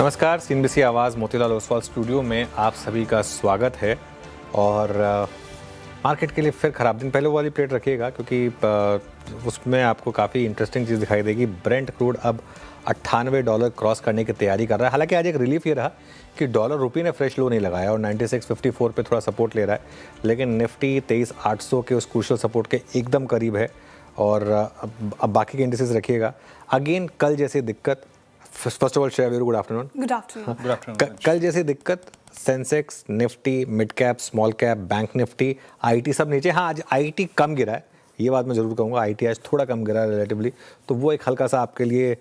नमस्कार, सीएनबीसी आवाज़ मोतीलाल ओसवाल स्टूडियो में आप सभी का स्वागत है। और मार्केट के लिए फिर ख़राब दिन। पहले वाली प्लेट रखिएगा क्योंकि उसमें आपको काफ़ी इंटरेस्टिंग चीज़ दिखाई देगी। ब्रेंट क्रूड अब $98 क्रॉस करने की तैयारी कर रहा है। हालांकि आज एक रिलीफ ये रहा कि डॉलर रुपये ने फ्रेश लो नहीं लगाया और 96.54 पे थोड़ा सपोर्ट ले रहा है, लेकिन निफ्टी 23,800 के उस क्रूशियल सपोर्ट के एकदम करीब है। और अब बाकी के इंडिसेस रखिएगा। अगेन कल जैसी दिक्कत, first of all share very good afternoon. Good afternoon. कल जैसी दिक्कत, Sensex, Nifty, mid cap, small cap, bank Nifty, IT सब नीचे। हाँ, आज आईटी कम गिरा है, ये बात मैं ज़रूर कहूँगा। आईटी आज थोड़ा कम गिरा है रिलेटिवली, तो वो एक हल्का सा आपके लिए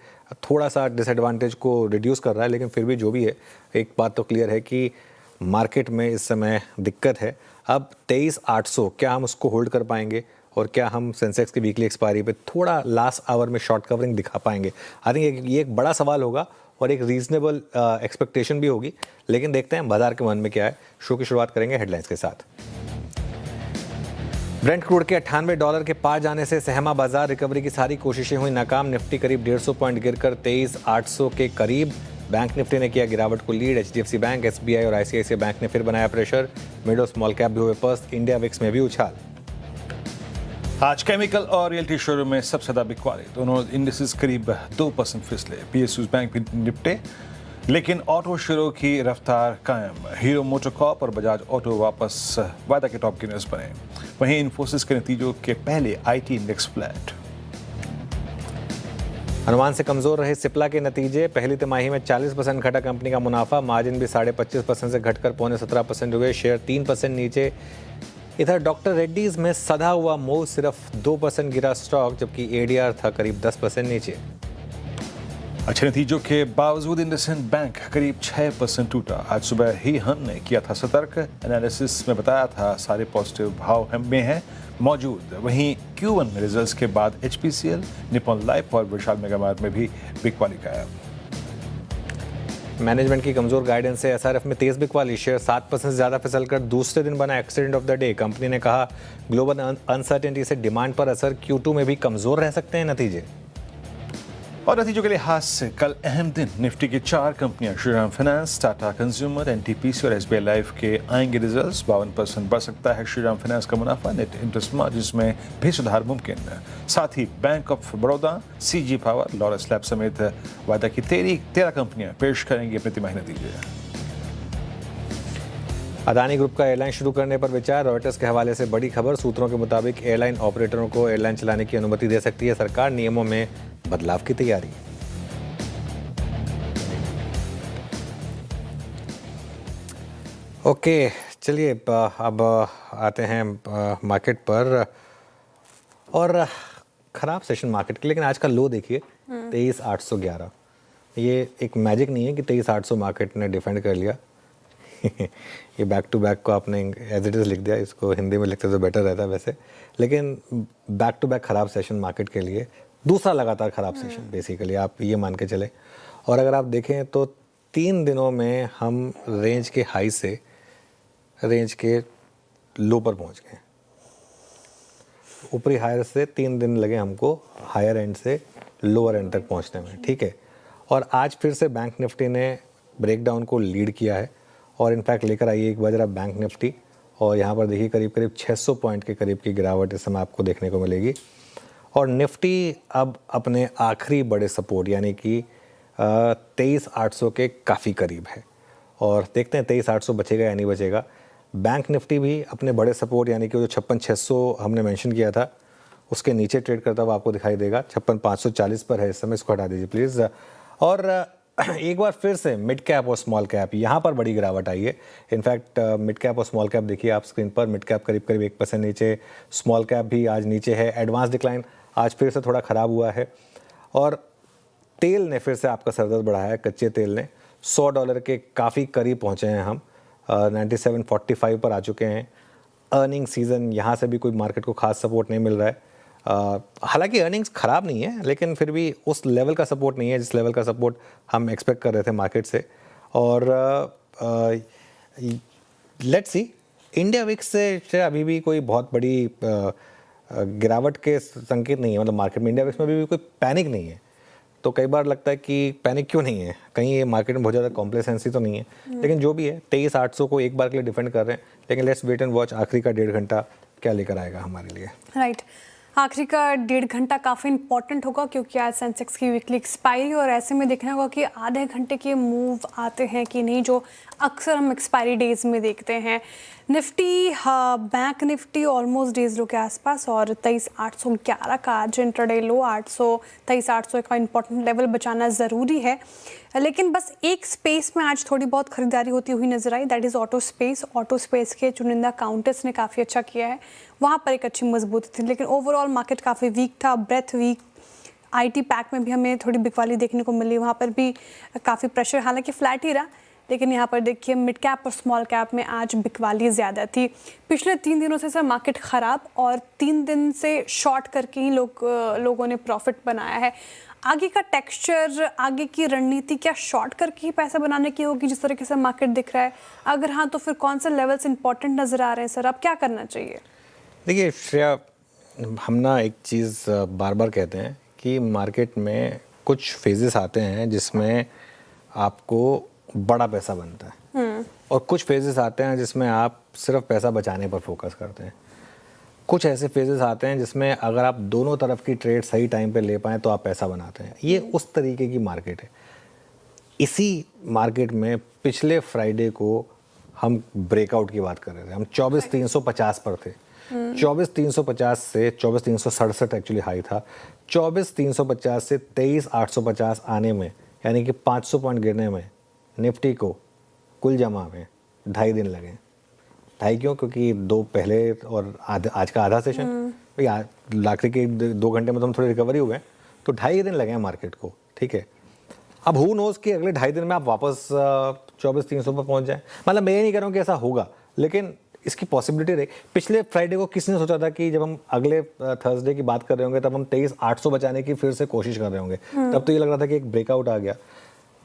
थोड़ा सा डिसएडवांटेज को रिड्यूस कर रहा है। लेकिन फिर भी जो भी है, एक बात तो क्लियर है कि मार्केट में इस समय दिक्कत है। अब 23,800 क्या हम उसको होल्ड कर पाएंगे और क्या हम सेंसेक्स की वीकली एक्सपायरी पे थोड़ा लास्ट आवर में शॉर्ट कवरिंग दिखा पाएंगे? आई थिंक ये एक बड़ा सवाल होगा और एक रीजनेबल एक्सपेक्टेशन भी होगी। लेकिन देखते हैं बाजार के मन में क्या है। शो की शुरुआत करेंगे हेडलाइंस के साथ। ब्रेंट क्रूड के $98 के पार जाने से सहमा बाजार। रिकवरी की सारी कोशिशें हुई नाकाम। निफ्टी करीब 150 पॉइंट गिरकर 23,800 के करीब। बैंक निफ्टी ने किया गिरावट को लीड। एचडीएफसी बैंक, एसबीआई और आईसीआईसीआई बैंक ने फिर बनाया प्रेशर। मिड और स्मॉल कैप भी हुए पस्त। इंडिया विक्स में भी उछाल। आज केमिकल और रियल्टी शेयरों में सबसे ज्यादा बिकवाली। दोनों इंडिसेस करीब 2% फिसले। पीएसयू बैंक भी निपटे, लेकिन ऑटो शेयरों की रफ्तार कायम। हीरो मोटोकॉर्प और बजाज ऑटो वापस वायदा के टॉप गेनर्स बने। वहीं इन्फोसिस के नतीजों के पहले आईटी इंडेक्स फ्लैट। अनुमान से कमजोर रहे सिप्ला के नतीजे। पहली तिमाही में 40% घटा कंपनी का मुनाफा। मार्जिन भी 25.5% से घटकर 17.5% हुए। शेयर 3% नीचे। इधर डॉक्टर रेड्डीज में सधा हुआ मूव, सिर्फ 2% गिरा स्टॉक, जबकि एडीआर था करीब 10% नीचे। अच्छे नतीजों के बावजूद इंडसइंड बैंक करीब 6% टूटा। आज सुबह ही हन ने किया था सतर्क। एनालिसिस में बताया था सारे पॉजिटिव भाव में हैं मौजूद। वहीं Q1 में रिजल्ट्स के बाद एचपीसीएल, निप्पॉन लाइफ और विशाल मेगामार्ट में भी बिकवाली गायब। मैनेजमेंट की कमजोर गाइडेंस से एसआरएफ में तेज बिकवाली। शेयर 7% से ज्यादा फिसलकर दूसरे दिन बना accident of the day. Company ने कहा ग्लोबल अनसर्टेनिटी से डिमांड पर असर। Q2 में भी कमजोर रह सकते हैं नतीजे। और नतीजों के लिहाज से कल अहम दिन। निफ्टी की 4 कंपनियां Shriram finance, Tata consumer, NTPC और एसबीआई लाइफ के आएंगे रिजल्ट्स। 52% बढ़ सकता है श्रीराम फाइनेंस का मुनाफा। नेट इंटरेस्ट मार्जिन में भी सुधार मुमकिन है। साथ ही Bank of Baroda, CG Power, Laurus Lab समेत वायदा की 13 कंपनियां पेश करेंगी अपने तिमाही नतीजे। अदानी ग्रुप का एयरलाइन शुरू करने पर विचार। रॉयटर्स के हवाले से बड़ी खबर। सूत्रों के मुताबिक एयरलाइन ऑपरेटरों को एयरलाइन चलाने की अनुमति दे सकती है सरकार। नियमों में बदलाव की तैयारी। ओके, चलिए अब आते हैं मार्केट पर। और ख़राब सेशन मार्केट के, लेकिन आज का लो देखिए 23,811। ये एक मैजिक नहीं है कि 23,800 मार्केट ने डिफेंड कर लिया। ये बैक टू बैक को आपने एज इट इज़ लिख दिया। इसको हिंदी में लिखते तो बेटर रहता वैसे, लेकिन बैक टू बैक ख़राब सेशन मार्केट के लिए। दूसरा लगातार ख़राब सेशन बेसिकली आप ये मान के चले। और अगर आप देखें तो 3 दिनों में हम रेंज के हाई से रेंज के लो पर पहुंच गए। ऊपरी हायर से 3 दिन लगे हमको हायर एंड से लोअर एंड तक पहुंचने में, ठीक है। और आज फिर से बैंक निफ्टी ने ब्रेकडाउन को लीड किया है और इनफैक्ट लेकर आई एक बार जरा बैंक निफ्टी। और यहाँ पर देखिए करीब करीब 600 पॉइंट के करीब की गिरावट इस समय आपको देखने को मिलेगी। और निफ्टी अब अपने आखिरी बड़े सपोर्ट यानी कि 23,800 के काफ़ी करीब है। और देखते हैं 23,800 बचेगा या नहीं बचेगा। बैंक निफ्टी भी अपने बड़े सपोर्ट यानी कि जो 56,600 हमने मेंशन किया था उसके नीचे ट्रेड करता हुआ आपको दिखाई देगा। 56,540 पर है इस समय, इसको हटा दीजिए प्लीज़। और एक बार फिर से मिड कैप और स्मॉल कैप यहाँ पर बड़ी गिरावट आई है। इनफैक्ट मिड कैप और स्मॉल कैप देखिए आप स्क्रीन पर। मिड कैप करीब करीब 1% नीचे, स्मॉल कैप भी आज नीचे है। एडवांस डिक्लाइन आज फिर से थोड़ा ख़राब हुआ है। और तेल ने फिर से आपका सरदर्द बढ़ाया है। कच्चे तेल ने $100 के काफ़ी करीब पहुँचे हैं हम। 97.45 पर आ चुके हैं। अर्निंग सीज़न यहाँ से भी कोई मार्केट को खास सपोर्ट नहीं मिल रहा है। हालांकि अर्निंग्स ख़राब नहीं है, लेकिन फिर भी उस लेवल का सपोर्ट नहीं है जिस लेवल का सपोर्ट हम एक्सपेक्ट कर रहे थे मार्केट से। और लेट्स सी, इंडिया विक्स से अभी भी कोई बहुत बड़ी गिरावट के संकेत नहीं है। मतलब मार्केट में इंडिया विक्स में अभी भी कोई पैनिक नहीं है। तो कई बार लगता है कि पैनिक क्यों नहीं है, कहीं ये मार्केट में बहुत ज़्यादा कॉम्प्लेसेंसी तो नहीं है। लेकिन जो भी है 23,800 को एक बार के लिए डिफेंड कर रहे हैं, लेकिन लेट्स वेट एंड वॉच आखिरी का 1.5 घंटा क्या लेकर आएगा हमारे लिए। राइट, आखिरी का 1.5 घंटा काफ़ी इंपॉर्टेंट होगा क्योंकि आज सेंसेक्स की वीकली एक्सपायरी और ऐसे में देखना होगा कि आधे घंटे के मूव आते हैं कि नहीं, जो अक्सर हम एक्सपायरी डेज में देखते हैं। Nifty, bank Nifty almost days low के आसपास और 23,811 का आज इंट्राडे लो। 23,800 का इंपॉर्टेंट लेवल बचाना ज़रूरी है, लेकिन बस एक स्पेस में आज थोड़ी बहुत खरीदारी होती हुई नजर आई, that is auto space. Auto space के चुनिंदा काउंटर्स ने काफ़ी अच्छा किया है, वहाँ पर एक अच्छी मजबूती थी, लेकिन ओवरऑल मार्केट काफ़ी वीक था। ब्रेथ वीक, आईटी पैक में भी हमें थोड़ी बिकवाली देखने को मिली, वहाँ पर भी काफ़ी प्रेशर, हालांकि फ्लैट ही रहा, लेकिन यहाँ पर देखिए मिड कैप और स्मॉल कैप में आज बिकवाली ज़्यादा थी। पिछले 3 दिनों से सर मार्केट ख़राब और 3 दिन से शॉर्ट करके ही लोगों ने प्रॉफिट बनाया है। आगे का टेक्सचर, आगे की रणनीति क्या शॉर्ट करके ही पैसा बनाने की होगी जिस तरीके से मार्केट दिख रहा है? अगर हाँ तो फिर कौन से लेवल्स इंपॉर्टेंट नज़र आ रहे हैं सर, अब क्या करना चाहिए? देखिए श्रेया, हम ना एक चीज़ बार बार कहते हैं कि मार्केट में कुछ फेजेस आते हैं जिसमें आपको बड़ा पैसा बनता है, और कुछ फेजेस आते हैं जिसमें आप सिर्फ पैसा बचाने पर फोकस करते हैं। कुछ ऐसे फेजेस आते हैं जिसमें अगर आप दोनों तरफ की ट्रेड सही टाइम पे ले पाएँ तो आप पैसा बनाते हैं। ये उस तरीके की मार्केट है। इसी मार्केट में पिछले फ्राइडे को हम ब्रेकआउट की बात कर रहे थे, हम 24,350 पर थे। 24,350 से 24,367 एक्चुअली हाई था। 24,350 से 23,850 आने में, यानी कि 500 पॉइंट गिरने में निफ्टी को कुल जमा में 2.5 दिन लगे। 2.5 क्यों? क्योंकि 2 पहले और आज का आधा सेशन, भाई आखिरी के 2 घंटे में तो हम थोड़ी रिकवरी हुए हैं, तो 2.5 दिन लगे हैं मार्केट को, ठीक है। अब हु नोज कि अगले 2.5 दिन में आप वापस 24,300 पर पहुंच जाए। मतलब मैं ये नहीं कह रहा हूँ कि ऐसा होगा, लेकिन इसकी पॉसिबिलिटी रही। पिछले फ्राइडे को किसने सोचा था कि जब हम अगले थर्सडे की बात कर रहे होंगे तब हम 23,800 बचाने की फिर से कोशिश कर रहे होंगे, तब तो ये लग रहा था कि एक ब्रेकआउट आ गया।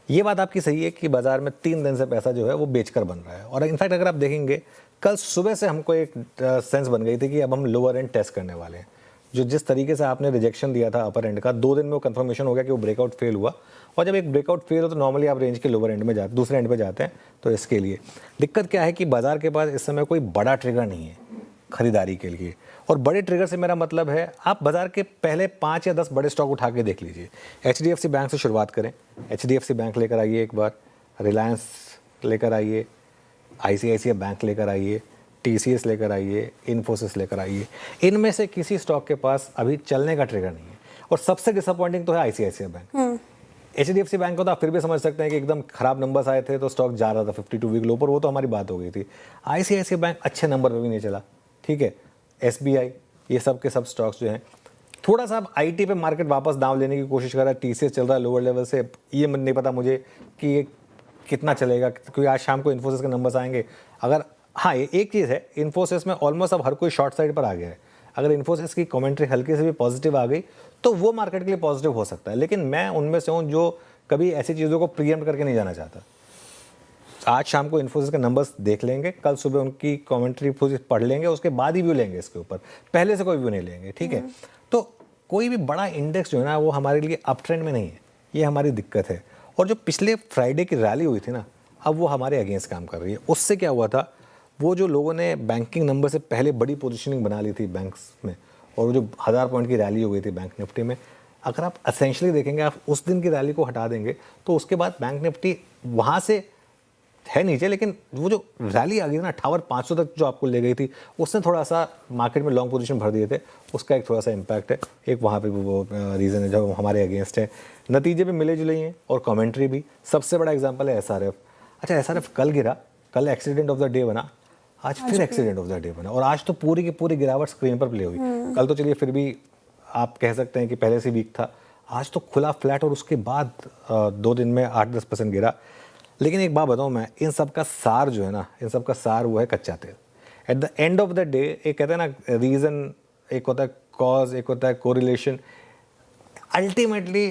ये बात आपकी सही है कि बाजार में 3 दिन से पैसा जो है वो बेचकर बन रहा है। और इनफैक्ट अगर आप देखेंगे, कल सुबह से हमको एक सेंस बन गई थी कि अब हम लोअर एंड टेस्ट करने वाले हैं। जो जिस तरीके से आपने रिजेक्शन दिया था अपर एंड का, 2 दिन में वो कंफर्मेशन हो गया कि वो ब्रेकआउट फेल हुआ। और जब एक ब्रेकआउट फेल हो तो नॉर्मली आप रेंज के लोअर एंड में जाते, दूसरे एंड पे जाते हैं। तो इसके लिए दिक्कत क्या है कि बाजार के पास इस समय कोई बड़ा ट्रिगर नहीं है खरीदारी के लिए। और बड़े ट्रिगर से मेरा मतलब है, आप बाजार के पहले 5 या 10 बड़े स्टॉक उठा के देख लीजिए। HDFC बैंक से शुरुआत करें, HDFC बैंक लेकर आइए एक बार, रिलायंस लेकर आइए, ICICI बैंक लेकर आइए, TCS लेकर आइए, इन्फोसिस लेकर आइए। इनमें से किसी स्टॉक के पास अभी चलने का ट्रिगर नहीं है। और सबसे डिसअपॉइंटिंग तो है ICICI बैंक। HDFC बैंक को तो आप फिर भी समझ सकते हैं कि एकदम खराब नंबर्स आए थे तो स्टॉक जा रहा था 52 वीक लो पर, वो तो हमारी बात हो गई थी। ICICI बैंक अच्छे नंबर पर भी नहीं चला, ठीक है। SBI, ये सब के सब स्टॉक्स जो हैं, थोड़ा सा अब IT पे मार्केट वापस दांव लेने की कोशिश कर रहा है। TCS चल रहा है लोअर लेवल से, ये नहीं पता मुझे कि ये कितना चलेगा, क्योंकि आज शाम को इन्फोसिस के नंबर्स आएंगे। अगर हाँ, ये एक चीज़ है, इन्फोसिस में ऑलमोस्ट अब हर कोई शॉर्ट साइड पर आ गया है। अगर इन्फोसिस की कमेंट्री हल्की से भी पॉजिटिव आ गई तो वो मार्केट के लिए पॉजिटिव हो सकता है। लेकिन मैं उनमें से हूँ जो कभी ऐसी चीज़ों को प्रीएम्प्ट करके नहीं जाना चाहता। आज शाम को इन्फोसिस के नंबर्स देख लेंगे, कल सुबह उनकी कमेंट्री पढ़ लेंगे, उसके बाद ही व्यू लेंगे इसके ऊपर, पहले से कोई व्यू नहीं लेंगे, ठीक है। तो कोई भी बड़ा इंडेक्स जो है ना वो हमारे लिए अप ट्रेंड में नहीं है, ये हमारी दिक्कत है। और जो पिछले फ्राइडे की रैली हुई थी ना, अब वो हमारे अगेंस्ट काम कर रही है। उससे क्या हुआ था, वो जो लोगों ने बैंकिंग नंबर से पहले बड़ी पोजीशनिंग बना ली थी बैंक्स में, और वो जो 1000 पॉइंट की रैली हो गई थी बैंक निफ्टी में, अगर आप एसेंशियली देखेंगे, आप उस दिन की रैली को हटा देंगे तो उसके बाद बैंक निफ्टी वहाँ से है नीचे, लेकिन वो जो रैली आ गई ना 58,500 तक जो आपको ले गई थी, उसने थोड़ा सा मार्केट में लॉन्ग पोजीशन भर दिए थे, उसका एक थोड़ा सा इम्पैक्ट है। एक वहाँ पे वो रीज़न है जो हमारे अगेंस्ट है। नतीजे भी मिले जुले ही हैं और कमेंट्री भी। सबसे बड़ा एग्जांपल है SRF। अच्छा, SRF कल गिरा, कल एक्सीडेंट ऑफ द डे बना, आज फिर एक्सीडेंट ऑफ द डे बना, और आज तो पूरी की पूरी गिरावट स्क्रीन पर प्ले हुई। कल तो चलिए फिर भी आप कह सकते हैं कि पहले से वीक था, आज तो खुला फ्लैट, और उसके बाद 2 दिन में 8-10% गिरा। लेकिन एक बात बताऊं मैं, इन सब का सार जो है ना, इन सब का सार वो है कच्चा तेल। At the end of the day, एक कहते हैं ना रीज़न, एक होता है कॉज, एक होता है correlation, ultimately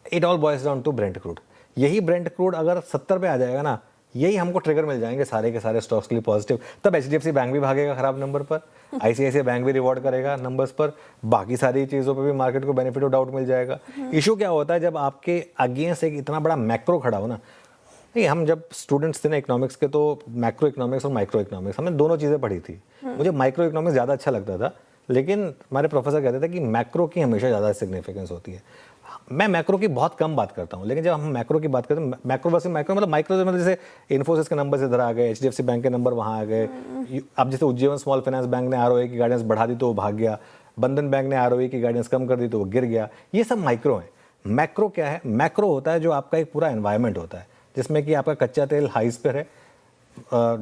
it all boils down to Brent crude. यही ब्रेंट क्रूड अगर 70 पे आ जाएगा ना, यही हमको ट्रिगर मिल जाएंगे सारे के सारे स्टॉक्स के लिए पॉजिटिव। तब HDFC बैंक भी भागेगा खराब नंबर पर, ICICI बैंक भी रिवॉर्ड करेगा नंबर्स पर, बाकी सारी चीज़ों पे भी मार्केट को बेनिफिट ऑफ डाउट मिल जाएगा। इशू क्या होता है जब आपके अगेंस्ट एक इतना बड़ा मैक्रो खड़ा हो ना, नहीं हम जब स्टूडेंट्स थे ना इकोनॉमिक्स के, तो मैक्रो इकोनॉमिक्स और माइक्रो इकोनॉमिक्स हमने दोनों चीज़ें पढ़ी थी। मुझे माइक्रो इकोनॉमिक्स ज़्यादा अच्छा लगता था, लेकिन हमारे प्रोफेसर कहते थे कि मैक्रो की हमेशा ज़्यादा सिग्निफिकेंस होती है। मैं मैक्रो की बहुत कम बात करता हूँ, लेकिन जब हम मैक्रो की बात करते हैं, मैक्रो बस मैक्रो मतलब माइक्रो मतलब जैसे इन्फोसिस के नंबर इधर आ गए, HDFC बैंक के नंबर वहाँ आ गए, अब जैसे उज्जीवन स्मॉल फाइनेंस बैंक ने ROA की गाइडेंस बढ़ा दी तो वो भाग गया, बंधन बैंक ने ROA की गाइडेंस कम कर दी तो वो गिर गया। ये सब माइक्रो है। मैक्रो क्या है? मैक्रो होता है जो आपका एक पूरा एनवायरनमेंट होता है, जिसमें कि आपका कच्चा तेल हाइस पर है,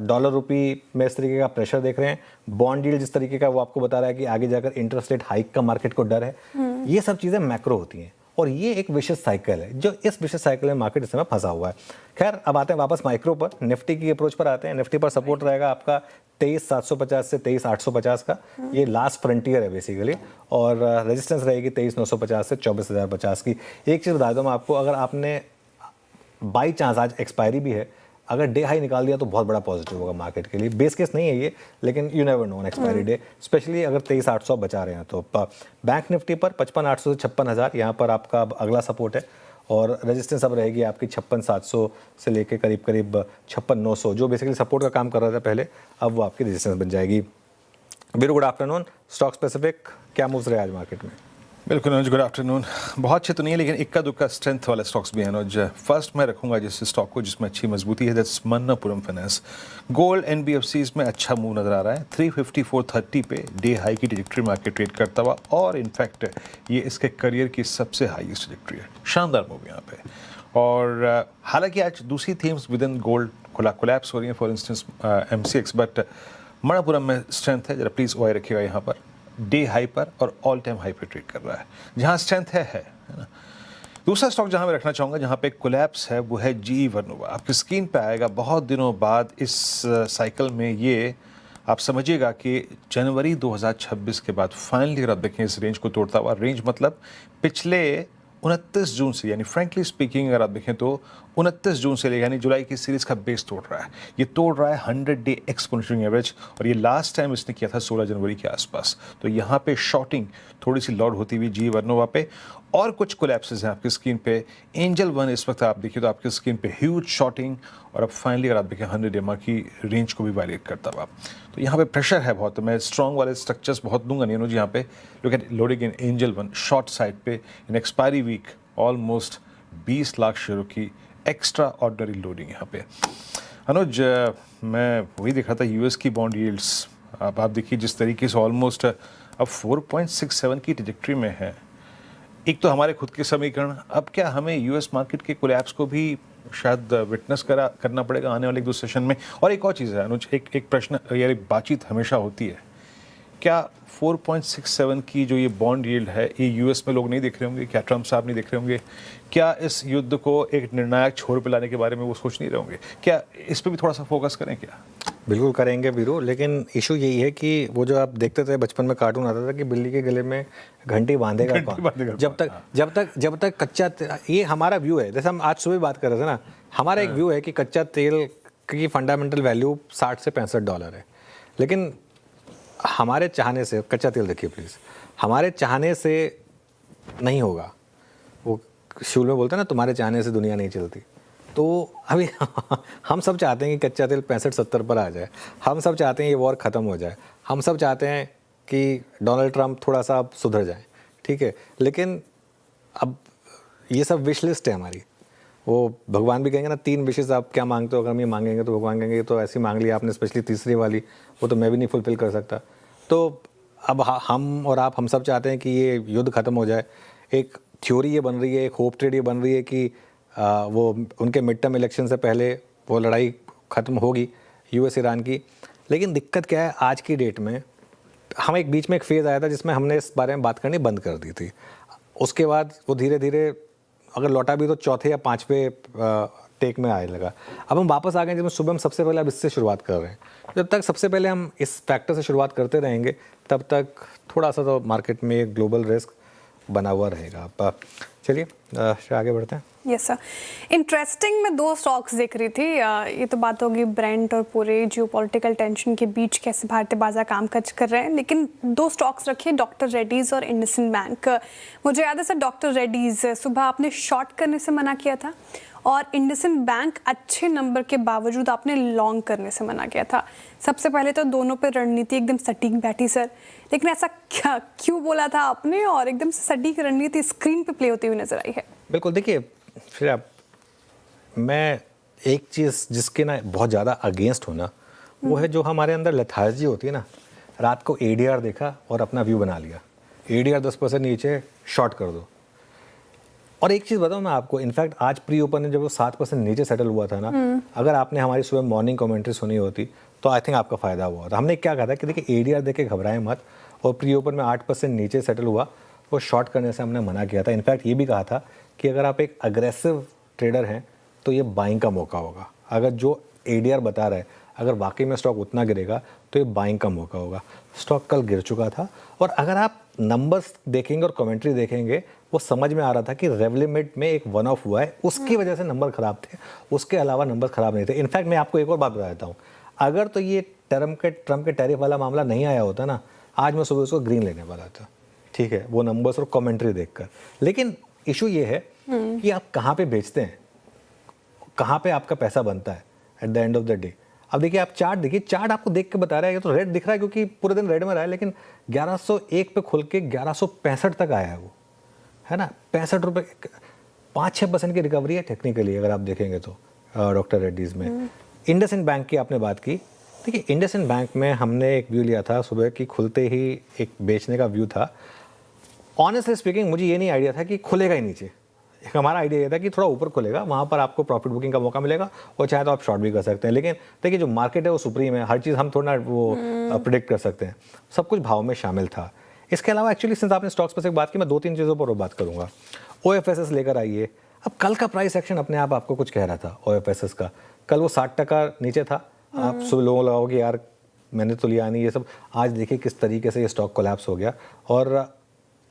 डॉलर रुपी में इस तरीके का प्रेशर देख रहे हैं, बॉन्ड यील्ड जिस तरीके का वो आपको बता रहा है कि आगे जाकर इंटरेस्ट रेट हाइक का मार्केट को डर है। ये सब चीज़ें मैक्रो होती हैं, और ये एक विशेष साइकिल है, जो इस विशेष साइकिल में मार्केट इस समय फंसा हुआ है। खैर, अब आते हैं वापस माइक्रो पर, निफ्टी की अप्रोच पर आते हैं। निफ्टी पर सपोर्ट रहेगा आपका 23,750 से 23,850 का, ये लास्ट फ्रंटियर है बेसिकली, और रेजिस्टेंस रहेगी 23,950 से 24,050 की। एक चीज़ बता दूँ मैं आपको, अगर आपने बाई चांस आज एक्सपायरी भी है, अगर डे हाई निकाल दिया तो बहुत बड़ा पॉजिटिव होगा मार्केट के लिए। बेस केस नहीं है ये, लेकिन you never know on expiry day, specially अगर 23,800 बचा रहे हैं तो। बैंक निफ्टी पर 55,800 से 56,000 यहाँ पर आपका अगला सपोर्ट है, और रेजिस्टेंस अब रहेगी आपकी 56,700 से लेके करीब करीब 56,900, जो बेसिकली सपोर्ट का काम कर रहा था पहले, अब वो आपकी रेजिस्टेंस बन जाएगी। Very good afternoon. Stock specific क्या मूव्स रहे आज मार्केट में? बिल्कुल अनुज, गुड आफ्टरनून। बहुत अच्छे तो नहीं है, लेकिन इक्का दुक्का स्ट्रेंथ वाले स्टॉक्स भी हैं अनुज। फर्स्ट मैं रखूंगा जिस स्टॉक को जिसमें अच्छी मजबूती है, that's Manappuram finance. Gold NBFCs में अच्छा मूव नजर आ रहा है, 354.30 पे डे हाई की ट्रैजेक्टरी मार्केट ट्रेड करता हुआ, और इनफैक्ट ये इसके करियर की सबसे हाईएस्ट ट्रैजेक्टरी है। शानदार मूव यहाँ पे। और हालांकि आज दूसरी themes with in gold collapse हो रही हैं, for instance MCX, but Manappuram में स्ट्रेंथ है। जरा प्लीज़ वाई रखिएगा यहाँ पर, डे हाई पर और ऑल टाइम हाई पे ट्रेड कर रहा है, जहाँ स्ट्रेंथ है ना। दूसरा स्टॉक जहाँ मैं रखना चाहूँगा जहाँ पे कोलैप्स है वो है GE वर्नोवा। आपकी स्क्रीन पे आएगा बहुत दिनों बाद इस साइकिल में। ये आप समझिएगा कि जनवरी 2026 के बाद फाइनली अगर आप देखें इस रेंज को तोड़ता हुआ, रेंज मतलब पिछले 29 जून से, यानी फ्रेंकली स्पीकिंग अगर आप देखें तो 29 जून से यानी जुलाई की सीरीज़ का बेस तोड़ रहा है। ये तोड़ रहा है 100 डे एक्सपोनेंशियल एवरेज, और ये लास्ट टाइम इसने किया था 16 जनवरी के आसपास। तो यहाँ पे शॉर्टिंग थोड़ी सी लॉड होती हुई GE वर्नोवा पे, और कुछ कोलैप्सेस हैं आपकी स्क्रीन पे। एंजल वन इस वक्त आप देखिए तो आपकी स्क्रीन पे ह्यूज शॉर्टिंग, और अब फाइनली अगर आप देखें 100 EMA की रेंज को भी वायलेट करता हुआ। तो यहाँ पे प्रेशर है बहुत। तो मैं स्ट्रॉन्ग वाले स्ट्रक्चर्स बहुत दूंगा नहीं अनुज। यहाँ पे look at loading in angel one short side पे इन एक्सपायरी वीक ऑलमोस्ट 20 लाख शेयरों की एक्स्ट्रा ऑर्डिनरी लोडिंग यहाँ पे। अनुज, मैं वही देख रहा था US की बॉन्ड यील्ड्स, आप देखिए जिस तरीके से ऑलमोस्ट अब 4.67 की ट्रैजेक्टरी में है। एक तो हमारे खुद के समीकरण, अब क्या हमें US मार्केट के कोलैप्स को भी शायद विटनेस करना पड़ेगा आने वाले 2 सेशन में। और एक और चीज़ है अनुज, एक प्रश्न या एक बातचीत हमेशा होती है, क्या 4.67 की जो ये बॉन्ड यील्ड है ये US में लोग नहीं देख रहे होंगे? क्या ट्रम्प साहब नहीं देख रहे होंगे? क्या इस युद्ध को एक निर्णायक छोर पे लाने के बारे में वो सोच नहीं रहे होंगे? क्या इस पर भी थोड़ा सा फोकस करें क्या? बिल्कुल करेंगे वीरू, लेकिन इशू यही है कि वो जो आप देखते थे बचपन में कार्टून आता था कि बिल्ली के गले में घंटी बांधेगा कौन, जब तक कच्चा, ये हमारा व्यू है। जैसे हम आज सुबह बात कर रहे थे ना, हमारा एक व्यू है कि कच्चा तेल की फंडामेंटल वैल्यू $60 से $65 है, लेकिन हमारे चाहने से, कच्चा तेल देखिए प्लीज़, हमारे चाहने से नहीं होगा। वो शुरू में बोलते हैं ना, तुम्हारे चाहने से दुनिया नहीं चलती। तो अभी हम सब चाहते हैं कि कच्चा तेल 65-70 पर आ जाए, हम सब चाहते हैं ये वॉर ख़त्म हो जाए, हम सब चाहते हैं कि डोनाल्ड ट्रंप थोड़ा सा अब सुधर जाए, ठीक है। लेकिन अब ये सब विश लिस्ट है हमारी। वो भगवान भी कहेंगे ना, 3 विशेस आप क्या मांगते हो, अगर हम ये मांगेंगे तो भगवान कहेंगे तो ऐसी मांग लिया आपने, स्पेशली तीसरी वाली, वो तो मैं भी नहीं फुलफिल कर सकता। तो अब हम और आप, हम सब चाहते हैं कि ये युद्ध ख़त्म हो जाए। एक थ्योरी ये बन रही है, एक होप ट्रेड ये बन रही है कि वो उनके मिड टर्म इलेक्शन से पहले वो लड़ाई ख़त्म होगी US ईरान की। लेकिन दिक्कत क्या है, आज की डेट में हम एक बीच में एक फेज़ आया था जिसमें हमने इस बारे में बात करनी बंद कर दी थी। उसके बाद वो धीरे धीरे अगर लौटा भी तो चौथे या 5वें टेक में आने लगा। अब हम वापस आ गए जिसमें सुबह हम सबसे पहले अब इससे शुरुआत कर रहे हैं। जब तक सबसे पहले हम इस फैक्टर से शुरुआत करते रहेंगे तब तक थोड़ा सा तो मार्केट में ग्लोबल रिस्क बना हुआ रहेगा। चलिए आगे बढ़ते हैं। यस सर, इंटरेस्टिंग मैं दो स्टॉक्स देख रही थी। ये तो बात होगी ब्रेंट और पूरे जियोपॉलिटिकल टेंशन के बीच कैसे भारतीय बाजार कामकाज कर रहे हैं, लेकिन दो स्टॉक्स रखे, डॉक्टर रेड्डीज और इंडसइंड बैंक। मुझे याद है सर, डॉक्टर रेड्डीज सुबह आपने शॉर्ट करने से मना किया था और इंडसइंड बैंक अच्छे नंबर के बावजूद आपने लॉन्ग करने से मना किया था। सबसे पहले तो दोनों पे रणनीति एकदम सटीक बैठी सर, लेकिन ऐसा क्या क्यों बोला था आपने और एकदम से सटीक रणनीति स्क्रीन पे प्ले होती हुई नजर आई है? बिल्कुल, देखिए फिर आप, मैं एक चीज़ जिसके ना बहुत ज़्यादा अगेंस्ट हूँ ना, वो है जो हमारे अंदर लेथार्जी होती है ना, रात को एडीआर देखा और अपना व्यू बना लिया, एडीआर 10% नीचे शॉर्ट कर दो। और एक चीज़ बताऊँ मैं आपको, इनफैक्ट आज प्री ओपन में जब वो 7% नीचे सेटल हुआ था ना, अगर आपने हमारी सुबह मॉर्निंग कमेंट्री सुनी होती तो आई थिंक आपका फ़ायदा हुआ था। हमने क्या कहा था कि देखिए एडीआर देख के घबराएं मत, और प्री ओपन में 8% नीचे सेटल हुआ, वो शॉर्ट करने से हमने मना किया था। इनफैक्ट ये भी कहा था कि अगर आप एक अग्रेसिव ट्रेडर हैं तो ये बाइंग का मौका होगा। अगर जो एडीआर बता रहा है अगर वाकई में स्टॉक उतना गिरेगा तो ये बाइंग का मौका होगा। स्टॉक कल गिर चुका था, और अगर आप नंबर्स देखेंगे और कमेंट्री देखेंगे, वो समझ में आ रहा था कि रेवलिमिट में एक वन ऑफ हुआ है, उसकी वजह से नंबर खराब थे, उसके अलावा नंबर खराब नहीं थे। इनफैक्ट मैं आपको एक और बात बता देता हूँ, अगर तो ये ट्रम्प के टैरिफ वाला मामला नहीं आया होता ना, आज मैं सुबह उसको ग्रीन लेने वाला था, ठीक है, वो नंबर्स और कमेंट्री देखकर। लेकिन इशू ये है कि आप कहाँ पे बेचते हैं, कहाँ पे आपका पैसा बनता है at the end of the day. अब देखिए आप चार्ट देखिए, चार्ट आपको देख के बता रहा है, ये तो रेड दिख रहा है क्योंकि पूरे दिन रेड में रहा है, लेकिन 1101 पे खुल के 1165 तक आया है वो, है ना, 65 रुपये, 5-6% की रिकवरी है टेक्निकली अगर आप देखेंगे तो डॉक्टर रेड्डीज़ में। इंडसइंड बैंक की आपने बात की, देखिए इंडसइंड बैंक में हमने एक व्यू लिया था सुबह की, खुलते ही एक बेचने का व्यू था। ऑनेस्टली स्पीकिंग मुझे ये नहीं आइडिया था कि खुलेगा ही नीचे, एक हमारा आइडिया ये था कि थोड़ा ऊपर खुलेगा, वहाँ पर आपको प्रॉफिट बुकिंग का मौका मिलेगा और चाहे तो आप शॉर्ट भी कर सकते हैं। लेकिन देखिए जो मार्केट है वो सुप्रीम है, हर चीज़ हम थोड़ा वो प्रिडिक्ट कर सकते हैं, सब कुछ भाव में शामिल था। इसके अलावा एक्चुअली सिंस आपने स्टॉक्स पर से बात की, मैं 2-3 चीज़ों पर बात करूँगा। OFSS लेकर आइए। अब कल का प्राइस एक्शन अपने आप आपको कुछ कह रहा था OFSS का, कल वो 60% नीचे था। आप सब लोगों लगाओगे यार मैंने तो लिया नहीं ये सब, आज देखिए किस तरीके से ये स्टॉक कोलैप्स हो गया, और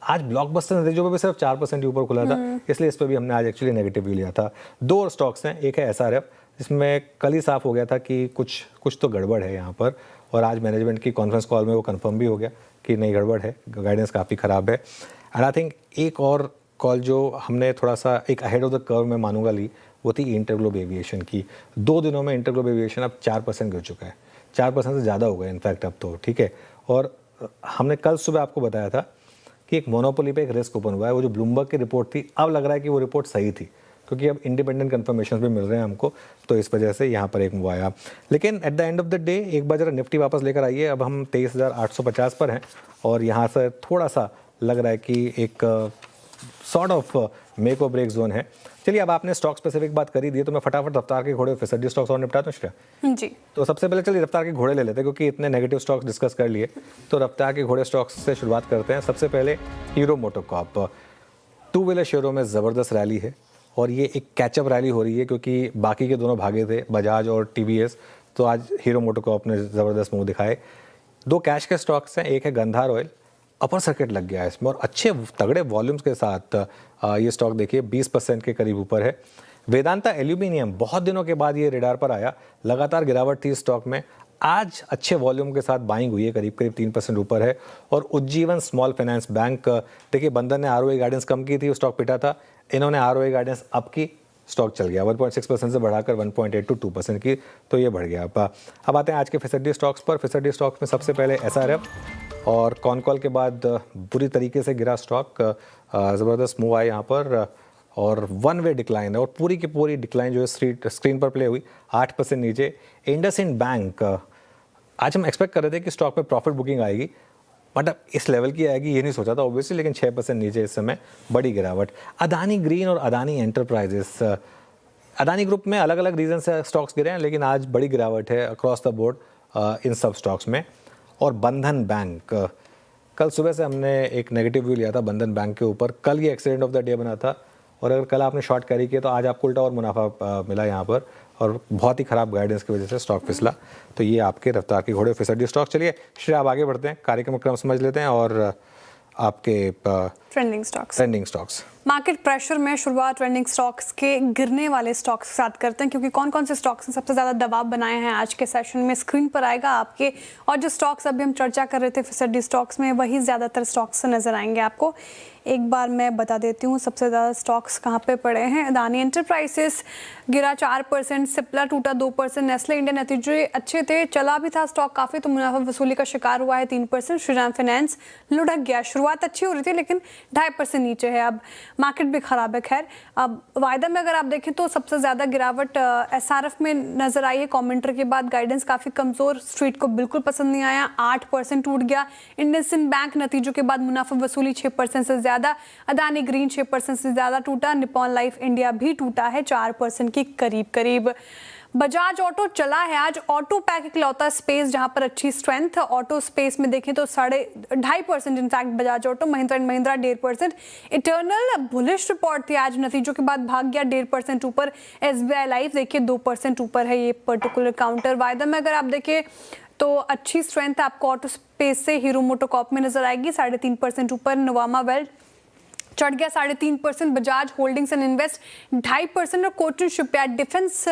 आज ब्लॉकबस्टर नतीजों पे भी सिर्फ 4% ऊपर खुला था, इसलिए इस पर भी हमने आज एक्चुअली नेगेटिव व्यू लिया था। दो और स्टॉक्स हैं, एक है SRF, जिसमें कल ही साफ हो गया था कि कुछ तो गड़बड़ है यहाँ पर, और आज मैनेजमेंट की कॉन्फ्रेंस कॉल में वो कंफर्म भी हो गया कि नहीं गड़बड़ है, गाइडेंस काफ़ी ख़राब है। एंड आई थिंक एक और कॉल जो हमने थोड़ा सा एक अहेड ऑफ द कर्व में मानूंगा ली, वो थी इंटरग्लोब एविएशन की। 2 दिनों में इंटरग्लोब एविएशन अब 4% गिर चुका है, 4% से ज़्यादा हो गया इनफैक्ट अब तो, ठीक है। और हमने कल सुबह आपको बताया था कि एक मोनोपोली पे एक रिस्क ओपन हुआ है, वो जो ब्लूमबर्ग की रिपोर्ट थी, अब लग रहा है कि वो रिपोर्ट सही थी, क्योंकि अब इंडिपेंडेंट कंफर्मेशन भी मिल रहे हैं हमको, तो इस वजह से यहाँ पर एक मूव आया। लेकिन at the end of the day एक बार जरा निफ्टी वापस लेकर आइए, अब हम 23,850 पर हैं, और यहाँ से थोड़ा सा लग रहा है कि एक सॉर्ट ऑफ मेक और ब्रेक जोन है। चलिए अब आपने स्टॉक स्पेसिफिक बात करी दी, तो मैं फटाफट रफ्तार के घोड़े फिसड्डी स्टॉक्स और निपटा दूं श्रेया जी। तो सबसे पहले चलिए रफ्तार के घोड़े ले लेते हैं, क्योंकि इतने नेगेटिव स्टॉक्स डिस्कस कर लिए, तो रफ्तार के घोड़े स्टॉक्स से शुरुआत करते हैं। सबसे पहले हीरो मोटोकॉर्प, 2 व्हीलर शेयरों में ज़बरदस्त रैली है, और ये एक कैचअप रैली हो रही है क्योंकि बाकी के दोनों भागे थे, बजाज और TVS, तो आज हीरो मोटोकॉर्प ने ज़बरदस्त मूव दिखाए। 2 कैश के स्टॉक्स हैं, एक है गंधार ऑयल, अपर सर्किट लग गया है इसमें और अच्छे तगड़े वॉल्यूम्स के साथ ये स्टॉक देखिए 20% के करीब ऊपर है। वेदांता एल्यूमिनियम बहुत दिनों के बाद ये रेडार पर आया, लगातार गिरावट थी स्टॉक में, आज अच्छे वॉल्यूम के साथ बाइंग हुई है, करीब 3% ऊपर है। और उज्जीवन स्मॉल फाइनेंस बैंक, देखिए बंधन ने ROE गाइडेंस कम की थी, स्टॉक पिटा था, इन्होंने ROE गाइडेंस अप की, स्टॉक चल गया 1.6% से बढ़ाकर 1.8 to 2% की, तो ये बढ़ गया। अब आते हैं आज के फिसड्डी स्टॉक्स पर। फिसड्डी स्टॉक्स में सबसे पहले SRF, और कॉल के बाद बुरी तरीके से गिरा स्टॉक, ज़बरदस्त मूव आया यहाँ पर, और 1 वे डिक्लाइन है, और पूरी की पूरी डिक्लाइन जो है स्क्रीन पर प्ले हुई 8% नीचे। इंडसइंड बैंक, आज हम एक्सपेक्ट कर रहे थे कि स्टॉक में प्रॉफिट बुकिंग आएगी, बट अब इस लेवल की आएगी ये नहीं सोचा था ऑब्वियसली, लेकिन 6% नीचे इस समय, बड़ी गिरावट। अदानी ग्रीन और अदानी एंटरप्राइजेस, अदानी ग्रुप में अलग अलग रीजन से स्टॉक्स गिरे हैं, लेकिन आज बड़ी गिरावट है अक्रॉस द बोर्ड इन सब स्टॉक्स में। और बंधन बैंक, कल सुबह से हमने एक नेगेटिव व्यू लिया था बंधन बैंक के ऊपर, कल ये एक्सीडेंट ऑफ द डे बना था, और अगर कल आपने शॉर्ट कैरी किया तो आज आपको उल्टा और मुनाफा मिला यहाँ पर, और बहुत ही खराब गाइडेंस की वजह से स्टॉक फिसला। तो ये आपके रफ्तार के घोड़े फिसड्डी स्टॉक। चलिए श्रेया अब आगे बढ़ते हैं, कार्यक्रम क्रम समझ लेते हैं, और आपके trending stocks. Trending stocks. Market pressure में शुरुआत ट्रेंडिंग स्टॉक्स के गिरने वाले स्टॉक्स के साथ करते हैं, क्योंकि कौन कौन से स्टॉक्स ने सबसे ज़्यादा दबाव बनाए हैं आज के सेशन में स्क्रीन पर आएगा आपके। और जो स्टॉक्स अभी हम चर्चा कर रहे थे फिसडी स्टॉक्स में, वही ज़्यादातर स्टॉक्स नज़र आएंगे आपको। एक बार मैं बता देती हूँ सबसे ज़्यादा स्टॉक्स कहाँ पे पड़े हैं। अदानी एंटरप्राइजेस गिरा 4%, सिप्ला टूटा 2%, नेस्ले इंडिया नतीजे अच्छे थे, चला भी था स्टॉक काफ़ी तो मुनाफा वसूली का शिकार हुआ है 3%। श्रीराम फाइनेंस लुढ़क गया, शुरुआत अच्छी हो रही थी लेकिन 2.5% नीचे है, अब मार्केट भी ख़राब है। खैर अब वायदा में अगर आप देखें तो सबसे ज़्यादा गिरावट एसआरएफ में नज़र आई है। कमेंटर के बाद गाइडेंस काफ़ी कमज़ोर, स्ट्रीट को बिल्कुल पसंद नहीं आया, 8% टूट गया। इंडसइंड बैंक नतीजों के बाद मुनाफा वसूली 6% से ज़्यादा, अदानी ग्रीन 6% से ज़्यादा टूटा, निप्पॉन लाइफ इंडिया भी टूटा है 4% के करीब करीब। बजाज ऑटो चला है आज, ऑटो पैक इकलौता स्पेस जहां पर अच्छी स्ट्रेंथ। ऑटो स्पेस में देखें तो 2.5% in fact Bajaj auto, Mahindra and Mahindra 1.5%। Eternal bullish report थी आज, नतीजों के बाद भाग गया 1.5% ऊपर। एसबीआई लाइफ देखिए 2% ऊपर है ये पर्टिकुलर काउंटर। वायदा में अगर आप देखें तो अच्छी स्ट्रेंथ आपको ऑटो स्पेस से हीरो मोटोकॉर्प में नजर आएगी 3.5% ऊपर। नवामा वेल्थ चढ़ गया 3.5%, बजाज होल्डिंग्स एंड इन्वेस्ट 2.5% और कोटन शिपयार्ड डिफेंस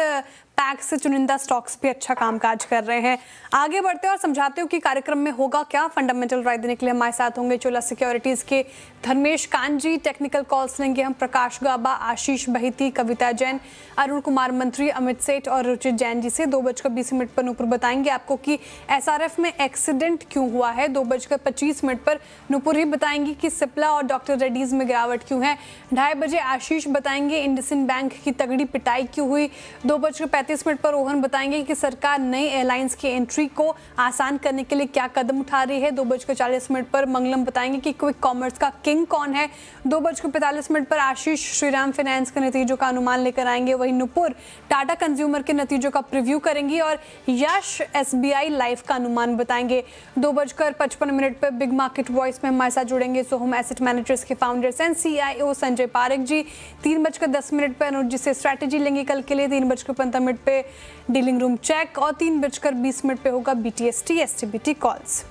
पैक से चुनिंदा स्टॉक्स भी अच्छा कामकाज कर रहे हैं। आगे बढ़ते हैं और समझाते हो कि कार्यक्रम में होगा क्या। फंडामेंटल राय देने के लिए हमारे साथ होंगे चोला सिक्योरिटीज के धर्मेश कांजी, टेक्निकल कॉल्स लेंगे हम प्रकाश गाबा, आशीष बहिती, कविता जैन, अरुण कुमार मंत्री, अमित सेठ और रुचित जैन जी से। 2:20 पर नूपुर बताएंगे आपको कि एसआरएफ में एक्सीडेंट क्यों हुआ है। 2:25 पर नूपुर ही बताएंगी कि सिप्ला और डॉक्टर रेड्डीज में गिरावट क्यों है। 2:30 आशीष बताएंगे इंडसइंड बैंक की तगड़ी पिटाई क्यों हुई। 2:35 पर रोहन बताएंगे कि सरकार नई एयरलाइंस की एंट्री को आसान करने के लिए क्या कदम उठा रही है। 2:40 पर मंगलम बताएंगे कि क्विक कॉमर्स का किंग कौन है। 2:45 पर आशीष श्रीराम फाइनेंस के नतीजों का अनुमान लेकर आएंगे। वहीं नुपुर टाटा कंज्यूमर के नतीजों का प्रीव्यू करेंगी और यश एसबीआई लाइफ का अनुमान बताएंगे। 2:55 पर बिग मार्केट वॉइस में हमारे साथ जुड़ेंगे सोहम एसेट मैनेजर्स के founders and CEO Sanjay Parekh ji. 3:10 पर अनुज जी से स्ट्रैटेजी लेंगे कल के लिए। 3:15 पे डीलिंग रूम चेक और 3:20 पे होगा बीटीएसटी एसटीबीटी कॉल्स।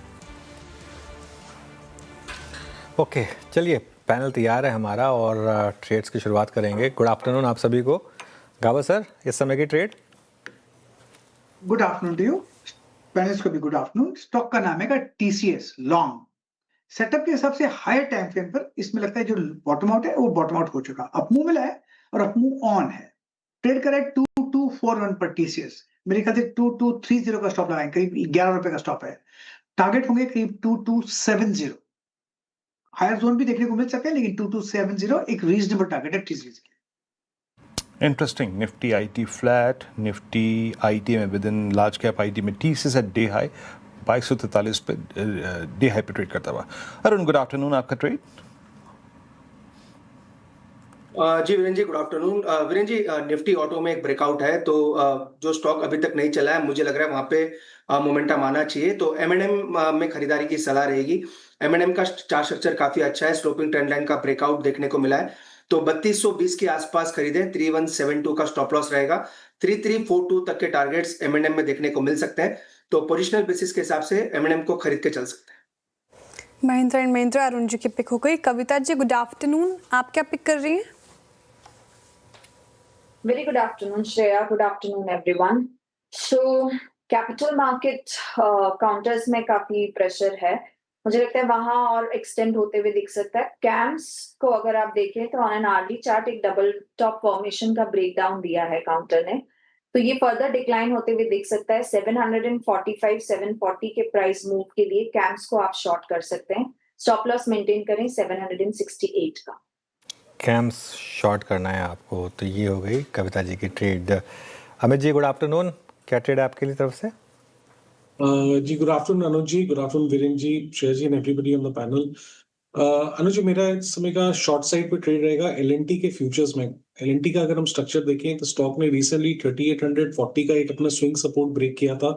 ओके चलिए, पैनल तैयार है हमारा और ट्रेड्स की शुरुआत करेंगे। गुड आफ्टरनून आप सभी को। गाबा सर, इस समय की trade. Good afternoon to you, panellist को भी गुड आफ्टरनून। स्टॉक का नाम है टीसीएस लॉन्ग। सेटअप के हिसाब से हायर टाइम फ्रेम पर इसमें लगता है जो बॉटम आउट है वो बॉटम आउट हो चुका, अपमूव मिला है और अपमूव ऑन है। ट्रेड करा है 2241 पर टीसीएस, मेरे ख्याल से 2230 का स्टॉप लगाएंगे, करीब 11 रुपए का स्टॉप है। टारगेट होंगे करीब 2270। हायर जोन भी देखने को मिल सकते हैं लेकिन 2270 एक रीजनेबल टारगेट है टीसीएस के। Interesting, Nifty IT flat, Nifty IT में with in large cap IT में टीसीएस एट डे हाई 2243 पे डे हाई पे ट्रेड करता हुआ। अरुण गुड आफ्टरनून, आपका ट्रेड। जी Virendra ji good afternoon. Virendra ji Nifty auto में एक ब्रेकआउट है तो जो स्टॉक अभी तक नहीं चला है मुझे लग रहा है वहां पे मोमेंटम आना चाहिए, तो M&M में खरीदारी की सलाह रहेगी। M&M का चार्ट स्ट्रक्चर काफी अच्छा है, स्लोपिंग ट्रेंड लाइन का ब्रेकआउट देखने को मिला है, तो 3220 के आसपास खरीदें। 3172 का स्टॉप लॉस रहेगा। 3342 तक के टारगेट्स M&M में देखने को मिल सकते हैं, तो पोजिशनल बेसिस के हिसाब से M&M को खरीद के चल सकते हैं। महिंद्रा एंड महिंद्रा अरुण जी की पिक हो गई। कविता जी गुड आफ्टरनून, आप क्या पिक कर रही हैं? Very good afternoon, Shreya. Good afternoon, everyone. So, capital market counters में काफी प्रेशर है, मुझे लगता है वहां और एक्सटेंड होते हुए दिख सकता है। कैम्स को अगर आप देखें तो ऑन एन आर्ली चार्ट एक डबल टॉप फॉर्मेशन का ब्रेकडाउन दिया है काउंटर ने, तो ये फर्दर डिक्लाइन होते हुए दिख सकता है। 745 740 के प्राइस मूव के लिए कैम्स को आप शॉर्ट कर सकते हैं। स्टॉप लॉस मेंटेन करें 768 का। कैम्स शॉर्ट करना है आपको, तो ये हो गई कविता जी की trade. Amit ji good afternoon, क्या ट्रेड है आपके लिए तरफ से? जी good afternoon Anuj ji, good afternoon Virendra ji, Shreya ji and everybody on the panel. Anuj ji मेरा इस समय का शॉर्ट साइड पे ट्रेड रहेगा एलएनटी के फ्यूचर्स में। एलएनटी का अगर हम स्ट्रक्चर देखें तो स्टॉक ने रिसेंटली 3840 का एक अपना स्विंग सपोर्ट ब्रेक किया था।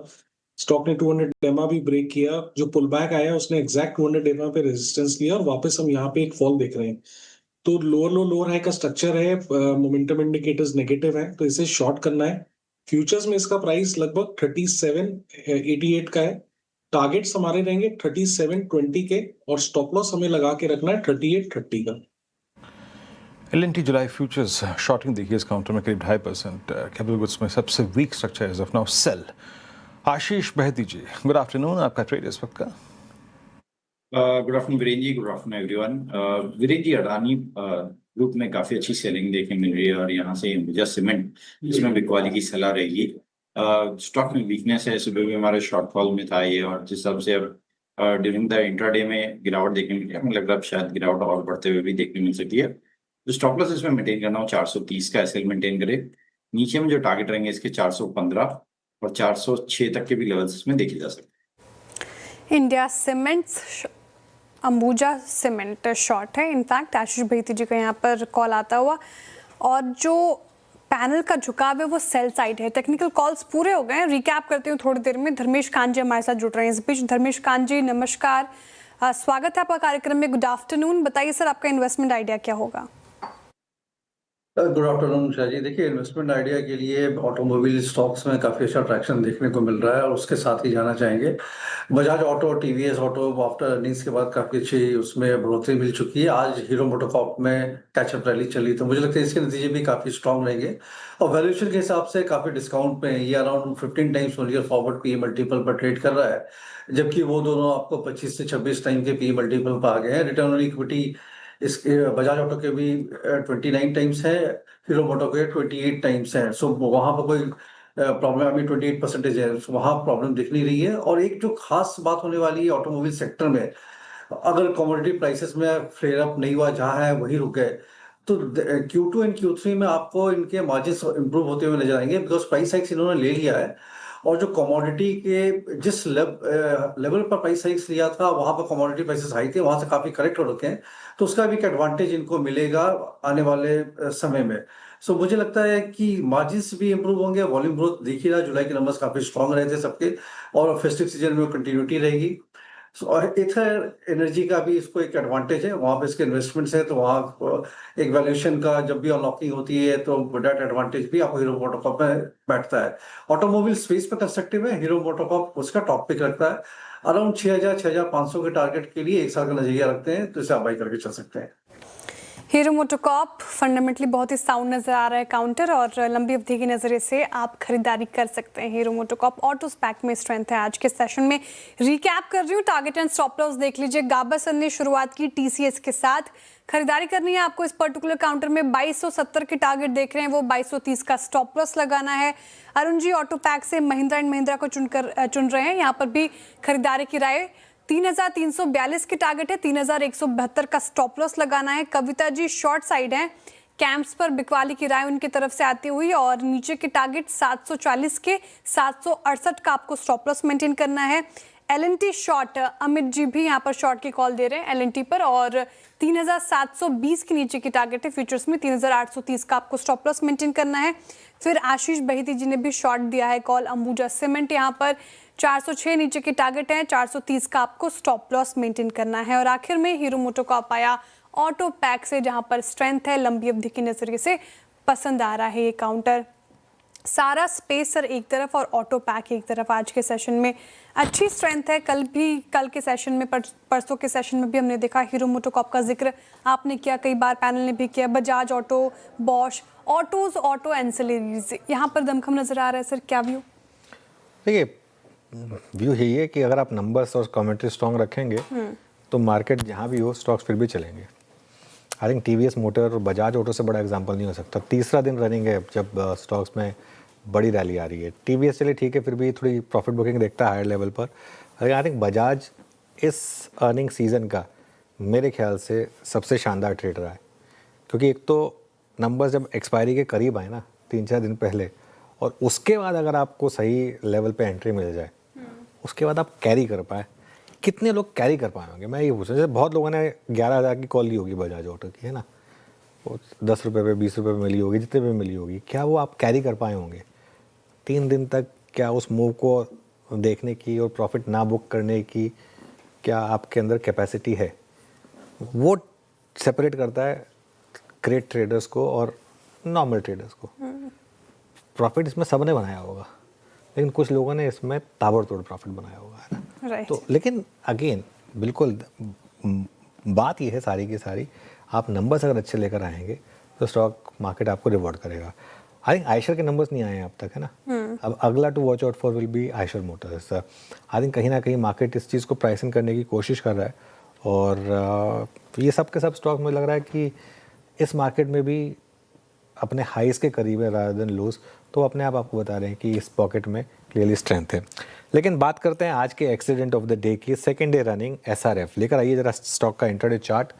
स्टॉक ने 200 एमआ भी ब्रेक किया, जो पुल बैक आया उसने एग्जैक्ट 200 एमआ पे रेजिस्टेंस लिया और वापस हम यहाँ पे एक फॉल देख रहे हैं। तो लोअर लो लोअर हाई का स्ट्रक्चर है, मोमेंटम इंडिकेटर्स नेगेटिव है, तो इसे शॉर्ट करना है। फ्यूचर्स में इसका प्राइस लगभग 3788 का है, टारगेट्स हमारे रहेंगे 37.20 के और स्टॉप लॉस हमें लगा के रखना है 38.30 का। एल&टी जुलाई फ्यूचर्स शॉर्टिंग देखिए इस काउंटर में करीब 2.5%। कैपिटल गुड्स में सबसे weak structure as of now sell. Ashish Bahety ji, good afternoon, आपका ट्रेड इस वक्त का। Good afternoon Viren ji, good afternoon everyone. Viren ji, Adani group में काफी अच्छी सेलिंग देखने मिल रही है और यहाँ से अंबुजा सीमेंट इसमें बिकवाली की सलाह रहेगी। स्टॉक में वीकनेस है, सुबह भी हमारे शॉर्टफॉल में था ये, और जिस हिसाब से अब ड्यूरिंग द इंट्राडे में गिरावट देखने मिली है, मुझे लग रहा है अब शायद गिरावट और बढ़ते हुए भी देखने मिल सकती है। जो स्टॉप लॉस इसमें मेंटेन करना हो 430 का एसएल मेंटेन करे। नीचे में जो टारगेट रहेंगे इसके 415 और 406 तक के भी लेवल्स इसमें देखे जा सकते हैं। India cements Ambuja cement short है। इनफैक्ट आशीष भैती जी का यहाँ पर कॉल आता हुआ, और जो पैनल का झुकाव है वो सेल साइड है। टेक्निकल कॉल्स पूरे हो गए हैं, रिकैप करती हूँ थोड़ी देर में। धर्मेश कांत जी हमारे साथ जुड़ रहे हैं इस बीच। धर्मेश कांत जी नमस्कार, स्वागत है आपका कार्यक्रम में। गुड आफ्टरनून, बताइए सर आपका इन्वेस्टमेंट आइडिया क्या होगा? Good afternoon Shah ji. देखिए, इन्वेस्टमेंट आइडिया के लिए ऑटोमोबाइल स्टॉक्स में काफ़ी अच्छा ट्रैक्शन देखने को मिल रहा है, और उसके साथ ही जाना चाहेंगे Bajaj auto, TVS auto after earnings के बाद काफ़ी अच्छी उसमें बढ़ोतरी मिल चुकी है। आज हीरो मोटोकॉर्प में कैचअप रैली चली, तो मुझे लगता है इसके नतीजे भी काफ़ी स्ट्रॉन्ग रहेंगे, और वैल्यूएशन के हिसाब से काफ़ी डिस्काउंट में ये around 15 times year forward P multiple पर ट्रेड कर रहा है, जबकि वो दोनों आपको 25 से 26 टाइम के पी मल्टीपल पर आ गए हैं। रिटर्न ऑन इक्विटी इसके बजाज ऑटो के भी 29 टाइम्स है, हीरो मोटो के 28 टाइम्स है। सो वहां पर कोई प्रॉब्लम, अभी 28% है, so वहां प्रॉब्लम दिख नहीं रही है। और एक जो खास बात होने वाली है ऑटोमोबाइल सेक्टर में, अगर कमोडिटी प्राइसेस में फ्लेयर अप नहीं हुआ, जहां है वही रुक गए, तो Q2 एंड Q3 में आपको इनके मार्जिन इंप्रूव होते हुए नजर आएंगे, बिकॉज प्राइस हाइक्स इन्होंने ले लिया है, और जो कमोडिटी के जिस लेवल पर प्राइस हाइक्स लिया था वहां पर कमोडिटी प्राइसेस हाई थे, वहां से काफी करेक्ट हो रखे हैं, तो उसका भी एक एडवांटेज इनको मिलेगा आने वाले समय में। सो मुझे लगता है कि मार्जिन्स भी इंप्रूव होंगे, वॉल्यूम ग्रोथ दिख ही रहा, जुलाई के नंबर्स काफी स्ट्रांग रहे थे सबके, और फेस्टिव सीजन में कंटिन्यूटी रहेगी। और इथर एनर्जी का भी इसको एक एडवांटेज है, वहां पे इसके इन्वेस्टमेंट्स है, तो वहाँ एक वैल्यूएशन का जब भी अनलॉकिंग होती है तो डेट एडवांटेज भी आपको हीरो मोटोकॉर्प में बैठता है। ऑटोमोबाइल स्पेस पे कंस्ट्रक्टिव है, हीरो मोटोकॉर्प उसका टॉप पिक रखता है। अराउंड 6,000-6,500 के टारगेट के लिए 1 साल का नजरिया रखते हैं, तो इसे आप बाई करके चल सकते हैं। हीरो मोटोकॉर्प फंडामेंटली बहुत ही साउंड नजर आ रहा है काउंटर, और लंबी अवधि के नज़रिए से आप खरीदारी कर सकते हैं। हीरो मोटोकॉर्प ऑटो स्पैक में स्ट्रेंथ है आज के सेशन में। रिकैप कर रही हूँ, टारगेट एंड स्टॉप लॉस देख लीजिए। गाबासन ने शुरुआत की टीसीएस के साथ, खरीदारी करनी है आपको इस पर्टिकुलर काउंटर में। 2270 के टारगेट देख रहे हैं, वो 2230 का स्टॉप लॉस लगाना है। अरुण जी ऑटो पैक से महिंद्रा एंड महिंद्रा को चुन रहे हैं, यहाँ पर भी खरीदारी की राय। 3342 के टारगेट है, 3172 का स्टॉप लॉस लगाना है। कविता जी शॉर्ट साइड है, कैंप्स पर बिकवाली की राय उनकी तरफ से आती हुई, और नीचे के टारगेट 740 के 768 का आपको स्टॉप लॉस मेंटेन करना है। एल&टी शॉर्ट, अमित जी भी यहाँ पर शॉर्ट की कॉल दे रहे हैं एल&टी पर, और 3720 के नीचे की टारगेट है फ्यूचर्स में, 3830 का आपको स्टॉप लॉस मेंटेन करना है। फिर आशीष बहिती जी ने भी शॉर्ट दिया है कॉल अंबुजा सीमेंट, यहाँ पर 406 नीचे के टारगेट है, 430 का आपको स्टॉप लॉस मेंटेन करना है। और आखिर में हीरो मोटोकॉर्प आया ऑटो पैक से, जहां पर स्ट्रेंथ है, लंबी अवधि के नजरिए से पसंद आ रहा है ये काउंटर। सारा स्पेस सर एक तरफ और ऑटो पैक एक तरफ आज के सेशन में अच्छी स्ट्रेंथ है। कल के सेशन में, परसों के सेशन में भी हमने देखा हीरो मोटोकॉर्प का जिक्र आपने किया, कई बार पैनल ने भी किया। Bajaj auto, Bosch autos, auto ancillaries, यहाँ पर दमखम नजर आ रहा है सर, क्या व्यू? देखिए, व्यू यही है कि अगर आप नंबर्स और कमेंट्री स्ट्रॉन्ग रखेंगे तो मार्केट जहाँ भी हो स्टॉक्स फिर भी चलेंगे। आई थिंक टीवीएस मोटर और बजाज ऑटो से बड़ा एग्जांपल नहीं हो सकता। तीसरा दिन रनिंग है जब स्टॉक्स में बड़ी रैली आ रही है। टीवीएस चलिए ठीक है, फिर भी थोड़ी प्रॉफिट बुकिंग देखता है हायर लेवल पर। आई थिंक बजाज इस अर्निंग सीजन का मेरे ख्याल से सबसे शानदार ट्रेड रहा है, क्योंकि एक तो नंबर्स जब एक्सपायरी के करीब आए ना 3-4 दिन पहले, और उसके बाद अगर आपको सही लेवल पे एंट्री मिल जाए, उसके बाद आप कैरी कर पाए। कितने लोग कैरी कर पाए होंगे, मैं ये पूछ रहा हूँ। जैसे बहुत लोगों ने 11,000 की कॉल ली होगी बजाज ऑटो की, है ना, वो 10 रुपये पे 20 रुपये पे मिली होगी, जितने पे मिली होगी, क्या वो आप कैरी कर पाए होंगे 3 दिन तक? क्या उस मूव को देखने की और प्रॉफिट ना बुक करने की क्या आपके अंदर कैपेसिटी है? वो सेपरेट करता है ग्रेट ट्रेडर्स को और नॉर्मल ट्रेडर्स को। प्रॉफिट इसमें सबने बनाया होगा, लेकिन कुछ लोगों ने इसमें ताबड़तोड़ प्रॉफिट बनाया हुआ है ना। राइट। तो लेकिन अगेन बिल्कुल बात ये है सारी की सारी, आप नंबर्स अगर अच्छे लेकर आएंगे तो स्टॉक मार्केट आपको रिवॉर्ड करेगा। आई थिंक आयशर के नंबर्स नहीं आए हैं अब तक, है ना। अब अगला to watch out for will be Eicher Motors. I think कहीं ना कहीं मार्केट इस चीज़ को प्राइसिंग करने की कोशिश कर रहा है, और ये सब के सब स्टॉक में लग रहा है कि इस मार्केट में भी अपने हाइस के करीब है रादर देन लोज, तो अपने आप आपको बता रहे हैं कि इस पॉकेट में क्लियरली स्ट्रेंथ है। लेकिन बात करते हैं आज के एक्सीडेंट ऑफ द डे की। सेकेंड डे रनिंग SRF लेकर आइए जरा स्टॉक का इंटरडे चार्ट।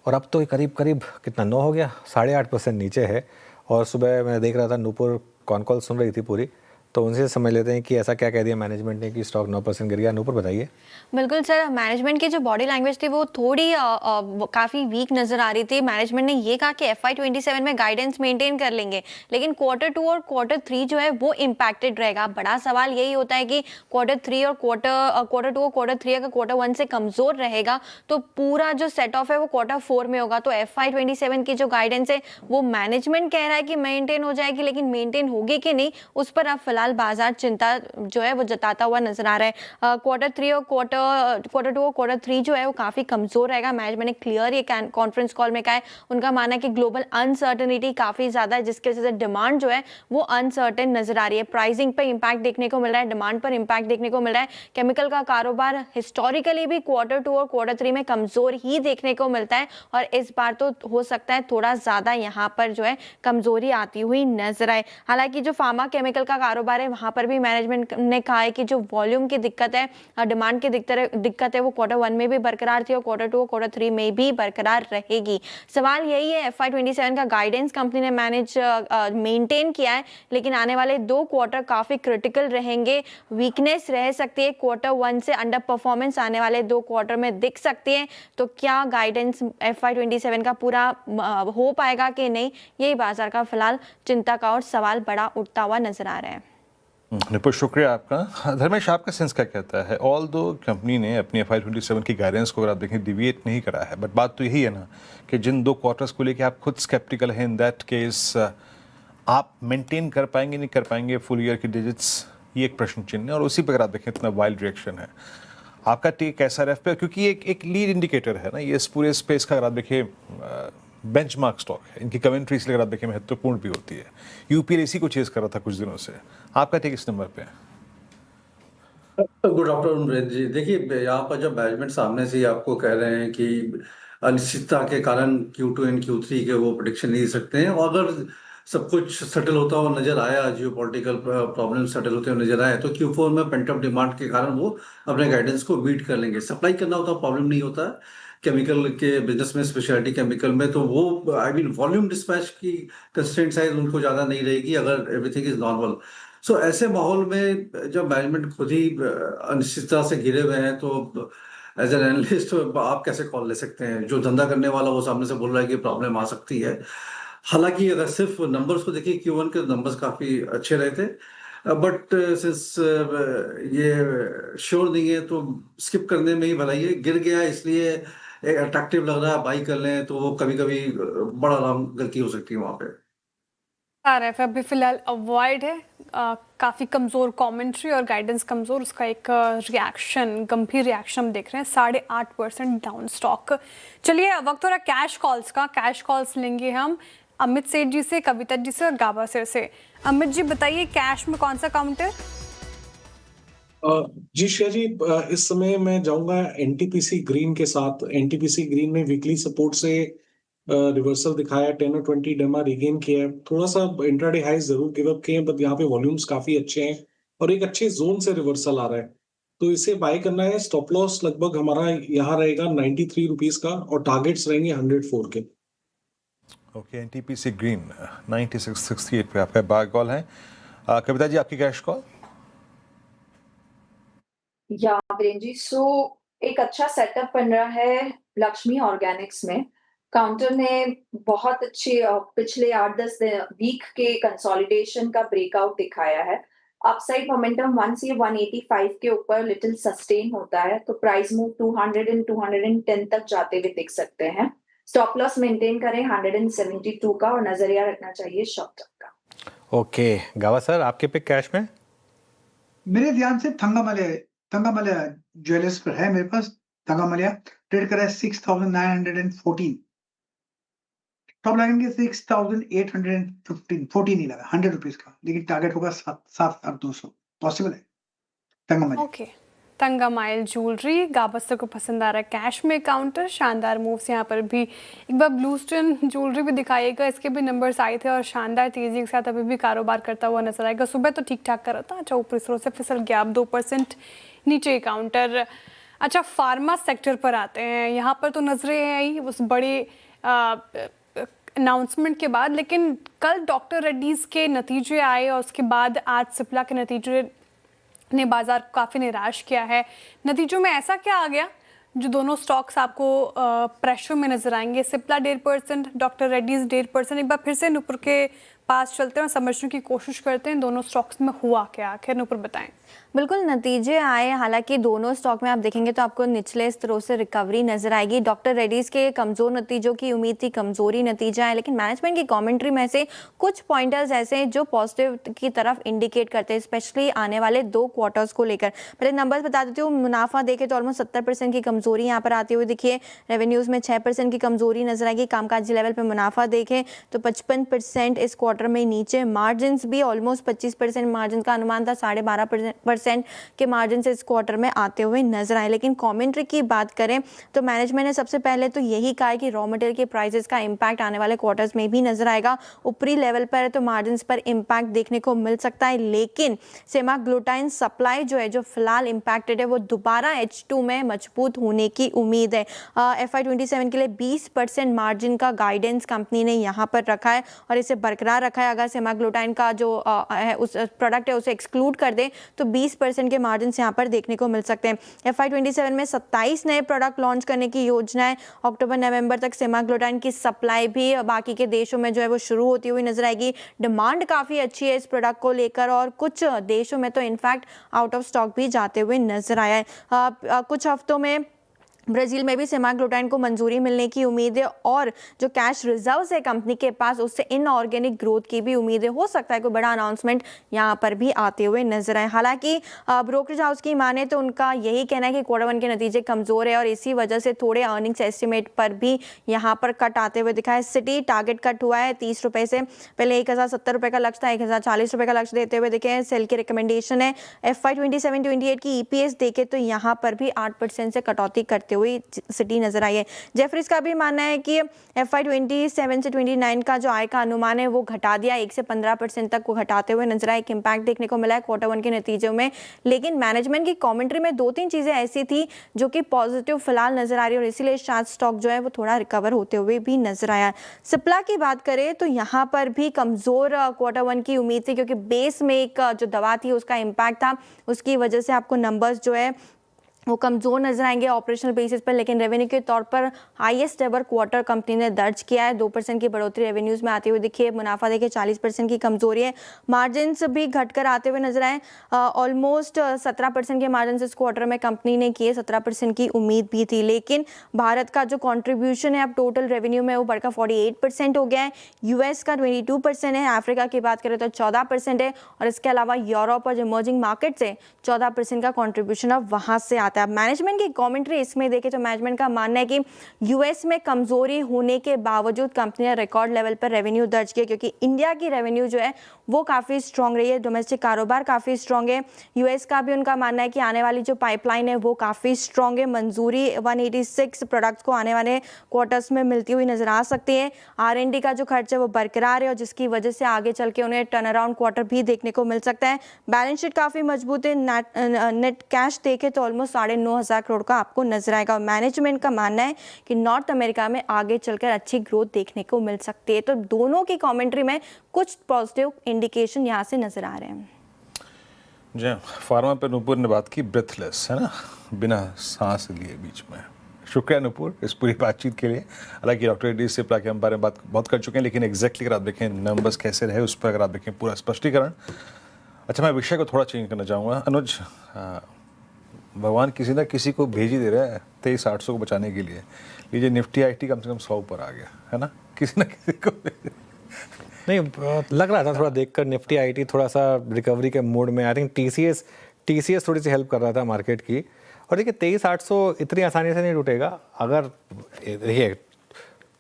और अब तो ये करीब करीब कितना 9 हो गया, 8.5% नीचे है। और सुबह मैं देख रहा था नूपुर कॉन कॉल सुन रही थी पूरी, तो उनसे समझ लेते हैं कि ऐसा क्या कह दिया मैनेजमेंट ने कि स्टॉक 9% गिर गया। नूपुर बताइए। बिल्कुल सर, मैनेजमेंट की जो बॉडी लैंग्वेज थी वो थोड़ी काफ़ी वीक नज़र आ रही थी। मैनेजमेंट ने ये कहा कि FY27 में गाइडेंस मेंटेन कर लेंगे, लेकिन Q2 और Q3 जो है वो इम्पैक्टेड रहेगा। बड़ा सवाल यही होता है कि Q3 और Q2 और Q3 अगर Q1 से कमज़ोर रहेगा तो पूरा जो सेट ऑफ है वो Q4 में होगा। तो FY27 की जो गाइडेंस है वो मैनेजमेंट कह रहा है कि मेंटेन हो जाएगी, लेकिन मेंटेन होगी कि नहीं उस पर अब फिलहाल बाजार चिंता जो है वो जताता हुआ नजर आ रहा है। Q3 और Q2 और Q3 जो है वो काफ़ी कमज़ोर रहेगा। मैनेजमेंट ने क्लियर ये कॉन्फ्रेंस कॉल में कहा है। उनका मानना है कि ग्लोबल अनसर्टनिटी काफ़ी ज़्यादा है, जिसकी वजह से डिमांड जो है वो अनसर्टेन नजर आ रही है। प्राइसिंग पर इंपैक्ट देखने को मिल रहा है, डिमांड पर इंपैक्ट देखने को मिल रहा है। केमिकल का कारोबार हिस्टोरिकली भी Q2 और Q3 में कमज़ोर ही देखने को मिलता है, और इस बार तो हो सकता है थोड़ा ज़्यादा यहाँ पर जो है कमज़ोरी आती हुई नजर आए। हालांकि जो फार्मा केमिकल का कारोबार है वहाँ पर भी मैनेजमेंट ने कहा है कि जो वॉल्यूम की दिक्कत है, डिमांड की दिक्कत है वो Q1 में भी बरकरार थी और Q2 और Q3 में भी बरकरार रहेगी। सवाल यही है, FY27 का गाइडेंस कंपनी ने मेंटेन किया है, लेकिन आने वाले 2 क्वार्टर काफ़ी क्रिटिकल रहेंगे। वीकनेस रह सकती है, Q1 से अंडर परफॉर्मेंस आने वाले 2 क्वार्टर में दिख सकती है। तो क्या गाइडेंस FY27 का पूरा हो पाएगा कि नहीं, यही बाजार का फिलहाल चिंता का और सवाल बड़ा उठता हुआ नजर आ रहा है। निपुण, शुक्रिया आपका। धर्मेश, आपका सेंस क्या कहता है? ऑल दो कंपनी ने अपनी FY27 की गाइडेंस को अगर आप देखें डिविएट नहीं करा है, बट बात तो यही है ना कि जिन 2 क्वार्टर्स को लेके आप खुद स्केप्टिकल हैं, इन दैट केस आप मेंटेन कर पाएंगे नहीं कर पाएंगे फुल ईयर की डिजिट्स, ये एक प्रश्न चिन्ह है। और उसी पर आप देखें इतना वाइल्ड रिएक्शन है। आपका टेक SRF पे, क्योंकि एक लीड इंडिकेटर है ना ये इस पूरे स्पेस का। अगर आप देखिए बेंचमार्क स्टॉक है, इनकी कमेंट्री इसलिए अगर आप देखें महत्वपूर्ण भी होती है। UPL इसी को चेस कर रहा था कुछ दिनों से। आपका टेक इस नंबर पे है? गुड आफ्टरनून वीरेंद्र जी। देखिए, यहाँ पर जब मैनेजमेंट सामने से ही आपको कह रहे हैं कि अनिश्चितता के कारण Q2 एंड Q3 के वो प्रेडिक्शन नहीं दे सकते हैं, और अगर सब कुछ सेटल होता हुआ नजर आया, जियो पॉलिटिकल प्रॉब्लम सेटल होते हुए नजर आए, तो Q4 में पेंटअप डिमांड के कारण वो अपने गाइडेंस को बीट कर लेंगे। सप्लाई करना होता प्रॉब्लम नहीं होता केमिकल के बिजनेस में, स्पेशलिटी केमिकल में, तो वो आई मीन वॉल्यूम डिस्पैच की कंस्ट्रेंट साइज उनको ज़्यादा नहीं रहेगी अगर एवरीथिंग इज नॉर्मल। सो ऐसे माहौल में जब मैनेजमेंट खुद ही अनिश्चितता से घिरे हुए हैं, तो एज एन एनालिस्ट आप कैसे कॉल ले सकते हैं? जो धंधा करने वाला वो सामने से बोल रहा है कि प्रॉब्लम आ सकती है। हालांकि अगर सिर्फ नंबर्स को देखिए, Q1 के नंबर्स काफी अच्छे रहे थे, बट सिंस ये श्योर नहीं है तो स्किप करने में ही भलाई है। गिर गया इसलिए अट्रैक्टिव लग रहा है, बाई कर लें, तो वो कभी कभी बड़ा गलती हो सकती है वहां पे। RF अभी फिलहाल अवॉइड है। काफ़ी कमज़ोर कमेंट्री और गाइडेंस कमज़ोर, उसका एक रिएक्शन, गंभीर रिएक्शन हम देख रहे हैं। 8.5% डाउन स्टॉक। चलिए वक्त हो रहा है कैश कॉल्स का। कैश कॉल्स लेंगे हम अमित सेठ जी से, कविता जी से और गाबा सर से। अमित जी बताइए, कैश में कौन सा काउंटर? जी श्रेया जी, इस समय मैं जाऊंगा NTPC ग्रीन के साथ। NTPC ग्रीन ने वीकली सपोर्ट से रिवर्सल दिखाया, 10 और 20 डेमा रिगेन किया है। थोड़ा सा इंट्राडे हाइज जरूर गिव अप किए हैं, बट यहाँ पे वॉल्यूम्स काफी अच्छे हैं और एक अच्छे जोन से रिवर्सल आ रहा है, तो इसे बाय करना है। स्टॉप लॉस लगभग हमारा यहाँ रहेगा 93 रुपीज का और टारगेट्स रहेंगे 104 के। ओके, NTPC ग्रीन 9668 पे आपका बाय कॉल है। कविता जी, आपकी कैश कॉल? या वीरेंद्र जी, सो एक अच्छा सेटअप बन रहा है लक्ष्मी ऑर्गेनिक्स में। काउंटर ने बहुत अच्छे पिछले 8-10 वीक के कंसोलिडेशन का ब्रेकआउट दिखाया है। अपसाइड मोमेंटम 1 से 185 के ऊपर लिटिल सस्टेन होता है, तो प्राइस मूव 200 एंड 210 तक जाते हुए दिख सकते हैं। स्टॉप लॉस मेंटेन करें 172 का और नजरिया रखना चाहिए शॉर्ट टर्म का। ओके, गावा सर आपके पिक कैश में? मेरे ध्यान से थंगामलया ज्वेलर्स पर है मेरे पास। थंगामलया ट्रेड कर रहा है 6,914। टॉप लगेंगे 6,815, 14 ही लगा, 100 रुपीज का, लेकिन टारगेट होगा 7,200। पॉसिबल है थंगामलया। ओके, तंगामाइल ज्वेलरी, गावस्कर को पसंद आ रहा है कैश में काउंटर, शानदार मूव्स यहाँ पर भी। एक बार ब्लूस्टोन ज्वेलरी भी दिखाइएगा, इसके भी नंबर्स आए थे और शानदार तेजी के साथ अभी भी कारोबार करता हुआ नजर आएगा। सुबह तो ठीक ठाक कर रहा था, अच्छा ऊपरी स्रोत से फिसल गया, अब 2% नीचे काउंटर। अच्छा, फार्मा सेक्टर पर आते हैं, यहाँ पर तो नजरें आई उस बड़े अनाउंसमेंट के बाद, लेकिन कल डॉक्टर रेड्डीज के नतीजे आए और उसके बाद आज सिप्ला के नतीजे ने बाजार को काफ़ी निराश किया है। नतीजों में ऐसा क्या आ गया जो दोनों स्टॉक्स आपको प्रेशर में नजर आएंगे? सिप्ला 1.5%, डॉक्टर रेड्डीज 1.5%। एक बार फिर से नुपुर के पास चलते हैं और समझने की कोशिश करते हैं दोनों स्टॉक्स में हुआ क्या आखिर। नुपुर बताएं। बिल्कुल, नतीजे आए, हालांकि दोनों स्टॉक में आप देखेंगे तो आपको निचले स्तरों से रिकवरी नजर आएगी। डॉक्टर रेड्डीज के कमजोर नतीजों की उम्मीद थी, कमजोरी नतीजा है, लेकिन मैनेजमेंट की कमेंट्री में से कुछ पॉइंटर्स ऐसे हैं जो पॉजिटिव की तरफ इंडिकेट करते हैं, स्पेशली आने वाले 2 क्वार्टर्स को लेकर। पहले नंबर्स बता देती हूँ। मुनाफा देखे तो ऑलमोस्ट 70% की कमजोरी यहाँ पर आती हुई दिखिए। रेवेन्यूज में 6% की कमजोरी नजर आएगी। कामकाजी लेवल पर मुनाफा देखें तो 55% इस क्वार्टर में नीचे। मार्जिन भी ऑलमोस्ट 25% मार्जिन का अनुमान था, 12.5% के मार्जिन से इस क्वार्टर में आते हुए नजर आए। लेकिन कमेंट्री की बात करें तो मैनेजमेंट ने सबसे पहले तो यही कहा है कि रॉ मटेरियल के प्राइसेस का इंपैक्ट आने वाले क्वार्टर्स में भी नजर आएगा। ऊपरी लेवल पर तो मार्जिन पर इंपैक्ट देखने को मिल सकता है, लेकिन सेमाग्लूटाइन सप्लाई जो है, जो फिलहाल इंपैक्टेड है, वो दोबारा H2 में मजबूत होने की उम्मीद है। FY27 के लिए 20% मार्जिन का गाइडेंस कंपनी ने यहाँ पर रखा है और इसे बरकरार रखा है। अगर सेमाग्लूटाइन का जो है उस प्रोडक्ट है उसे एक्सक्लूड कर दें तो 20% के मार्जिन यहाँ पर देखने को मिल सकते हैं। FY27 में 27 नए प्रोडक्ट लॉन्च करने की योजना है। अक्टूबर नवंबर तक सेमाग्लूटाइन की सप्लाई भी बाकी के देशों में जो है वो शुरू होती हुई नजर आएगी। डिमांड काफ़ी अच्छी है इस प्रोडक्ट को लेकर और कुछ देशों में तो इनफैक्ट आउट ऑफ स्टॉक भी जाते हुए नजर आया है। कुछ हफ्तों में ब्राज़ील में भी सेमाग्लूटाइन को मंजूरी मिलने की उम्मीद है और जो कैश रिजर्व्स है कंपनी के पास उससे इनऑर्गेनिक ग्रोथ की भी उम्मीद है। हो सकता है कोई बड़ा अनाउंसमेंट यहाँ पर भी आते हुए नजर आए। हालांकि ब्रोकरेज हाउस की माने तो उनका यही कहना है कि Q1 के नतीजे कमज़ोर है और इसी वजह से थोड़े अर्निंग्स एस्टिमेट पर भी यहाँ पर कट आते हुए दिखा है। सिटी टारगेट कट हुआ है 30 रुपये से, पहले 1,070 रुपये का लक्ष्य था, 1,040 रुपये का लक्ष्य देते हुए दिखे। सेल की रिकमेंडेशन है। FY27-28 की EPS देखे तो यहाँ पर भी 8% से कटौती करते हुई सिटी नजर आई है। जेफरीज का भी मानना है कि FY27 से 29 का जो आय का अनुमान है वो घटा दिया, 1 से 15% तक को घटाते हुए नजर आए। एक इंपैक्ट देखने को मिला है Q1 के नतीजों में, लेकिन मैनेजमेंट की कमेंट्री में 2-3 चीजें ऐसी थी जो कि पॉजिटिव फिलहाल नजर आ रही है और इसीलिए शायद स्टॉक जो है वो थोड़ा रिकवर होते हुए भी नजर आया। सिप्ला की बात करें तो यहाँ पर भी कमजोर Q1 की उम्मीद थी, क्योंकि बेस में एक जो दवा थी उसका इम्पैक्ट था, उसकी वजह से आपको नंबर्स जो है वो कमज़ोर नजर आएंगे ऑपरेशनल बेसिस पर। लेकिन रेवेन्यू के तौर पर हाईएस्ट एवर क्वार्टर कंपनी ने दर्ज किया है। 2% की बढ़ोतरी रेवेन्यूज में आती हुई दिखी है। मुनाफा देखिए 40% की कमजोरी है। मार्जिन भी घटकर आते हुए नजर आए। ऑलमोस्ट 17% के मार्जिन इस क्वार्टर में कंपनी ने किए, 17% की उम्मीद भी थी। लेकिन भारत का जो कॉन्ट्रीब्यूशन है अब टोटल रेवेन्यू में वो बढ़कर 48% हो गया है। US का 22% है। अफ्रीका की बात करें तो 14% है और इसके अलावा यूरोप और इमर्जिंग मार्केट से 14% का कॉन्ट्रीब्यूशन अब वहां से आता है। मैनेजमेंट की कमेंट्री इसमें देखें तो मैनेजमेंट का मानना है कि US में कमजोरी होने के बावजूद कंपनी ने रिकॉर्ड लेवल पर रेवेन्यू दर्ज किया, क्योंकि इंडिया की रेवेन्यू जो है वो काफ़ी स्ट्रांग रही है, डोमेस्टिक कारोबार काफ़ी स्ट्रांग है। US का भी उनका मानना है कि आने वाली जो पाइपलाइन है वो काफ़ी स्ट्रांग है। मंजूरी 186 प्रोडक्ट्स को आने वाले क्वार्टर्स में मिलती हुई नजर आ सकती है। R&D का जो खर्च है वो बरकरार है और जिसकी वजह से आगे चल के उन्हें टर्न अराउंड क्वार्टर भी देखने को मिल सकता है। बैलेंस शीट काफ़ी मजबूत है। नेट कैश देखे तो ऑलमोस्ट 9,500 करोड़ का आपको नजर आएगा। मैनेजमेंट का मानना है कि नॉर्थ अमेरिका में आगे चलकर अच्छी ग्रोथ देखने को मिल सकती है। तो दोनों की कमेंट्री में कुछ पॉजिटिव इंडिकेशन यहाँ से नजर आ रहे हैं। जी, फार्मा पे नुपुर ने बात की ब्रेथलेस, है ना, बिना सांस लिए बीच में। शुक्रिया नुपुर इस पूरी बातचीत के लिए। हालांकि डॉक्टर रेड्डी से प्ला के हम बारे में बात बहुत कर चुके हैं, लेकिन एग्जैक्टली अगर आप देखें नंबर्स कैसे रहे उस पर अगर आप देखें पूरा स्पष्टीकरण। अच्छा, मैं विषय को थोड़ा चेंज करना चाहूँगा। अनुज, भगवान किसी ना किसी को भेज ही दे रहा है 23,800 को बचाने के लिए। लीजिए निफ्टी IT कम से कम 100 पर आ गया, है ना, किसी ना किसी को नहीं लग रहा था थोड़ा देखकर निफ्टी IT थोड़ा सा रिकवरी के मोड में। आई थिंक TCS TCS थोड़ी सी हेल्प कर रहा था मार्केट की। और देखिए 23,800 इतनी आसानी से नहीं टूटेगा, अगर देखिए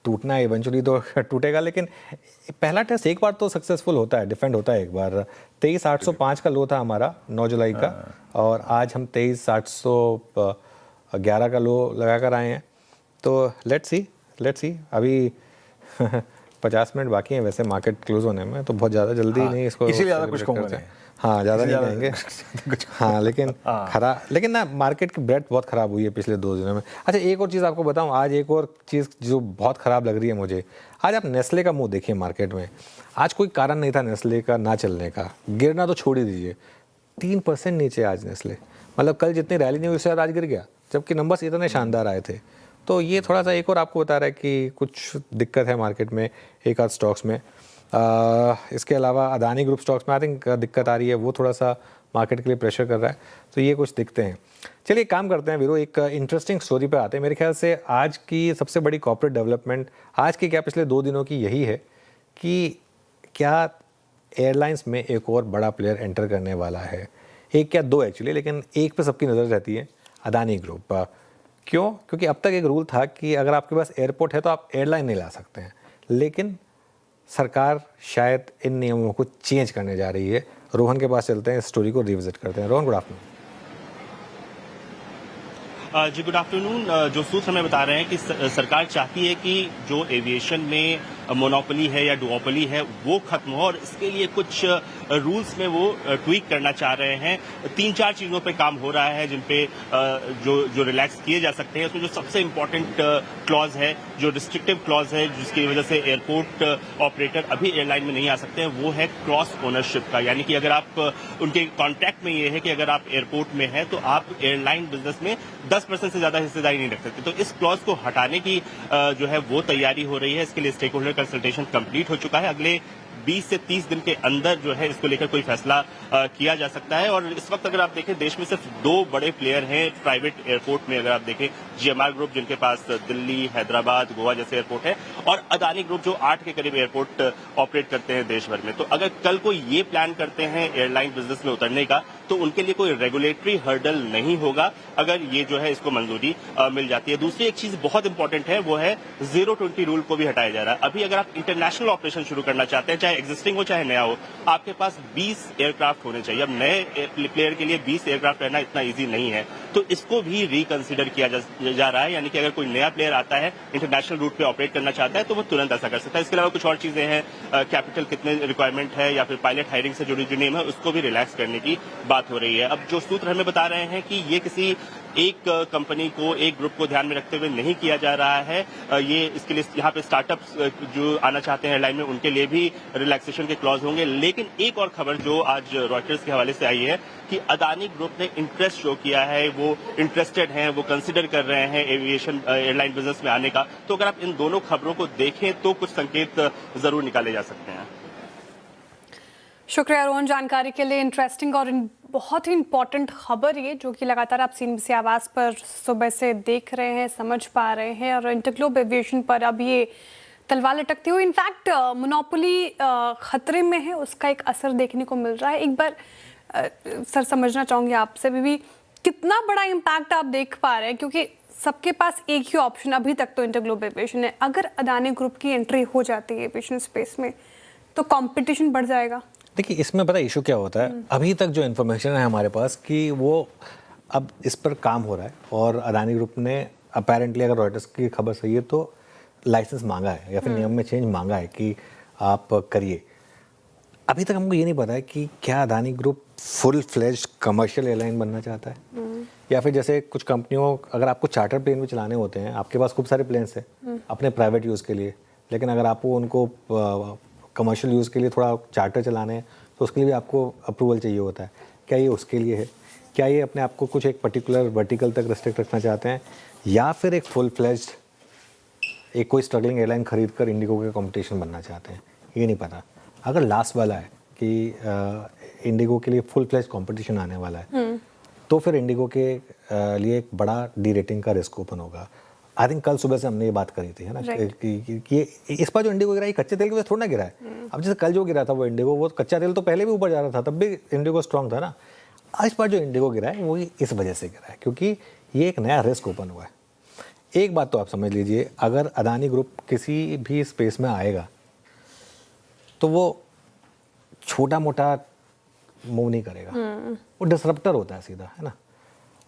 टूटना इवेंचुअली तो टूटेगा, लेकिन पहला टेस्ट एक बार तो सक्सेसफुल होता है, डिफेंड होता है एक बार। 23,805 का लो था हमारा 9 जुलाई का, और आज हम 23,811 का लो लगा कर आए हैं। तो लेट्स सी अभी 50 मिनट बाकी हैं वैसे मार्केट क्लोज होने में, तो बहुत ज़्यादा जल्दी नहीं इसको इसीलिए ज़्यादा कुछ celebrate कहूँगा करते नहीं। हैं। हाँ, ज़्यादा नहीं कहेंगे हाँ, लेकिन ना मार्केट की ब्रेथ बहुत ख़राब हुई है पिछले 2 दिनों में। अच्छा, एक और चीज़ आपको बताऊं, आज एक और चीज़ जो बहुत ख़राब लग रही है मुझे, आज आप नेस्ले का मुंह देखिए मार्केट में। आज कोई कारण नहीं था नेस्ले का ना चलने का, गिरना तो छोड़ ही दीजिए, 3% नीचे आज नेस्ले। मतलब कल जितनी रैली नहीं हुई उससे आज गिर गया, जबकि नंबर्स इतने शानदार आए थे। तो ये थोड़ा सा एक और आपको बता रहा है कि कुछ दिक्कत है मार्केट में एक आध स्टॉक्स में। इसके अलावा अदानी ग्रुप स्टॉक्स में आई थिंक दिक्कत आ रही है, वो थोड़ा सा मार्केट के लिए प्रेशर कर रहा है। तो ये कुछ दिखते हैं। चलिए काम करते हैं वीरो, एक इंटरेस्टिंग स्टोरी पे आते हैं। मेरे ख्याल से आज की सबसे बड़ी कॉर्पोरेट डेवलपमेंट आज की क्या पिछले 2 दिनों की यही है कि क्या एयरलाइंस में एक और बड़ा प्लेयर एंटर करने वाला है। एक क्या 2 एक्चुअली, लेकिन एक पे सबकी नज़र रहती है, अदानी ग्रुप। क्यों? क्योंकि अब तक एक रूल था कि अगर आपके पास एयरपोर्ट है तो आप एयरलाइन नहीं ला सकते हैं, लेकिन सरकार शायद इन नियमों को चेंज करने जा रही है। रोहन के पास चलते हैं, इस स्टोरी को रिविजिट करते हैं। Rohan, good afternoon. जी गुड आफ्टरनून। जो सूत्र हमें बता रहे हैं कि सरकार चाहती है कि जो एविएशन में मोनोपोली है या डुओपोली है वो खत्म हो, और इसके लिए कुछ रूल्स में वो ट्वीक करना चाह रहे हैं। 3-4 चीज़ों पे काम हो रहा है जिन पे जो रिलैक्स किए जा सकते हैं। उसमें जो सबसे इम्पोर्टेंट क्लॉज है, जो रिस्ट्रिक्टिव क्लॉज है, जिसकी वजह से एयरपोर्ट ऑपरेटर अभी एयरलाइन में नहीं आ सकते हैं, वो है क्रॉस ओनरशिप का। यानी कि अगर आप उनके कॉन्ट्रैक्ट में ये है कि अगर आप एयरपोर्ट में हैं तो आप एयरलाइन बिजनेस में 10% से ज़्यादा हिस्सेदारी नहीं रख सकते। तो इस क्लॉज को हटाने की जो है वो तैयारी हो रही है। इसके लिए स्टेक होल्डर कंसल्टेशन कंप्लीट हो चुका है। अगले 20 से 30 दिन के अंदर जो है इसको लेकर कोई फैसला किया जा सकता है। और इस वक्त अगर आप देखें देश में सिर्फ 2 बड़े प्लेयर हैं प्राइवेट एयरपोर्ट में। अगर आप देखें GMR ग्रुप जिनके पास दिल्ली, हैदराबाद, गोवा जैसे एयरपोर्ट है, और अदानी ग्रुप जो 8 के करीब एयरपोर्ट ऑपरेट करते हैं देश भर में। तो अगर कल को ये प्लान करते हैं एयरलाइन बिजनेस में उतरने का, तो उनके लिए कोई रेगुलेटरी हर्डल नहीं होगा अगर ये जो है इसको मंजूरी मिल जाती है। दूसरी एक चीज बहुत इंपॉर्टेंट है, वो है 020 रूल को भी हटाया जा रहा है। अभी अगर आप इंटरनेशनल ऑपरेशन शुरू करना चाहते हैं, चाहे एग्जिस्टिंग हो चाहे नया हो, आपके पास 20 एयरक्राफ्ट होने चाहिए। अब नए प्लेयर के लिए 20 एयरक्राफ्ट रहना इतना ईजी नहीं है, तो इसको भी रिकंसिडर किया जा रहा है। यानी कि अगर कोई नया प्लेयर आता है, इंटरनेशनल रूट पे ऑपरेट करना चाहता है, तो वो तुरंत ऐसा कर सकता है। इसके अलावा कुछ और चीजें हैं, कैपिटल कितने रिक्वायरमेंट है या फिर पायलट हायरिंग से जुड़ी जो नियम है उसको भी रिलैक्स करने की बात हो रही है। अब जो सूत्र हमें बता रहे हैं कि ये किसी एक कंपनी को, एक ग्रुप को ध्यान में रखते हुए नहीं किया जा रहा है। ये इसके लिए यहाँ पे स्टार्टअप्स जो आना चाहते हैं एयरलाइन में, उनके लिए भी रिलैक्सेशन के क्लॉज होंगे। लेकिन एक और खबर जो आज रॉयटर्स के हवाले से आई है कि अदानी ग्रुप ने इंटरेस्ट शो किया है, वो इंटरेस्टेड हैं, वो कंसिडर कर रहे हैं एविएशन एयरलाइन बिजनेस में आने का। तो अगर आप इन दोनों खबरों को देखें तो कुछ संकेत जरूर निकाले जा सकते हैं। शुक्रिया रोहन जानकारी के लिए। इंटरेस्टिंग और बहुत ही इंपॉर्टेंट खबर ये, जो कि लगातार आप CNBC आवाज़ पर सुबह से देख रहे हैं, समझ पा रहे हैं। और इंटरग्लोब एविएशन पर अब ये तलवार लटकती हुई, इनफैक्ट मोनोपोली खतरे में है, उसका एक असर देखने को मिल रहा है। एक बार सर समझना चाहूँगी आपसे भी, कितना बड़ा इम्पैक्ट आप देख पा रहे हैं, क्योंकि सबके पास एक ही ऑप्शन अभी तक तो इंटरग्लोब एविएशन है। अगर अदानी ग्रुप की एंट्री हो जाती है एविएशन स्पेस में तो कंपटीशन बढ़ जाएगा। देखिए इसमें पता इशू क्या होता है, अभी तक जो इन्फॉर्मेशन है हमारे पास कि वो अब इस पर काम हो रहा है, और अदानी ग्रुप ने अपेरेंटली, अगर रॉयटर्स की खबर सही है, तो लाइसेंस मांगा है या फिर नियम में चेंज मांगा है कि आप करिए। अभी तक हमको ये नहीं पता है कि क्या Adani group full fledged commercial airline बनना चाहता है, या फिर जैसे कुछ कंपनियों, अगर आपको चार्टर प्लेन भी चलाने होते हैं, आपके पास खूब सारे प्लेन्स हैं अपने प्राइवेट यूज़ के लिए, लेकिन अगर आपको उनको कमर्शियल यूज़ के लिए थोड़ा चार्टर चलाने हैं तो उसके लिए भी आपको अप्रूवल चाहिए होता है। क्या ये उसके लिए है? क्या ये अपने आप को कुछ एक पर्टिकुलर वर्टिकल तक रिस्ट्रिक्ट रखना चाहते हैं, या फिर एक फुल फ्लेज्ड एक कोई स्ट्रगलिंग एयरलाइन खरीद कर इंडिगो के कंपटीशन बनना चाहते हैं? ये नहीं पता। अगर लास्ट वाला है कि इंडिगो के लिए फुल फ्लेज्ड कंपटीशन आने वाला है, तो फिर इंडिगो के लिए एक बड़ा डी रेटिंग का रिस्क ओपन होगा। आई थिंक कल सुबह से हमने ये बात करी थी, है ना, कि इस बार जो इंडिगो गिरा, ये कच्चे तेल की वजह से थोड़ा ना गिरा है। अब जैसे कल जो गिरा था वो इंडिगो, वो कच्चा तेल तो पहले भी ऊपर जा रहा था, तब भी इंडिगो स्ट्रांग था ना। आज बार जो इंडिगो गिरा है वो इस वजह से गिरा है क्योंकि ये एक नया रिस्क ओपन हुआ है। एक बात तो आप समझ लीजिए, अगर अदानी ग्रुप किसी भी स्पेस में आएगा तो वो छोटा मोटा मूव नहीं करेगा, वो डिसरप्टर होता है सीधा, है ना।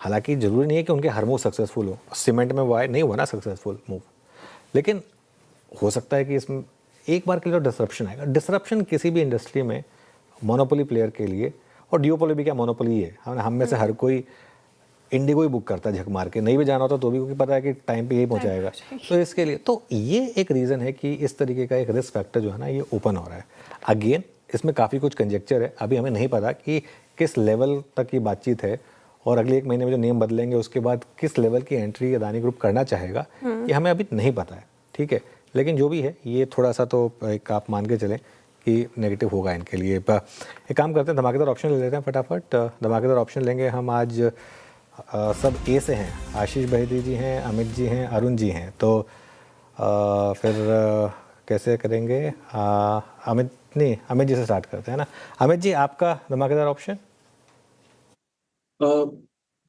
हालांकि जरूरी नहीं है कि उनके हर मूव सक्सेसफुल हो। सीमेंट में वो आए नहीं हुआ ना सक्सेसफुल मूव, लेकिन हो सकता है कि इसमें एक बार के लिए डिसरप्शन आएगा। डिसरप्शन किसी भी इंडस्ट्री में मोनोपोली प्लेयर के लिए, और डिओपोली भी क्या मोनोपोली है, हम में से हर कोई इंडिगो ही बुक करता है झक मार के, नहीं भी जाना होता तो भी क्योंकि पता है कि टाइम पे यही पहुंचाएगा। तो इसके लिए तो ये एक रीज़न है कि इस तरीके का एक रिस्क फैक्टर जो है ना ये ओपन हो रहा है। अगेन इसमें काफ़ी कुछ कंजेक्चर है, अभी हमें नहीं पता कि किस लेवल तक की बातचीत है और अगले एक महीने में जो नियम बदलेंगे उसके बाद किस लेवल की एंट्री अदानी ग्रुप करना चाहेगा ये हमें अभी नहीं पता है, ठीक है। लेकिन जो भी है ये थोड़ा सा तो एक आप मान के चलें कि नेगेटिव होगा इनके लिए। एक काम करते हैं, धमाकेदार ऑप्शन ले लेते हैं फटाफट। धमाकेदार ऑप्शन लेंगे हम आज। सब ए से हैं, आशीष बहेदी जी हैं, अमित जी हैं, अरुण जी हैं। तो फिर कैसे करेंगे? अमित जी से स्टार्ट करते हैं ना। अमित जी आपका धमाकेदार ऑप्शन।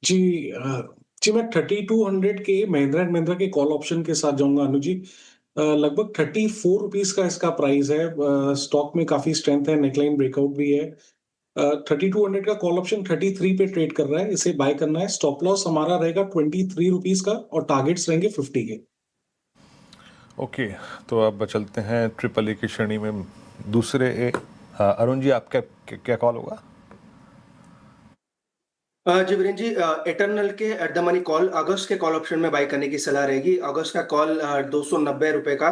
जी मैं 3200 के महिंद्रा एंड महिंद्रा के कॉल ऑप्शन के साथ जाऊंगा अनु जी। लगभग 34 रुपीज का इसका प्राइस है। स्टॉक में काफी स्ट्रेंथ है, नेकलाइन ब्रेकआउट भी है। 3200 का कॉल ऑप्शन 33 पे ट्रेड कर रहा है, इसे बाय करना है। स्टॉप लॉस हमारा रहेगा 23 रुपीज का और टारगेट्स रहेंगे 50 के। ओके, तो अब चलते हैं ट्रिपल ए की श्रेणी में दूसरे ए। अरुण जी आपका क्या कॉल होगा? जी वीरेंद्र जी, एटर्नल के एट द मनी कॉल अगस्त के कॉल ऑप्शन में बाय करने की सलाह रहेगी। अगस्त का कॉल 290 रुपए का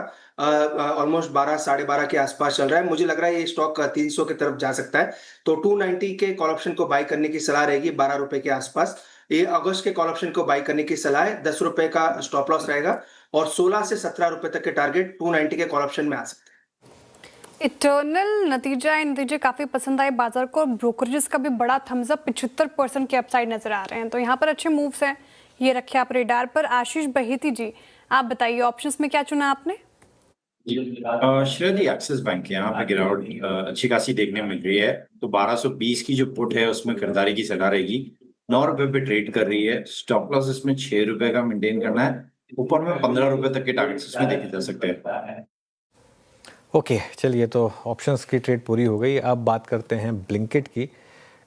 ऑलमोस्ट 12 साढ़े 12 के आसपास चल रहा है। मुझे लग रहा है ये स्टॉक 300 की तरफ जा सकता है, तो 290 के कॉल ऑप्शन को बाय करने की सलाह रहेगी 12 रुपए के आसपास। ये अगस्त के कॉल ऑप्शन को बाय करने की सलाह है। 10 रुपए का स्टॉप लॉस रहेगा और 16 से 17 रुपए तक के टारगेट 290 के कॉल ऑप्शन में आ सकते हैं। इटर्नल नतीजे काफ़ी पसंद आए बाजार को, और ब्रोकरेजेस का भी बड़ा थम्स अप 75% के अपसाइड नजर आ रहे हैं, तो यहाँ पर अच्छे मूव्स हैं, ये रखे आप रेडार पर। आशीष बहेती जी आप बताइए ऑप्शंस में क्या चुना आपने? श्रेया जी, एक्सिस बैंक यहाँ पे गिरावट अच्छी खासी देखने मिल रही है, तो 1220 की जो पुट है उसमें खरीदारी की सलाह रहेगी। 9 रुपए पे ट्रेड कर रही है। स्टॉप लॉस इसमें 6 रुपए का मेंटेन करना है। ऊपर में 15 रुपए तक के टारगेट्स इसमें देखे जा सकते हैं। ओके, चलिए तो ऑप्शंस की ट्रेड पूरी हो गई। अब बात करते हैं ब्लिंकिट की।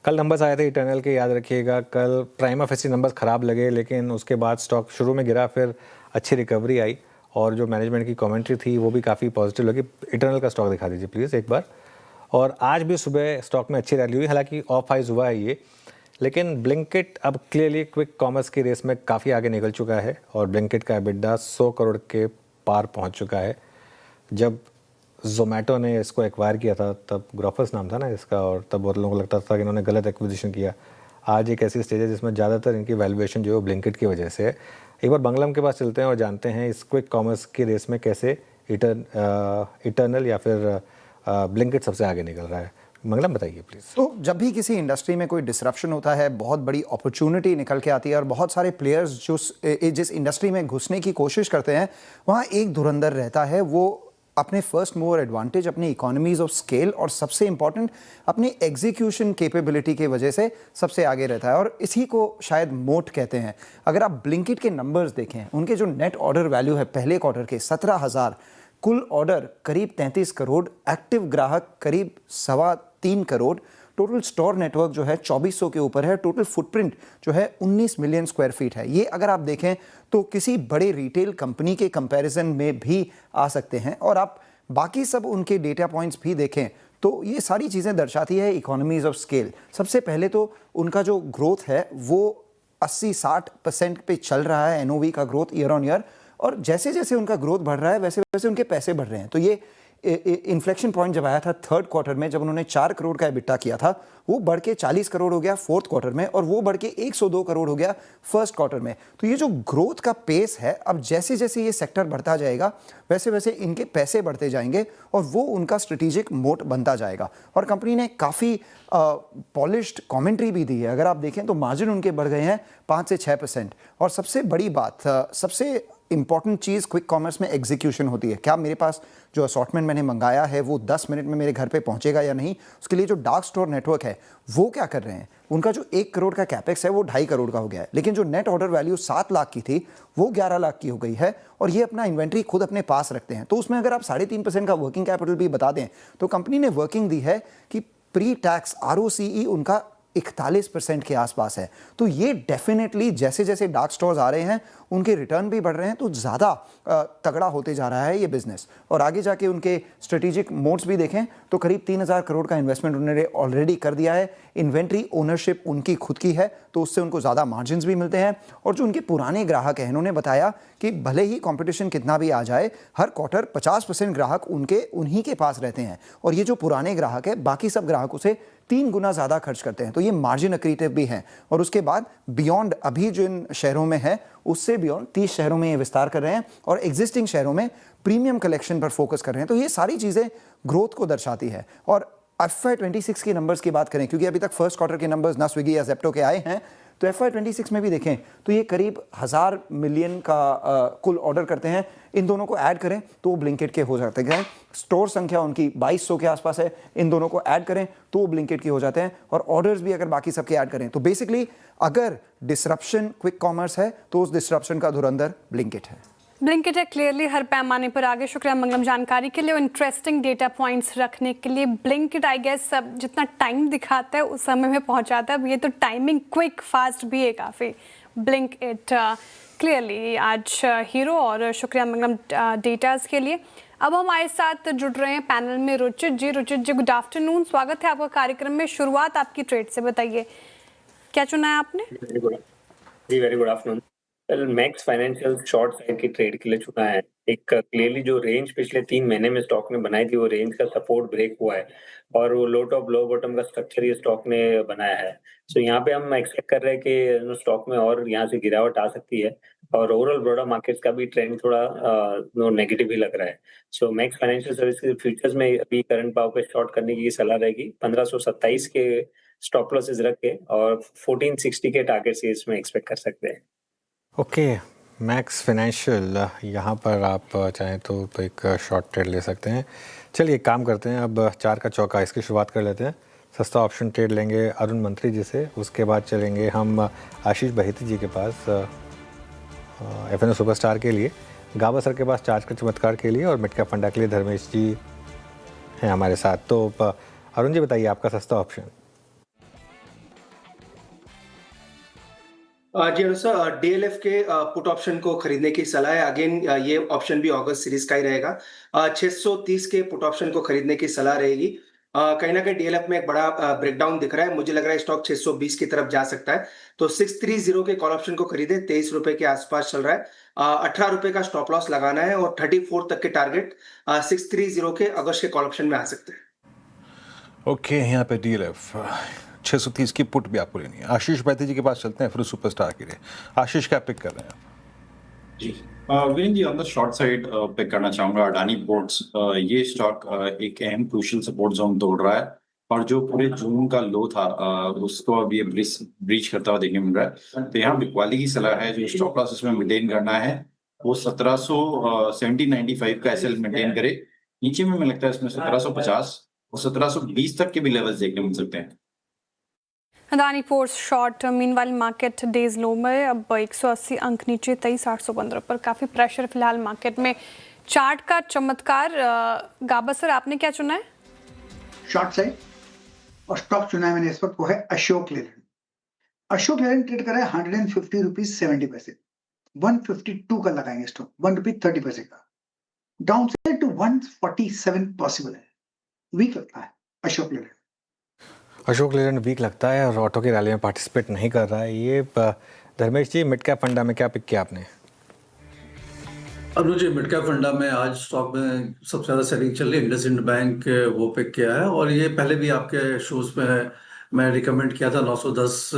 कल नंबर्स आए थे इटर्नल के, याद रखिएगा। कल प्राइमा फेसी नंबर्स ख़राब लगे, लेकिन उसके बाद स्टॉक शुरू में गिरा, फिर अच्छी रिकवरी आई और जो मैनेजमेंट की कमेंट्री थी वो भी काफ़ी पॉजिटिव लगी। इटर्नल का स्टॉक दिखा दीजिए प्लीज़ एक बार। और आज भी सुबह स्टॉक में अच्छी रैली हुई, हालांकि ऑफ हाइज हुआ है ये, लेकिन ब्लिंकिट अब क्लियरली क्विक कॉमर्स की रेस में काफ़ी आगे निकल चुका है और ब्लिंकिट का एबिटडा 100 करोड़ के पार पहुँच चुका है। जब जोमेटो ने इसको एक्वायर किया था तब ग्रोफर्स नाम था ना इसका, और तब बहुत लोगों को लगता था कि इन्होंने गलत एक्विजिशन किया। आज एक ऐसी स्टेज है जिसमें ज़्यादातर इनकी वैल्यूएशन जो है ब्लिंकिट की वजह से है। एक बार बंगलम के पास चलते हैं और जानते हैं इस क्विक कॉमर्स की रेस में कैसे इटर्नल या फिर ब्लिंकिट सबसे आगे निकल रहा है। मंगलम बताइए प्लीज़। तो जब भी किसी इंडस्ट्री में कोई डिसरप्शन होता है, बहुत बड़ी अपॉर्चुनिटी निकल के आती है और बहुत सारे प्लेयर्स जो जिस इंडस्ट्री में घुसने की कोशिश करते हैं, वहाँ एक धुरंधर रहता है, वो अपने फर्स्ट मूवर एडवांटेज, अपनी इकोनॉमीज ऑफ स्केल और सबसे इंपॉर्टेंट अपनी एग्जीक्यूशन कैपेबिलिटी की वजह से सबसे आगे रहता है, और इसी को शायद मोट कहते हैं। अगर आप ब्लिंकिट के नंबर्स देखें, उनके जो नेट ऑर्डर वैल्यू है पहले क्वार्टर के 17,000, कुल ऑर्डर करीब 33 करोड़, एक्टिव ग्राहक करीब 3.25 करोड़, टोटल स्टोर नेटवर्क जो है 2400 के ऊपर है, टोटल फुटप्रिंट जो है 19 मिलियन स्क्वायर फीट है। ये अगर आप देखें तो किसी बड़े रिटेल कंपनी के कंपैरिजन में भी आ सकते हैं, और आप बाकी सब उनके डेटा पॉइंट्स भी देखें तो ये सारी चीज़ें दर्शाती है इकोनॉमीज ऑफ स्केल। सबसे पहले तो उनका जो ग्रोथ है वो 80-60% पे चल रहा है, एनओवी का ग्रोथ ईयर ऑन ईयर, और जैसे जैसे उनका ग्रोथ बढ़ रहा है वैसे वैसे उनके पैसे बढ़ रहे हैं। तो ये इन्फ्लेक्शन पॉइंट जब आया था थर्ड क्वार्टर में, जब उन्होंने 4 करोड़ का एबिटा किया था, वो बढ़ के 40 करोड़ हो गया फोर्थ क्वार्टर में, और वो बढ़ के 102 करोड़ हो गया फर्स्ट क्वार्टर में। तो ये जो ग्रोथ का पेस है, अब जैसे जैसे ये सेक्टर बढ़ता जाएगा वैसे वैसे इनके पैसे बढ़ते जाएंगे और वो उनका स्ट्रेटेजिक मोट बनता जाएगा। और कंपनी ने काफ़ी पॉलिश्ड कमेंट्री भी दी है। अगर आप देखें तो मार्जिन उनके बढ़ गए हैं 5 से 6%, और सबसे बड़ी बात, सबसे इंपॉर्टेंट चीज़ क्विक कॉमर्स में एग्जीक्यूशन होती है। क्या मेरे पास जो असॉर्टमेंट मैंने मंगाया है वो 10 मिनट में मेरे घर पे पहुंचेगा या नहीं, उसके लिए जो डार्क स्टोर नेटवर्क है वो क्या कर रहे हैं। उनका जो 1 करोड़ का कैपेक्स है वो 2.5 करोड़ का हो गया है, लेकिन जो नेट ऑर्डर वैल्यू 7 लाख की थी वो 11 लाख की हो गई है, और ये अपना इन्वेंट्री खुद अपने पास रखते हैं। तो उसमें अगर आप 3.5% का वर्किंग कैपिटल भी बता दें तो कंपनी ने वर्किंग दी है कि प्री टैक्स ROCE उनका 41% के आसपास है। तो ये डेफिनेटली जैसे जैसे डार्क स्टोर्स आ रहे हैं उनके रिटर्न भी बढ़ रहे हैं, तो ज़्यादा तगड़ा होते जा रहा है ये बिजनेस। और आगे जाके उनके स्ट्रेटेजिक मोड्स भी देखें तो करीब 3,000 करोड़ का इन्वेस्टमेंट उन्होंने ऑलरेडी कर दिया है। इन्वेंट्री ओनरशिप उनकी खुद की है, तो उससे उनको ज़्यादा मार्जिन भी मिलते हैं। और जो उनके पुराने ग्राहक हैं, इन्होंने बताया कि भले ही कंपटीशन कितना भी आ जाए, हर क्वार्टर 50% ग्राहक उन्हीं के पास रहते हैं, और ये जो पुराने ग्राहक है बाकी सब ग्राहकों से 3 गुना ज़्यादा खर्च करते हैं। तो ये मार्जिन एक्रीटिव भी हैं। और उसके बाद बियॉन्ड अभी जो इन शहरों में है उससे बियॉन्ड 30 शहरों में ये विस्तार कर रहे हैं, और एग्जिस्टिंग शहरों में प्रीमियम कलेक्शन पर फोकस कर रहे हैं। तो ये सारी चीज़ें ग्रोथ को दर्शाती है। और FY26 के नंबर्स की बात करें, क्योंकि अभी तक फर्स्ट क्वार्टर के नंबर्स ना स्विगी या जेप्टो के आए हैं, तो FY26 में भी देखें तो ये करीब 1000 मिलियन का कुल ऑर्डर करते हैं। इन दोनों को ऐड करें तो ब्लिंकिट के हो जाते हैं। स्टोर संख्या उनकी 2200 के आसपास है, इन दोनों को ऐड करें तो ब्लिंकिट के हो जाते हैं। और ऑर्डर्स भी अगर बाकी सबके ऐड करें तो बेसिकली अगर डिसरप्शन क्विक कॉमर्स है तो उस डिसरप्शन का धुरंधर ब्लिंकिट है। ब्लिंकिट है क्लियरली हर पैमाने पर आगे। शुक्रिया मंगलम जानकारी के लिए और इंटरेस्टिंग डेटा पॉइंट्स रखने के लिए। ब्लिंकिट आई गेस सब जितना टाइम दिखाता है उस समय में पहुंचाता है। अब ये तो टाइमिंग क्विक फास्ट भी है काफ़ी। ब्लिंकिट क्लियरली आज हीरो, और शुक्रिया मंगलम डेटाज के लिए। अब हमारे साथ जुड़ रहे हैं पैनल में रुचित जी। रुचित जी गुड आफ्टरनून, स्वागत है आपका कार्यक्रम में। शुरुआत आपकी ट्रेड से बताइए, क्या चुना है आपने? Very good afternoon. Max financial short side की ट्रेड के लिए चुना है। एक क्लियरली जो रेंज पिछले 3 महीने में स्टॉक ने बनाई थी वो रेंज का सपोर्ट ब्रेक हुआ है, और वो लो टॉप लो बॉटम का स्ट्रक्चर ये स्टॉक ने बनाया है। सो यहाँ पे हम एक्सपेक्ट कर रहे हैं कि स्टॉक में और यहाँ से गिरावट आ सकती है, और ओवरऑल ब्रॉडर मार्केट्स का भी ट्रेंड थोड़ा नेगेटिव ही लग रहा है। सो मैक्स फाइनेंशियल सर्विस के फ्यूचर्स में अभी करंट भाव पे शॉर्ट करने की सलाह रहेगी। 1527 के स्टॉप लॉसेस रख के, और 1460 के टारगेट्स इसमें एक्सपेक्ट कर सकते हैं। ओके, मैक्स फाइनेंशियल यहाँ पर आप चाहें तो एक शॉर्ट ट्रेड ले सकते हैं। चलिए एक काम करते हैं, अब 4 का चौका इसकी शुरुआत कर लेते हैं। सस्ता ऑप्शन ट्रेड लेंगे अरुण मंत्री जी से, उसके बाद चलेंगे हम आशीष बहेती जी के पास FNO सुपरस्टार के लिए, गावस्कर के पास चार्ज का चमत्कार के लिए, और मिड कैप फंडा के लिए धर्मेश जी हैं हमारे साथ। तो अरुण जी बताइए आपका सस्ता ऑप्शन। जी अनुसार DLF के पुट ऑप्शन को खरीदने की सलाह है। अगेन ये ऑप्शन भी अगस्त सीरीज का ही रहेगा। 630 के पुट ऑप्शन को खरीदने की सलाह रहेगी। कहीं ना कहीं DLF में एक बड़ा ब्रेकडाउन दिख रहा है। मुझे लग रहा है स्टॉक 620 की तरफ जा सकता है, तो 630 के कॉल ऑप्शन को खरीदे। 23 रुपए के आसपास चल रहा है। 18 रुपए का स्टॉप लॉस लगाना है, और 34 तक के टारगेट 630 के अगस्त के कॉल ऑप्शन में आ सकते हैं। ओके, यहाँ पे DLF 630 की पुट भी आपको लेनी है। आशीष बैती जी के पास चलते हैं फिर सुपरस्टार के लिए। आशीष क्या पिक कर रहे हैं आप? जी Virendra ji, on the short side pick करना चाहूंगा अडानी पोर्ट्स। ये स्टॉक एक अहम क्रूशियल सपोर्ट जोन तोड़ रहा है, और जो पूरे जून का लो था उसको अब ये ब्रीच करता हुआ देखने मिल रहा है। तो यहाँ बिकवाली की सलाह है, जो स्टॉप लॉस इसमें मेंटेन करना है वो 1795 का SL मेंटेन करे। नीचे में लगता है इसमें 1750 और 1720 तक के भी लेवल्स देखने मिल सकते हैं। Adani ports short, meanwhile market days low में अब 180 अंक नीचे 23,815 पर काफ़ी प्रेशर फिलहाल मार्केट में। चार्ट का चमत्कार, गावस्कर आपने क्या चुना है? शॉर्ट साइड और स्टॉक चुना है मैंने इस वक्त, वो है अशोक लेलैंड। अशोक लेलैंड ट्रेड कर रहा है 150 रुपीज 70 पैसे। 152 का लगाएंगे स्टॉक, 1 रुपी 30 पैसे का। डाउन साइड टू 147 पॉसिबल है। वीक लगता है अशोक लेलैंड। अशोक लेलैंड वीक लगता है और ऑटो की रैली में पार्टिसिपेट नहीं कर रहा है। ये धर्मेश जी, मिड कैप फंडा में क्या पिक किया आपने? अनुज जी, मिड कैप फंडा में आज स्टॉक में सबसे ज्यादा सेलिंग चल रही है। इंडसइंड बैंक वो पिक किया है, और ये पहले भी आपके शोज में मैं रिकमेंड किया था 910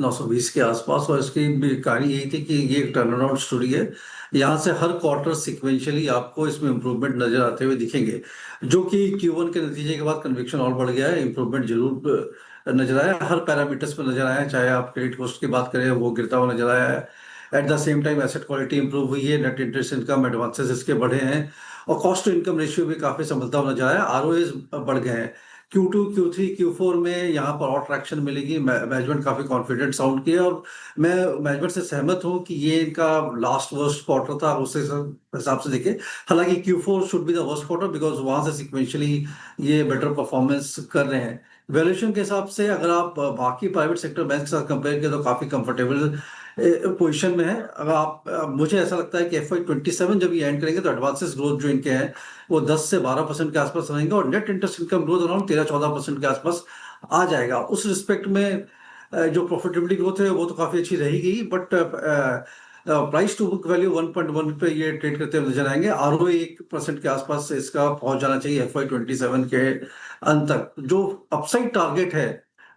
920 के आसपास। और इसकी भी कहानी यही थी कि ये एक टर्न अराउंड स्टोरी है। यहाँ से हर क्वार्टर सिक्वेंशियली आपको इसमें इंप्रूवमेंट नजर आते हुए दिखेंगे, जो कि Q1 के नतीजे के बाद कन्विक्शन और बढ़ गया है। इंप्रूवमेंट जरूर नजर आया, हर पैरामीटर्स पर नजर आया। चाहे आप क्रेडिट कॉस्ट की बात करें वो गिरता हुआ नजर आया है, at the same time asset quality improve हुई है, नेट इंटरेस्ट इनकम एडवांसेस इसके बढ़े हैं और कॉस्ट टू इनकम रेशियो भी काफी संभलता हुआ नजर आया, आरओएस बढ़ गए हैं। Q2, Q3, Q4 में यहाँ पर और ट्रैक्शन मिलेगी। मैनेजमेंट काफी कॉन्फिडेंट साउंड किया और मैं मैनेजमेंट से सहमत हूँ कि ये इनका लास्ट वर्स्ट क्वार्टर था, उस हिसाब से देखे। हालांकि Q4 should be the worst quarter because वहां से सिक्वेंशियली ये बेटर परफॉर्मेंस कर रहे हैं। वैल्यूएशन के हिसाब से अगर आप बाकी प्राइवेट सेक्टर बैंक के साथ कंपेयर करें तो काफी कंफर्टेबल पोजीशन में है। अगर आप मुझे ऐसा लगता है कि FY27 जब ये एंड करेंगे तो एडवांसेस ग्रोथ जो इनके हैं वो 10 से 12% के आसपास रहेंगे और net interest income growth around 13-14% के आसपास आ जाएगा। उस रिस्पेक्ट में जो प्रॉफिटेबिलिटी ग्रोथ है वो तो काफी अच्छी रहेगी, but price to book value 1.1 पे ये ट्रेड करते हुए नजर आएंगे। आरओए 1% के आसपास इसका पहुंच जाना चाहिए FY27 के अंत तक। जो अपसाइड टारगेट है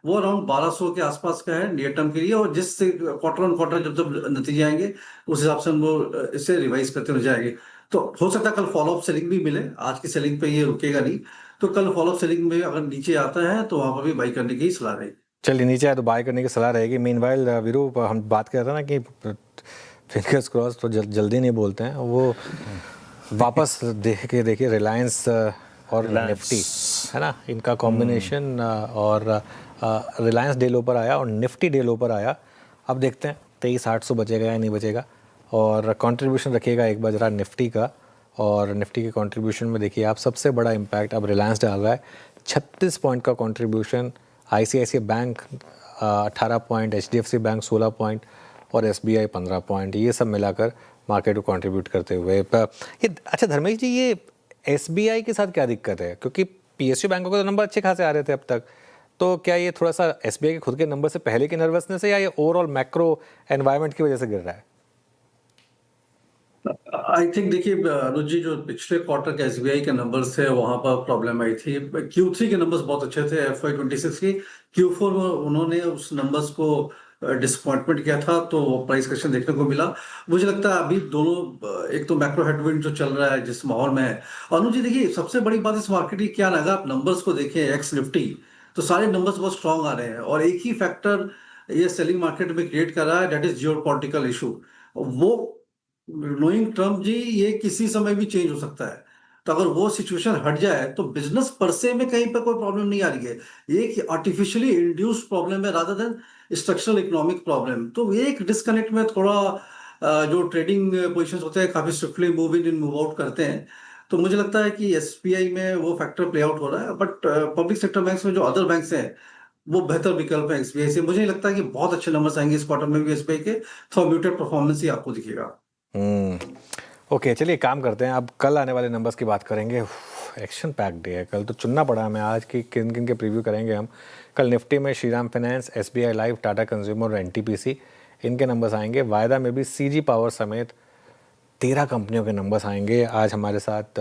वो अराउंड 1200 के आसपास का है नियर टर्म के लिए, और जिस क्वार्टर ऑन क्वार्टर जब नतीजे आएंगे उस हिसाब से हम वो इसे रिवाइज करते हुए जाएंगे। तो हो सकता है कल फॉलो अप सेलिंग भी मिले, आज की सेलिंग पे ये रुकेगा नहीं, तो कल फॉलो अप सेलिंग में अगर नीचे आता है तो वहां पर भी बाई करने की सलाह रहेगी। चलिए नीचे आए तो बाय करने की सलाह रहेगी। मीनवाइल वीरू, हम बात कर रहे थे ना कि फिंगर्स क्रॉस तो जल्दी नहीं बोलते हैं, वो वापस देखिए रिलायंस और निफ्टी है ना, इनका कॉम्बिनेशन, और रिलायंस डे लो पर आया और निफ्टी डे लो पर आया। अब देखते हैं 23,800 बचेगा या नहीं बचेगा, और कंट्रीब्यूशन रखिएगा एक बार जरा निफ्टी का, और निफ्टी के कंट्रीब्यूशन में देखिए आप सबसे बड़ा इम्पैक्ट अब रिलायंस डाल रहा है, 36 पॉइंट का contribution, ICICI bank 18 point, HDFC bank 16 point और SBI 15 पॉइंट, ये सब मिलाकर मार्केट को कंट्रीब्यूट करते हुए ये। अच्छा धर्मेश जी, ये SBI के साथ क्या दिक्कत है? क्योंकि PSU बैंकों के तो नंबर अच्छे खासे आ रहे थे अब तक, तो क्या ये थोड़ा सा SBI के खुद के नंबर से पहले की नर्वसनेस है या ये ओवरऑल मैक्रो एनवायरनमेंट की वजह से गिर रहा है? आई थिंक देखिए अनुज जी, जो पिछले क्वार्टर के SBI के नंबर्स थे वहां पर प्रॉब्लम आई थी। Q3 के नंबर्स बहुत अच्छे थे FY26 की, Q4 में उन्होंने उस नंबर्स को डिसअपॉइंटमेंट किया था, तो प्राइस करेक्शन देखने को मिला। मुझे लगता है अभी दोनों, एक तो मैक्रो हेडविंड जो चल रहा है जिस माहौल में है, अनुज जी देखिए सबसे बड़ी बात इस मार्केट की क्या लगा, आप नंबर्स को देखें एक्स निफ्टी तो सारे नंबर्स बहुत स्ट्रांग आ रहे हैं, और एक ही फैक्टर ये सेलिंग मार्केट में क्रिएट कर रहा है, दैट इज जियोपॉलिटिकल इशू। वो नोइंग ट्रम्प जी, ये किसी समय भी चेंज हो सकता है, तो अगर वो सिचुएशन हट जाए तो बिजनेस पर से में कहीं पर कोई प्रॉब्लम नहीं आ रही है, ये एक आर्टिफिशियली इंड्यूस्ड प्रॉब्लम है rather than structural economic problem. तो ये एक डिस्कनेक्ट में थोड़ा जो ट्रेडिंग पोजीशंस होते हैं काफी swiftly move in move out करते हैं, तो मुझे लगता है कि SBI में वो फैक्टर प्ले आउट हो रहा है। बट पब्लिक सेक्टर बैंक्स में जो अदर बैंक्स हैं वो बेहतर विकल्प है SBI से। मुझे नहीं लगता कि बहुत अच्छे नंबर्स आएंगे इस क्वार्टर में भी SBI के, थोड़ा म्यूटेड परफॉर्मेंस ही आपको दिखेगा। ओके, चलिए काम करते हैं, अब कल आने वाले नंबर्स की बात करेंगे। एक्शन पैक डे है कल, तो चुनना पड़ा हमें आज की किन किन के प्रीव्यू करेंगे हम। कल निफ्टी में Shriram finance, SBI life, Tata consumer और NTPC इनके नंबर्स आएंगे। वायदा में भी CG पावर समेत 13 कंपनियों के नंबर्स आएंगे। आज हमारे साथ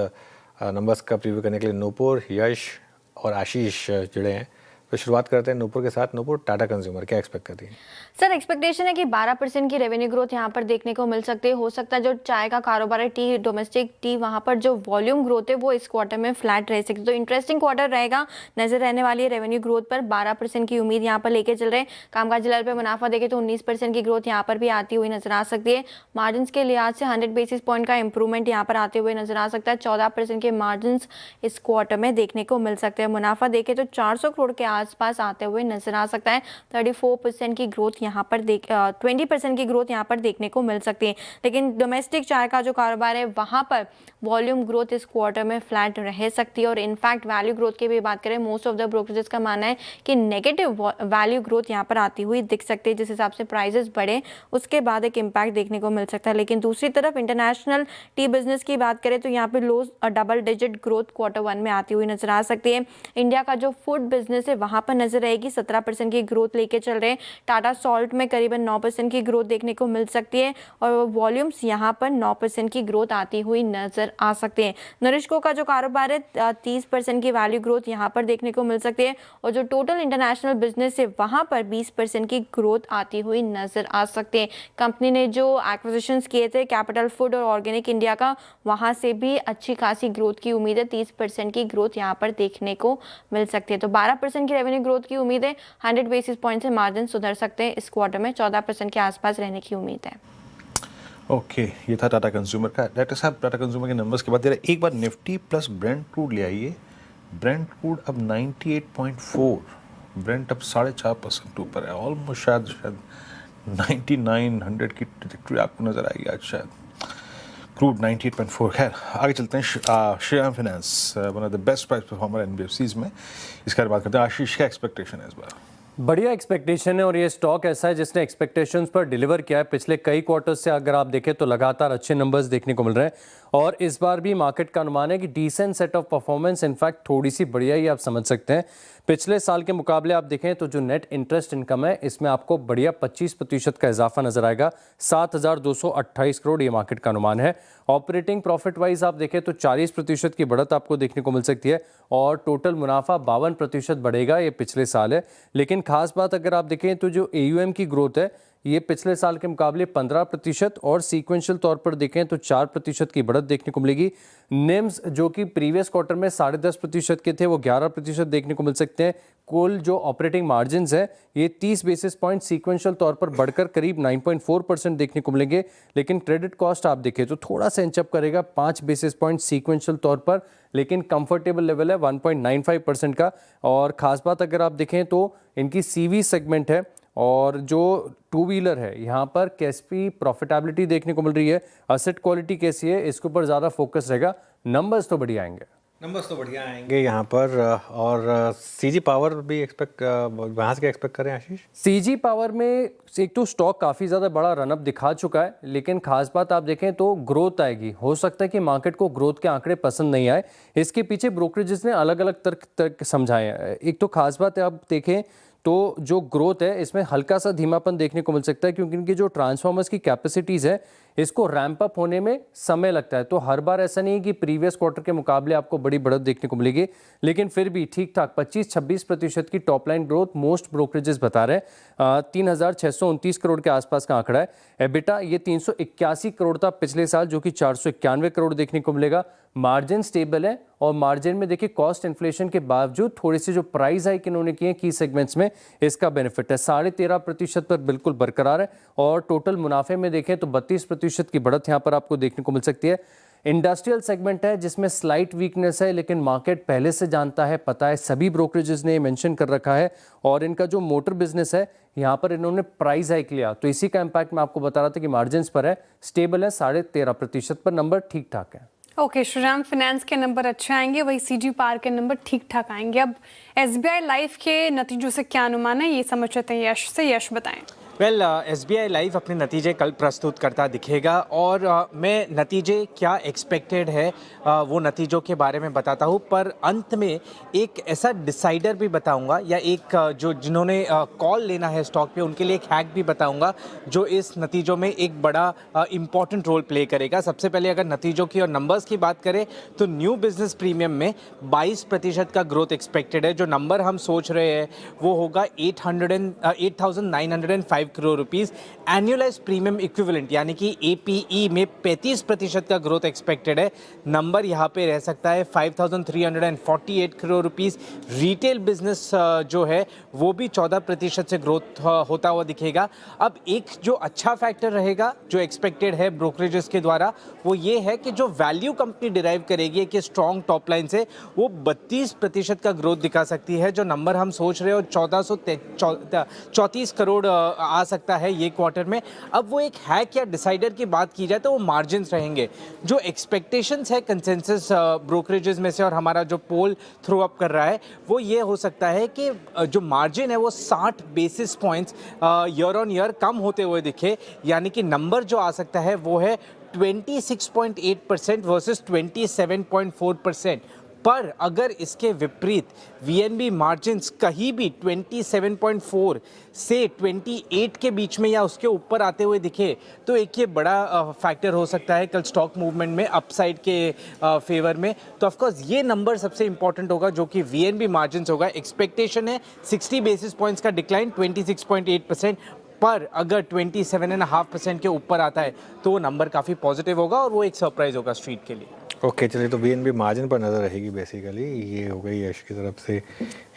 नंबर्स का प्रीव्यू करने के लिए नूपुर, यश और आशीष जुड़े हैं। तो शुरुआत करते हैं नूपुर के साथ। नूपुर, टाटा कंज्यूमर क्या एक्सपेक्ट करती है? सर एक्सपेक्टेशन है कि 12% की रेवेन्यू ग्रोथ यहाँ पर देखने को मिल सकती है। हो सकता है जो चाय का कारोबार है, टी, डोमेस्टिक टी, वहाँ पर जो वॉल्यूम ग्रोथ है वो इस क्वार्टर में फ्लैट रह सकती है। तो इंटरेस्टिंग क्वार्टर रहेगा, नजर रहने वाली है रेवेन्यू ग्रोथ पर। 12% की उम्मीद यहाँ पर लेके चल रहे हैं। कामकाजी लेवल पर मुनाफा देखें तो 19% की ग्रोथ यहाँ पर भी आती हुई नजर आ सकती है। मार्जिन के लिहाज से 100 बेसिस पॉइंट का इंप्रूवमेंट यहाँ पर आते हुए नजर आ सकता है। 14% के मार्जिन इस क्वार्टर में देखने को मिल सकते हैं। मुनाफा देखें तो 400 करोड़ के आसपास आते हुए नजर आ सकता है। 34% की ग्रोथ यहाँ पर 20% की ग्रोथ यहाँ पर देखने को मिल सकती है। लेकिन डोमेस्टिक चाय का जो कारोबार है वहाँ पर वॉल्यूम ग्रोथ इस क्वार्टर में फ्लैट रह सकती है। और इनफैक्ट वैल्यू ग्रोथ की भी बात करें, मोस्ट ऑफ द ब्रोकरेजेस का मानना है कि नेगेटिव वैल्यू ग्रोथ यहाँ पर आती हुई दिख सकती है। जिस हिसाब से प्राइसेस बढ़े उसके बाद एक इम्पैक्ट देखने को मिल सकता है। लेकिन दूसरी तरफ इंटरनेशनल टी बिजनेस की बात करें तो यहाँ पर लो डबल डिजिट ग्रोथ क्वार्टर 1 में आती हुई नजर आ सकती है। इंडिया का जो फूड बिजनेस है वहाँ पर नजर रहेगी, 17% की ग्रोथ लेके चल रहे हैं। टाटा सॉल्ट में करीबन 9% की ग्रोथ देखने को मिल सकती है और वॉल्यूम्स यहाँ पर 9% की ग्रोथ आती हुई नजर आ सकते हैं। नरिश्को का जो कारोबार है 30% की वैल्यू ग्रोथ यहाँ पर देखने को मिल सकती है और जो टोटल इंटरनेशनल बिजनेस है वहाँ पर 20% की ग्रोथ आती हुई नजर आ सकती है। कंपनी ने जो एक्विजिशंस किए थे कैपिटल फूड और ऑर्गेनिक इंडिया का, वहाँ से भी अच्छी खासी ग्रोथ की उम्मीद है। 30% की ग्रोथ यहाँ पर देखने को मिल सकती है। तो 12% की रेवेन्यू ग्रोथ की उम्मीद है। 100 बेसिस पॉइंट से मार्जिन सुधर सकते हैं इस क्वार्टर में, 14% के आसपास रहने की उम्मीद है। ओके, ये था टाटा कंज्यूमर का। डॉक्टर साहब, टाटा कंज्यूमर के नंबर्स के बाद जरा एक बार निफ्टी प्लस ब्रेंट क्रूड ले आइए। ब्रेंट क्रूड अब 98.4, ब्रेंट अब 4.5% ऊपर है, ऑलमोस्ट शायद 9900 की ट्रैजेक्टरी आपको नजर आएगी आज शायद। क्रूड 98.4। खैर आगे चलते हैं। Shriram finance, one of the best price performer NBFCs में, इसके बारे में बात करते हैं। आशीष, क्या एक्सपेक्टेशन है इस बार? बढ़िया एक्सपेक्टेशन है और ये स्टॉक ऐसा है जिसने एक्सपेक्टेशंस पर डिलीवर किया है। पिछले कई क्वार्टर्स से अगर आप देखें तो लगातार अच्छे नंबर्स देखने को मिल रहे हैं और इस बार भी मार्केट का अनुमान है कि decent set of performance, in fact थोड़ी सी बढ़िया ही आप समझ सकते हैं। पिछले साल के मुकाबले आप देखें तो जो नेट इंटरेस्ट इनकम है इसमें आपको बढ़िया 25% का इजाफा नजर आएगा। 7,228 करोड़ ये मार्केट का अनुमान है। ऑपरेटिंग प्रॉफिट वाइज आप देखें तो 40% की बढ़त आपको देखने को मिल सकती है और टोटल मुनाफा 52% बढ़ेगा, ये पिछले साल है। लेकिन खास बात अगर आप देखें तो जो AUM की ग्रोथ है ये पिछले साल के मुकाबले 15% और सीक्वेंशियल तौर पर देखें तो 4% की बढ़त देखने को मिलेगी। निम्स जो कि प्रीवियस क्वार्टर में 10.5% के थे वो 11% देखने को मिल सकते हैं। कुल जो ऑपरेटिंग मार्जिन्स है ये 30 बेसिस पॉइंट सीक्वेंशियल तौर पर बढ़कर करीब 9.4% देखने को मिलेंगे। लेकिन क्रेडिट कॉस्ट आप देखें तो थोड़ा सा इंचअप करेगा 5 बेसिस पॉइंट सीक्वेंशियल तौर पर, लेकिन कंफर्टेबल लेवल है 1.95% का। और ख़ास बात अगर आप देखें तो इनकी CV सेगमेंट है और जो टू व्हीलर है यहाँ पर कैसी प्रॉफिटेबिलिटी देखने को मिल रही है, असेट क्वालिटी कैसी है, इसके ऊपर ज़्यादा फोकस रहेगा। नंबर्स तो बढ़िया आएंगे, नंबर्स तो बढ़िया आएंगे यहाँ पर। और CG पावर भी एक्सपेक्ट, वहाँ से क्या एक्सपेक्ट करें आशीष? CG पावर में एक तो स्टॉक काफ़ी ज़्यादा बड़ा रनअप दिखा चुका है, लेकिन खास बात आप देखें तो ग्रोथ आएगी। हो सकता है कि मार्केट को ग्रोथ के आंकड़े पसंद नहीं आए, इसके पीछे ब्रोकरेजेस ने अलग अलग तर्क समझाए हैं। एक तो खास बात है आप देखें तो जो ग्रोथ है इसमें हल्का सा धीमापन देखने को मिल सकता है क्योंकि इनकी जो ट्रांसफार्मर्स की कैपेसिटीज़ है इसको रैंप अप होने में समय लगता है। तो हर बार ऐसा नहीं है कि प्रीवियस क्वार्टर के मुकाबले आपको बड़ी बढ़त देखने को मिलेगी, लेकिन फिर भी ठीक ठाक 25-26% की top line growth most brokerages बता रहे हैं। 3,629 करोड़ के आसपास का आंकड़ा है। एबिटा ये 381 करोड़ था पिछले साल, जो कि 491 करोड़ देखने को मिलेगा। मार्जिन स्टेबल है और मार्जिन में देखिए कॉस्ट इन्फ्लेशन के बावजूद थोड़ी सी जो प्राइस हाइक इन्होंने की है की सेगमेंट्स में, इसका बेनिफिट है। 13.5% पर बिल्कुल बरकरार है और टोटल मुनाफे में देखें तो 32% की बढ़त यहाँ पर आपको देखने को मिल सकती है। इंडस्ट्रियल सेगमेंट है जिसमें स्लाइट वीकनेस है, लेकिन मार्केट पहले से जानता है, पता है, सभी ब्रोकरेजेस ने मेंशन कर रखा है। और इनका जो मोटर बिजनेस है यहाँ पर इन्होंने प्राइस हाइक लिया तो इसी का इम्पैक्ट मैं आपको बता रहा था कि मार्जिन पर है, स्टेबल है 13.5% पर, नंबर ठीक ठाक है। ओके, श्रीराम फाइनेंस के नंबर अच्छे आएंगे, वही CG पावर के नंबर ठीक ठाक आएंगे। अब SBI लाइफ के नतीजों से क्या अनुमान है ये समझ सकते हैं यश से। यश बताएं। वेल, SBI लाइफ अपने नतीजे कल प्रस्तुत करता दिखेगा और मैं नतीजे क्या एक्सपेक्टेड है वो नतीजों के बारे में बताता हूँ, पर अंत में एक ऐसा डिसाइडर भी बताऊँगा या एक जो जिन्होंने कॉल लेना है स्टॉक पे उनके लिए एक हैक भी बताऊँगा जो इस नतीजों में एक बड़ा इम्पॉर्टेंट रोल प्ले करेगा। सबसे पहले अगर नतीजों की और नंबर्स की बात करें तो न्यू बिजनेस प्रीमियम में 22% का ग्रोथ एक्सपेक्टेड है। जो नंबर हम सोच रहे हैं वो होगा 8,905 crore rupees. Annualise premium equivalent यानी कि APE में 35% का ग्रोथ एक्सपेक्टेड है। नंबर यहाँ पे रह सकता है 5,348 करोड़ रुपीस। रिटेल बिजनेस जो है वो भी 14% से ग्रोथ होता हुआ दिखेगा। अब एक जो अच्छा फैक्टर रहेगा जो एक्सपेक्टेड है ब्रोकरेजेस के द्वारा वो ये है कि जो वैल्यू कंपनी डिराइव करेगी कि स्ट्रॉन्ग टॉप लाइन से वो 32% का ग्रोथ दिखा सकती है। जो नंबर हम सोच रहे हो 1434 करोड़ आ सकता है ये क्वार्टर में। अब वो एक हैक या डिसाइडर की बात की जाए तो वो मार्जिन्स रहेंगे। जो एक्सपेक्टेशंस है कंसेंसस ब्रोकरेजेस में से और हमारा जो पोल थ्रो अप कर रहा है वो ये हो सकता है कि जो मार्जिन है वो 60 basis points year on year कम होते हुए दिखे, यानी कि नंबर जो आ सकता है वो है 26.8% वर्सेस 27.4%। पर अगर इसके विपरीत VNB मार्जिन्स कहीं भी 27.4 से 28 के बीच में या उसके ऊपर आते हुए दिखे तो एक ये बड़ा फैक्टर हो सकता है कल स्टॉक मूवमेंट में अपसाइड के फेवर में। तो ऑफकोर्स ये नंबर सबसे इंपॉर्टेंट होगा जो कि VNB मार्जिन्स होगा। एक्सपेक्टेशन है 60 बेसिस पॉइंट्स का डिक्लाइन 26.8%, पर अगर 27.5% के ऊपर आता है तो वो नंबर काफ़ी पॉजिटिव होगा और वो एक सरप्राइज होगा स्ट्रीट के लिए। ओके, चलिए तो VNB मार्जिन पर नज़र रहेगी बेसिकली। ये हो गई यश की तरफ से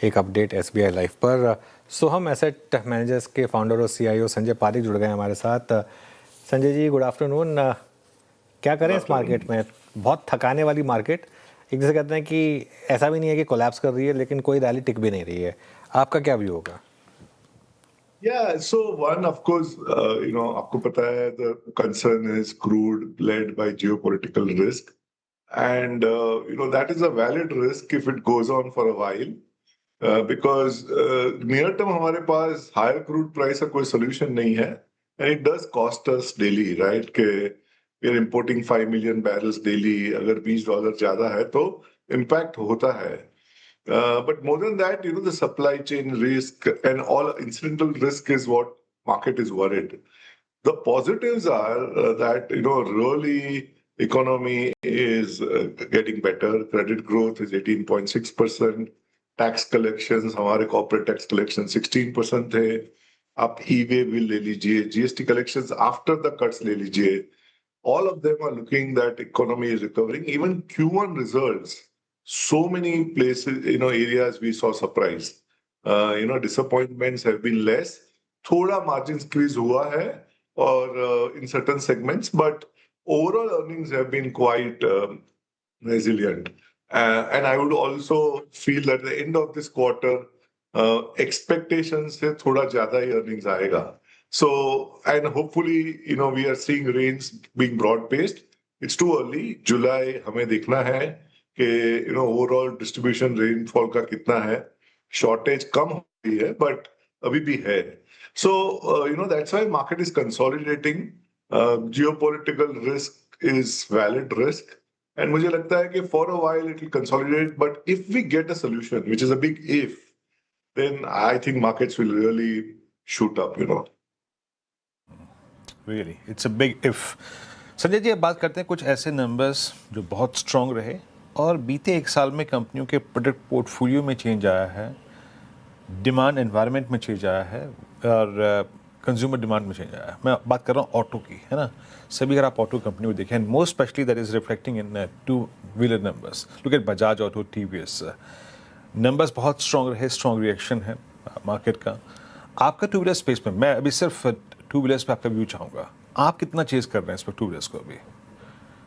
एक अपडेट SBI लाइफ पर। सोहम एसेट मैनेजर्स के फाउंडर और CIO संजय पारिक जुड़ गए हमारे साथ। Sanjay ji good afternoon. क्या करें इस मार्केट में, बहुत थकाने वाली मार्केट, एक जैसे कहते हैं कि ऐसा भी नहीं है कि कोलैप्स कर रही है लेकिन कोई रैली टिक भी नहीं रही है, आपका क्या व्यू होगा? Yeah, so one, of course, आपको पता है the concern is crude led by geopolitical risk, and that is a valid risk if it goes on for a while, because near term हमारे पास higher crude price का कोई solution नहीं है, and it does cost us daily, right? कि we are importing 5 million barrels daily, अगर $20 ज्यादा है तो impact होता है. But more than that, the supply chain risk and all incidental risk is what market is worried. The positives are that, really economy is getting better. Credit growth is 18.6%. Tax collections, हमारे corporate tax collections 16% थे. आप e-way bill ले लीजिए, GST collections after the cuts ले लीजिए. All of them are looking that economy is recovering. Even Q1 results, so many places, areas we saw surprise. Disappointments have been less. थोड़ा margin squeeze हुआ है और in certain segments, but overall earnings have been quite resilient. And I would also feel that at the end of this quarter, expectations से थोड़ा ज़्यादा ही earnings आएगा. So, and hopefully, we are seeing rains being broad-based. It's too early. July हमें देखना है कि overall distribution rainfall का कितना है. Shortage कम हो रही है, but अभी भी है. So, that's why market is consolidating. Geopolitical risk is valid risk. And मुझे लगता है कि for a while it will consolidate. But if we get a solution, which is a big if, then I think markets will really shoot up, Really, it's a big if. Sanjay ji, अब बात करते हैं कुछ ऐसे नंबर्स जो बहुत strong रहे और बीते एक साल में कंपनियों के प्रोडक्ट पोर्टफोलियो में चेंज आया है, डिमांड एनवायरनमेंट में चेंज आया है और कंज्यूमर डिमांड में चेंज आया है. मैं बात कर रहा हूँ ऑटो की, है ना. सभी अगर आप ऑटो कंपनी में देखें, and most specially that is reflecting in two wheeler numbers. Look at Bajaj auto, TVS. Numbers बहुत स्ट्रॉन्ग रहे, स्ट्रॉन्ग रिएक्शन है मार्केट का. आपका टू व्हीलर स्पेस में, मैं अभी सिर्फ टू व्हीलर्स पे आपका व्यू चाहूँगा. आप कितना चेज कर रहे हैं इस पर टू व्हीलर्स को अभी?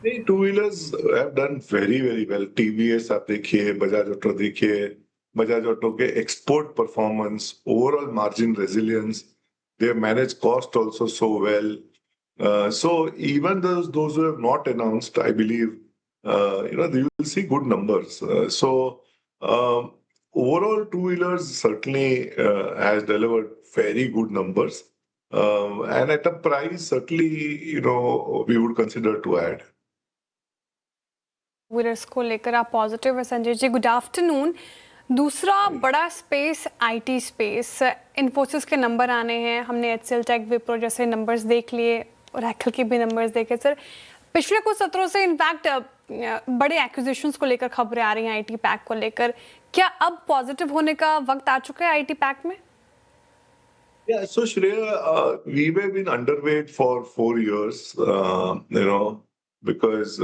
नहीं, two wheelers have done very very well. TVS आप देखिए, बजाज ऑटो देखिए, बजाज ऑटो के export performance, overall margin resilience, they have managed cost also so well. So even those who have not announced, I believe, you will see good numbers. Overall, two-wheelers certainly has delivered very good numbers. And at a price, certainly, we would consider to add. Wheelers को लेकर आप positive है Sanjay ji. Good afternoon. दूसरा बड़ा space IT space, Infosys के number आने हैं. हमने एचसीएल टेक, विप्रो जैसे नंबर्स देख लिए और एक्सेल के भी नंबर्स देखे. सर, पिछले कुछ सत्रों से इनफैक्ट बड़े एक्विजिशंस को लेकर खबरें आ रही हैं आईटी पैक को लेकर. क्या अब पॉजिटिव होने का वक्त आ चुका है आईटी पैक में? Yeah, so Shreya, we have been underweight for 4 years, because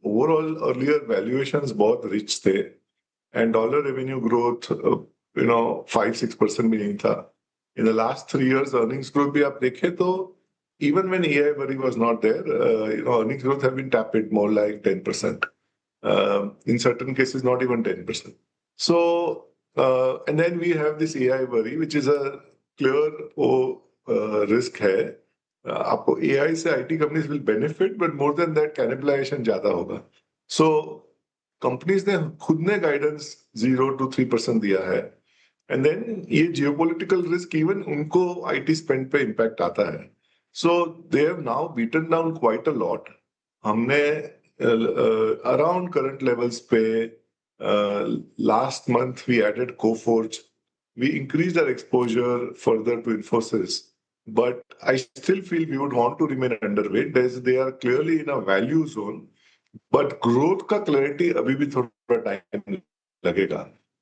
overall earlier valuations बहुत rich थे. And dollar revenue growth, 5-6% भी नहीं था. In the last 3 years, earnings growth भी आप देखें तो even when AI worry was not there, earnings growth have been tepid, more like 10%. In certain cases, not even 10%. So, and then we have this AI worry, which is a clear risk है. आपको AI से IT companies will benefit, but more than that, cannibalization ज़्यादा होगा. So, companies ने खुद ने guidance 0 to 3% दिया है. एंड देन ये जियोपॉलिटिकल रिस्क इवन उनको आईटी स्पेंड पे इम्पैक्ट आता है. So they have now beaten down quite a lot. हमने अराउंड करंट लेवल्स पे last month we added Coforge, we increased our exposure further to Infosys, but I still feel we would want to remain underweight. They are clearly in a value zone, but growth का clarity अभी भी थोड़ा time लगेगा.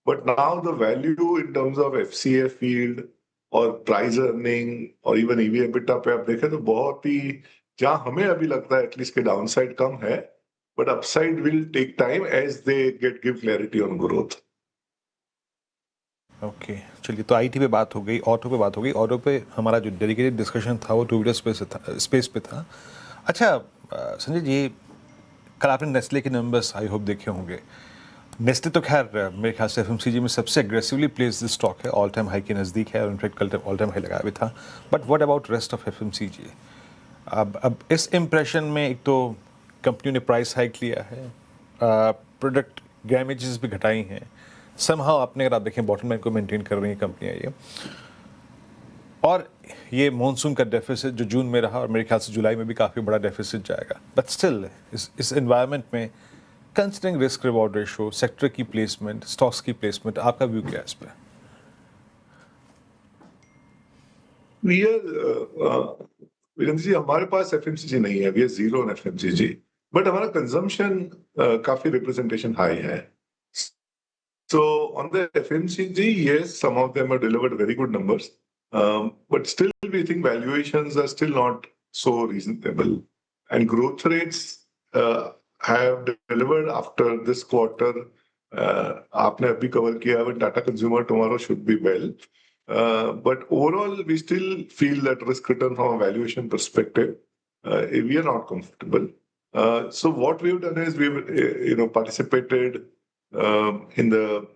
But now the value in terms of FCA field और price earning और even EV EBITDA पे आप देखें तो बहुत ही, जहां हमें अभी लगता है एटलीस्ट के डाउनसाइड कम है, but upside will take time as they give clarity on growth. Okay चलिए, तो आईटी पे बात हो गई, ऑटो पे बात हो गई। ऑटो पे हमारा जो डेडिकेटेड डिस्कशन था वो टू व्हीलर स्पेस पे था। अच्छा संजय जी, कल आपने नेस्ले के नंबर्स आई होप देखे होंगे। नेस्ले तो खैर मेरे ख्याल से एफएमसीजी में सबसे एग्रेसिवली प्लेस्ड स्टॉक है, ऑल टाइम हाई के नज़दीक है और इनफैक्ट कल ऑल टाइम हाई लगाया भी था। But what about rest of FMCG? अब इस इम्प्रेशन में एक तो कंपनी ने प्राइस हाइक लिया है, प्रोडक्ट डैमेजेस भी घटाई हैं, समहाउ आपने अगर आप देखें बॉटम लाइन को मेंटेन कर रही हैं कंपनियां ये, और ये मॉनसून का डेफिसिट जो जून में रहा और मेरे ख्याल से जुलाई में भी काफ़ी बड़ा डेफिसिट जाएगा। बट स्टिल इस एनवायरनमेंट में considering risk reward ratio, sector की प्लेसमेंट, स्टॉक्स की प्लेसमेंट, आपका व्यू क्या है इस पर? वीरेंद्र जी, हमारे पास एफएमसीजी नहीं है, we are zero on FMCG, but हमारा कंजम्पशन काफी रिप्रेजेंटेशन हाई है। So on the FMCG, yes, some of them have delivered very good numbers, but still we think valuations are still not so reasonable, and growth rates have delivered after this quarter. आपने अभी cover किया, but Tata Consumer tomorrow should be well. But overall, we still feel that risk return from a valuation perspective, we are not comfortable. So what we've done is we've participated in the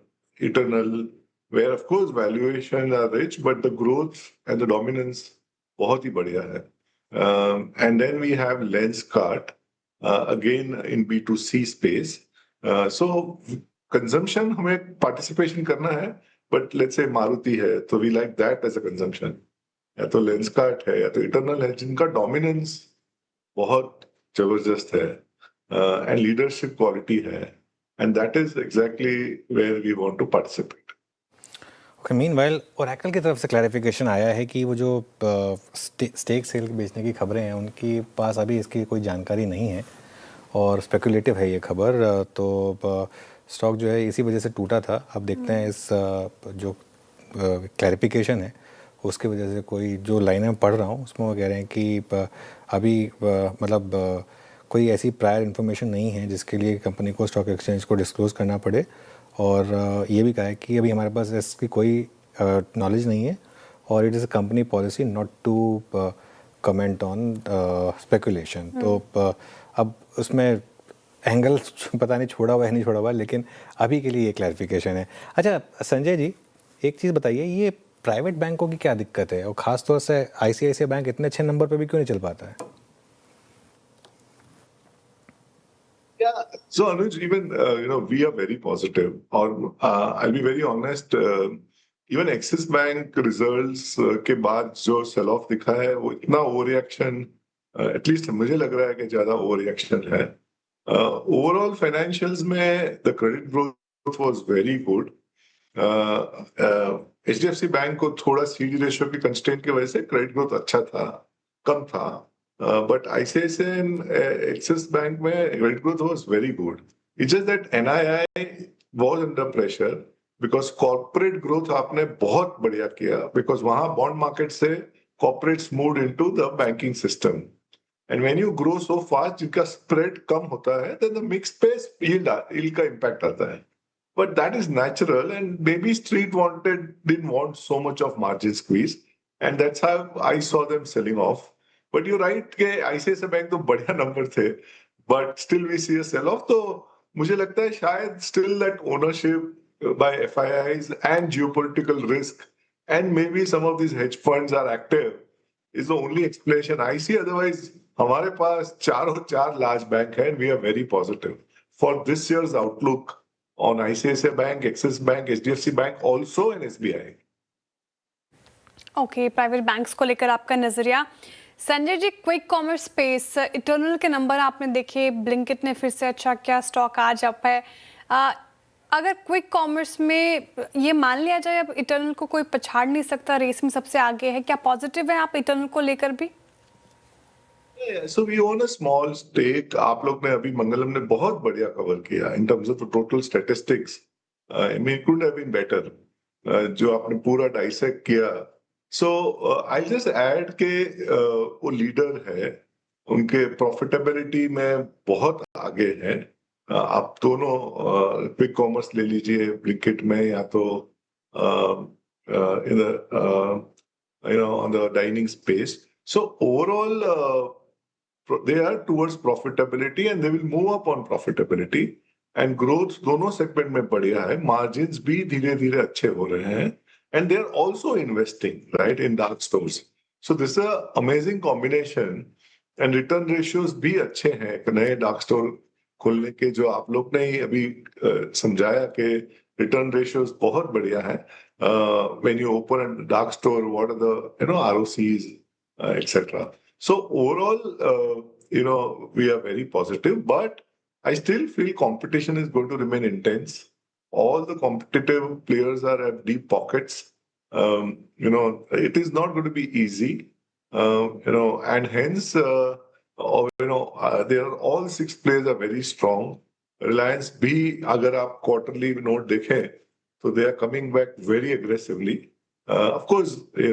Eternal, where of course valuations are rich, but the growth and the dominance बहुत ही बढ़िया है. And then we have Lenskart, again in B2C space. So consumption हमें participation करना है, but let's say Maruti है, तो we like that as a consumption. या तो Lenskart है, या तो Eternal है, जिनका dominance बहुत जबरदस्त है, and leadership quality है. And that is exactly where we want to participate. Okay, meanwhile, Oracle की तरफ से क्लैरिफिकेशन आया है कि वो जो स्टेक सेल बेचने की खबरें हैं उनके पास अभी इसकी कोई जानकारी नहीं है और स्पेकुलेटिव है ये खबर। तो स्टॉक जो है इसी वजह से टूटा था। अब देखते हैं इस जो क्लैरिफिकेशन है उसकी वजह से कोई जो लाइन में पढ़ रहा हूँ उसमें वो कह रहे हैं कि अभी मतलब कोई ऐसी प्रायर इन्फॉर्मेशन नहीं है जिसके लिए कंपनी को स्टॉक एक्सचेंज को डिस्क्लोज करना पड़े, और ये भी कहा है कि अभी हमारे पास इसकी कोई नॉलेज नहीं है और it is a company policy not to comment on speculation. तो अब उसमें एंगल पता नहीं छोड़ा हुआ है नहीं छोड़ा हुआ, लेकिन अभी के लिए ये क्लैरिफिकेशन है। अच्छा संजय जी, एक चीज़ बताइए, ये प्राइवेट बैंकों की क्या दिक्कत है और ख़ासतौर से ICICI बैंक इतने अच्छे नंबर पर भी क्यों नहीं चल पाता है? Yeah, so Anuj, even we are very positive. Or I'll be very honest. Even Axis Bank results के बाद जो sell off दिखा है वो इतना overreaction, at least मुझे लग रहा है कि ज़्यादा overreaction है. Overall financials में the credit growth was very good. HDFC Bank को थोड़ा CD ratio की constraint की वजह से credit growth अच्छा था, कम था. But ICICI and Axis Bank में credit growth was very good. It's just that NII was under pressure because corporate growth आपने बहुत बढ़िया किया, because वहाँ bond market से corporates moved into the banking system. And when you grow so fast, जिनका spread कम होता है, then the mix space yield का impact आता है. But that is natural, and maybe Street didn't want so much of margin squeeze, and that's how I saw them selling off. But you're right कि ICICI bank तो बढ़िया number थे, but still we see a sell off. तो मुझे लगता है शायद still that ownership by FIIs and geopolitical risk and maybe some of these hedge funds are active is the only explanation I see. Otherwise हमारे पास चार large bank हैं and we are very positive for this year's outlook on ICICI Bank, Axis Bank, HDFC Bank also and SBI. Okay, private banks को लेकर आपका नजरिया। Sanjay ji, quick commerce space, eternal के number आपने देखे, ब्लिंकिट ने फिर से अच्छा किया, स्टॉक आज अप है। अगर क्विक कॉमर्स में ये मान लिया जाए अब इटर्नल को कोई पछाड़ नहीं सकता, रेस में सबसे आगे है, क्या पॉजिटिव है आप इटर्नल को लेकर भी? So we own a small stake. आप लोग ने अभी मंगलम ने बहुत बढ़िया कवर किया in terms of the total statistics. I mean, it could have been better. जो आपने पूरा dissect किया. So I'll just add के वो लीडर है, उनके प्रॉफिटेबिलिटी में बहुत आगे हैं। आप दोनों क्विक कॉमर्स ले लीजिए, ब्लिंकिट में या तो in the on the dining space. So overall, they are towards profitability and they will move up on profitability. And growth दोनों सेगमेंट में बढ़िया है, मार्जिन्स भी धीरे धीरे अच्छे हो रहे हैं, and they are also investing right in dark stores. So this is an amazing combination, and return ratios भी अच्छे हैं नए डार्क स्टोर खोलने के, जो आप लोग ने ही अभी समझाया कि रिटर्न रेशियोज बहुत बढ़िया है. When you open a dark store, what are the ROCs, etc. So overall, we are very positive, but I still feel competition is going to remain intense. All the competitive players are at deep pockets. It is not going to be easy. And hence, there are all 6 players are very strong. Reliance भी अगर आप quarterly note देखें, so they are coming back very aggressively. Of course, they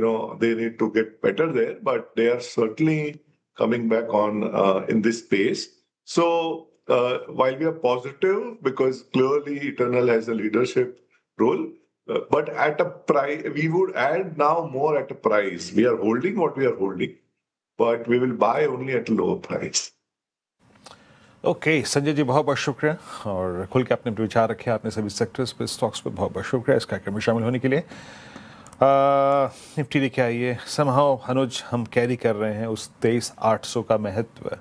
need to get better there, but they are certainly coming back on in this space. So while we are positive, because clearly Eternal has a leadership role, but at a price, we would add now more at a price. We are holding what we are holding, but we will buy only at a lower price. Okay Sanjay ji, बहुत बहुत शुक्रिया, और खुल के अपने विचार रखे आपने सभी सेक्टर्स पे, स्टॉक्स पे. बहुत बहुत शुक्रिया इस कार्यक्रम में शामिल होने के लिए. निफ्टी लेके आइए. समहाउ अनुज, हम कैरी कर रहे हैं उस 23,800 का महत्व,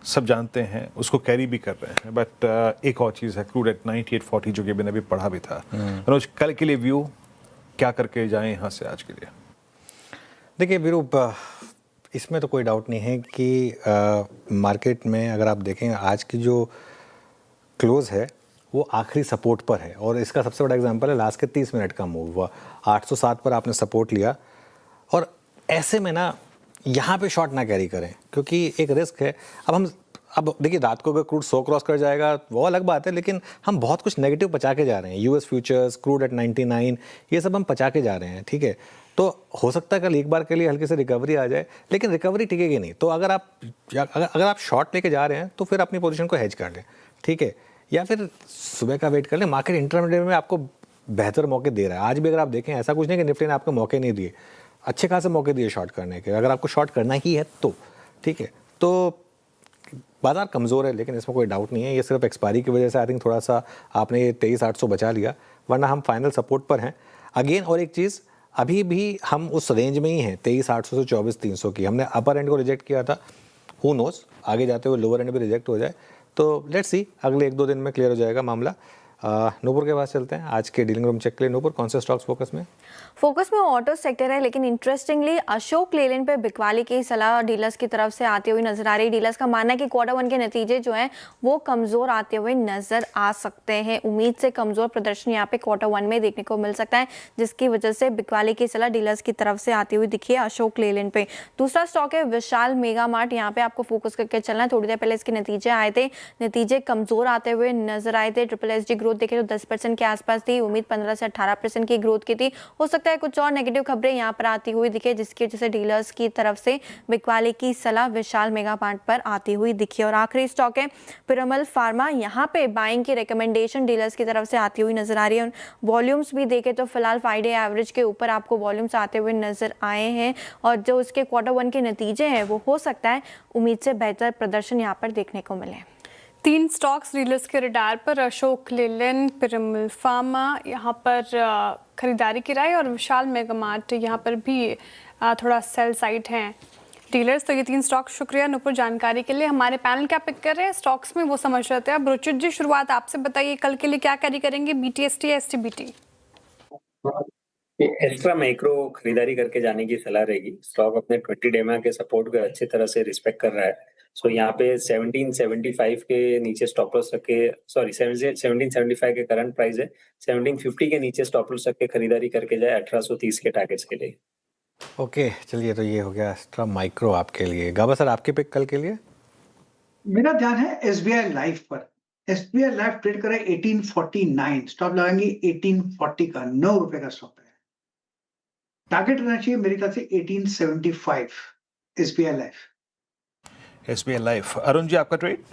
सब जानते हैं, उसको कैरी भी कर रहे हैं, बट एक और चीज़ है, क्रूड एट 98.40 जो कि मैंने अभी पढ़ा भी था. अनुज, कल के लिए व्यू क्या करके जाएं यहाँ से आज के लिए? देखिए वीरू, इसमें तो कोई डाउट नहीं है कि मार्केट में अगर आप देखें आज की जो क्लोज है वो आखिरी सपोर्ट पर है, और इसका सबसे बड़ा एग्जांपल है लास्ट के 30 मिनट का मूव हुआ. 807 पर आपने सपोर्ट लिया, और ऐसे में ना यहाँ पे शॉर्ट ना कैरी करें, क्योंकि एक रिस्क है. अब देखिए, रात को अगर क्रूड 100 क्रॉस कर जाएगा वो अलग बात है, लेकिन हम बहुत कुछ नेगेटिव पचा के जा रहे हैं. यूएस फ्यूचर्स, क्रूड एट 99, ये सब हम पचा के जा रहे हैं. ठीक है, तो हो सकता है कल एक बार के लिए हल्की से रिकवरी आ जाए, लेकिन रिकवरी टिकेगी नहीं. तो अगर आप शॉर्ट लेके जा रहे हैं तो फिर अपनी पोजीशन को हेज कर लें, ठीक है, या फिर सुबह का वेट कर लें. मार्केट इंटरमीडिएट में आपको बेहतर मौके दे रहा है. आज भी अगर आप देखें, ऐसा कुछ नहीं कि निफ्टी ने आपको मौके नहीं दिए, अच्छे खासे मौके दिए शॉर्ट करने के, अगर आपको शॉर्ट करना ही है तो. ठीक है, तो बाजार कमज़ोर है, लेकिन इसमें कोई डाउट नहीं है. ये सिर्फ एक्सपायरी की वजह से आई थिंक थोड़ा सा आपने ये 23,800 बचा लिया, वरना हम फाइनल सपोर्ट पर हैं अगेन. और एक चीज़, अभी भी हम उस रेंज में ही हैं 23,800 से 24,300 की. हमने अपर एंड को रिजेक्ट किया था, हु नोस आगे जाते हुए लोअर एंड भी रिजेक्ट हो जाए, तो लेट्स सी, अगले 1-2 दिन में क्लियर हो जाएगा मामला. नूपुर के पास चलते हैं आज के डीलिंग रूम चेक के लिए. नूपुर, कौन से स्टॉक्स फोकस में? फोकस में ऑटो सेक्टर है, लेकिन इंटरेस्टिंगली अशोक लेलैंड पे बिकवाली की सलाह डीलर्स की तरफ से आती हुई नजर आ रही. डीलर्स का मानना है कि Q1 के नतीजे जो हैं वो कमजोर आते हुए नजर आ सकते हैं. उम्मीद से कमजोर प्रदर्शन यहाँ पे Q1 में देखने को मिल सकता है, जिसकी वजह से बिकवाली की सलाह डीलर्स की तरफ से आती हुई दिखी है अशोक लेलैंड पे. दूसरा स्टॉक है विशाल मेगा मार्ट. यहाँ पे आपको फोकस करके चलना है. थोड़ी देर पहले इसके नतीजे आए थे, नतीजे कमजोर आते हुए नजर आए थे. SSSG ग्रोथ देखें तो 10% के आसपास थी, उम्मीद 15 से 18% की ग्रोथ की थी. हो सकता है कुछ और नेगेटिव खबरें यहाँ पर आती हुई दिखे, जिसकी वजह से डीलर्स की तरफ से बिकवाली की सलाह विशाल मेगा मार्ट पर आती हुई दिखी. और आखिरी स्टॉक है पिरामल फार्मा. यहाँ पे बाइंग की रिकमेंडेशन डीलर्स की तरफ से आती हुई नजर आ रही है. वॉल्यूम्स भी देखें तो फिलहाल 5-day एवरेज के ऊपर आपको वॉल्यूम्स आते हुए नजर आए हैं, और जो उसके Q1 के नतीजे हैं वो हो सकता है उम्मीद से बेहतर प्रदर्शन यहाँ पर देखने को मिले. 3 स्टॉक्स डीलर्स के रडार पर, अशोक लेलैंड, पिरामल फार्मा, यहाँ पर खरीदारी की राय, और विशाल मेगा मार्ट यहाँ पर भी थोड़ा सेल साइड हैं डीलर्स. तो ये 3 स्टॉक. शुक्रिया नुपुर जानकारी के लिए. हमारे पैनल क्या पिक कर रहे हैं स्टॉक्स में वो समझ रहे थे. अब रुचित जी, शुरुआत आपसे बताइए, कल के लिए क्या कैरी करेंगे, BTST या STBT? एक्स्ट्रा माइक्रो खरीदारी करके जाने की सलाह रहेगी. स्टॉक अपने 20 डेमा के सपोर्ट को अच्छी तरह से रिस्पेक्ट कर रहा है. सो यहाँ पे 1775 के नीचे स्टॉप लॉस रख के, सॉरी 1775 के करंट प्राइस है, 1750 के नीचे स्टॉप लॉस रख के खरीदारी करके जाए 1830 के टारगेट्स के लिए. ओके, चलिए, तो ये हो गया एक्स्ट्रा माइक्रो आपके लिए. गाबा सर, आपके पिक कल के लिए? मेरा ध्यान है SBI लाइफ पर. SBI लाइफ ट्रेड कर रहा है 1849, स्टॉप लगाएंगे 1840 का, 9 रुपए का स्टॉप है. टारगेट रहना चाहिए मेरे ख्याल से 1875 SBI life. SBI life. Arun ji, आपका ट्रेड?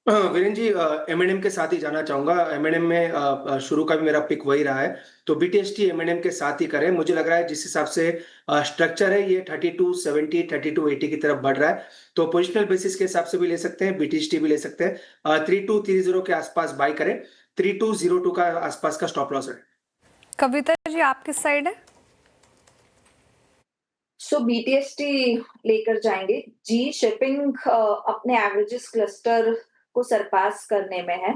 वीरेन जी, M&M के साथ ही जाना चाहूंगा। M&M में शुरू का भी मेरा पिक वही रहा है, तो BTST M&M के साथ ही करें। मुझे लग रहा है जिस हिसाब से स्ट्रक्चर है ये 3270 3280 की तरफ बढ़ रहा है, तो पोजिशनल बेसिस के हिसाब से भी ले सकते हैं, BTST भी ले सकते हैं। 3230 के आसपास बाय करें, 3202 का आसपास का स्टॉप लॉस है। कविता जी, आप किस साइड है? सो BTST लेकर जाएंगे जी। शिपिंग अपने एवरेजेस क्लस्टर को सरपास करने में है।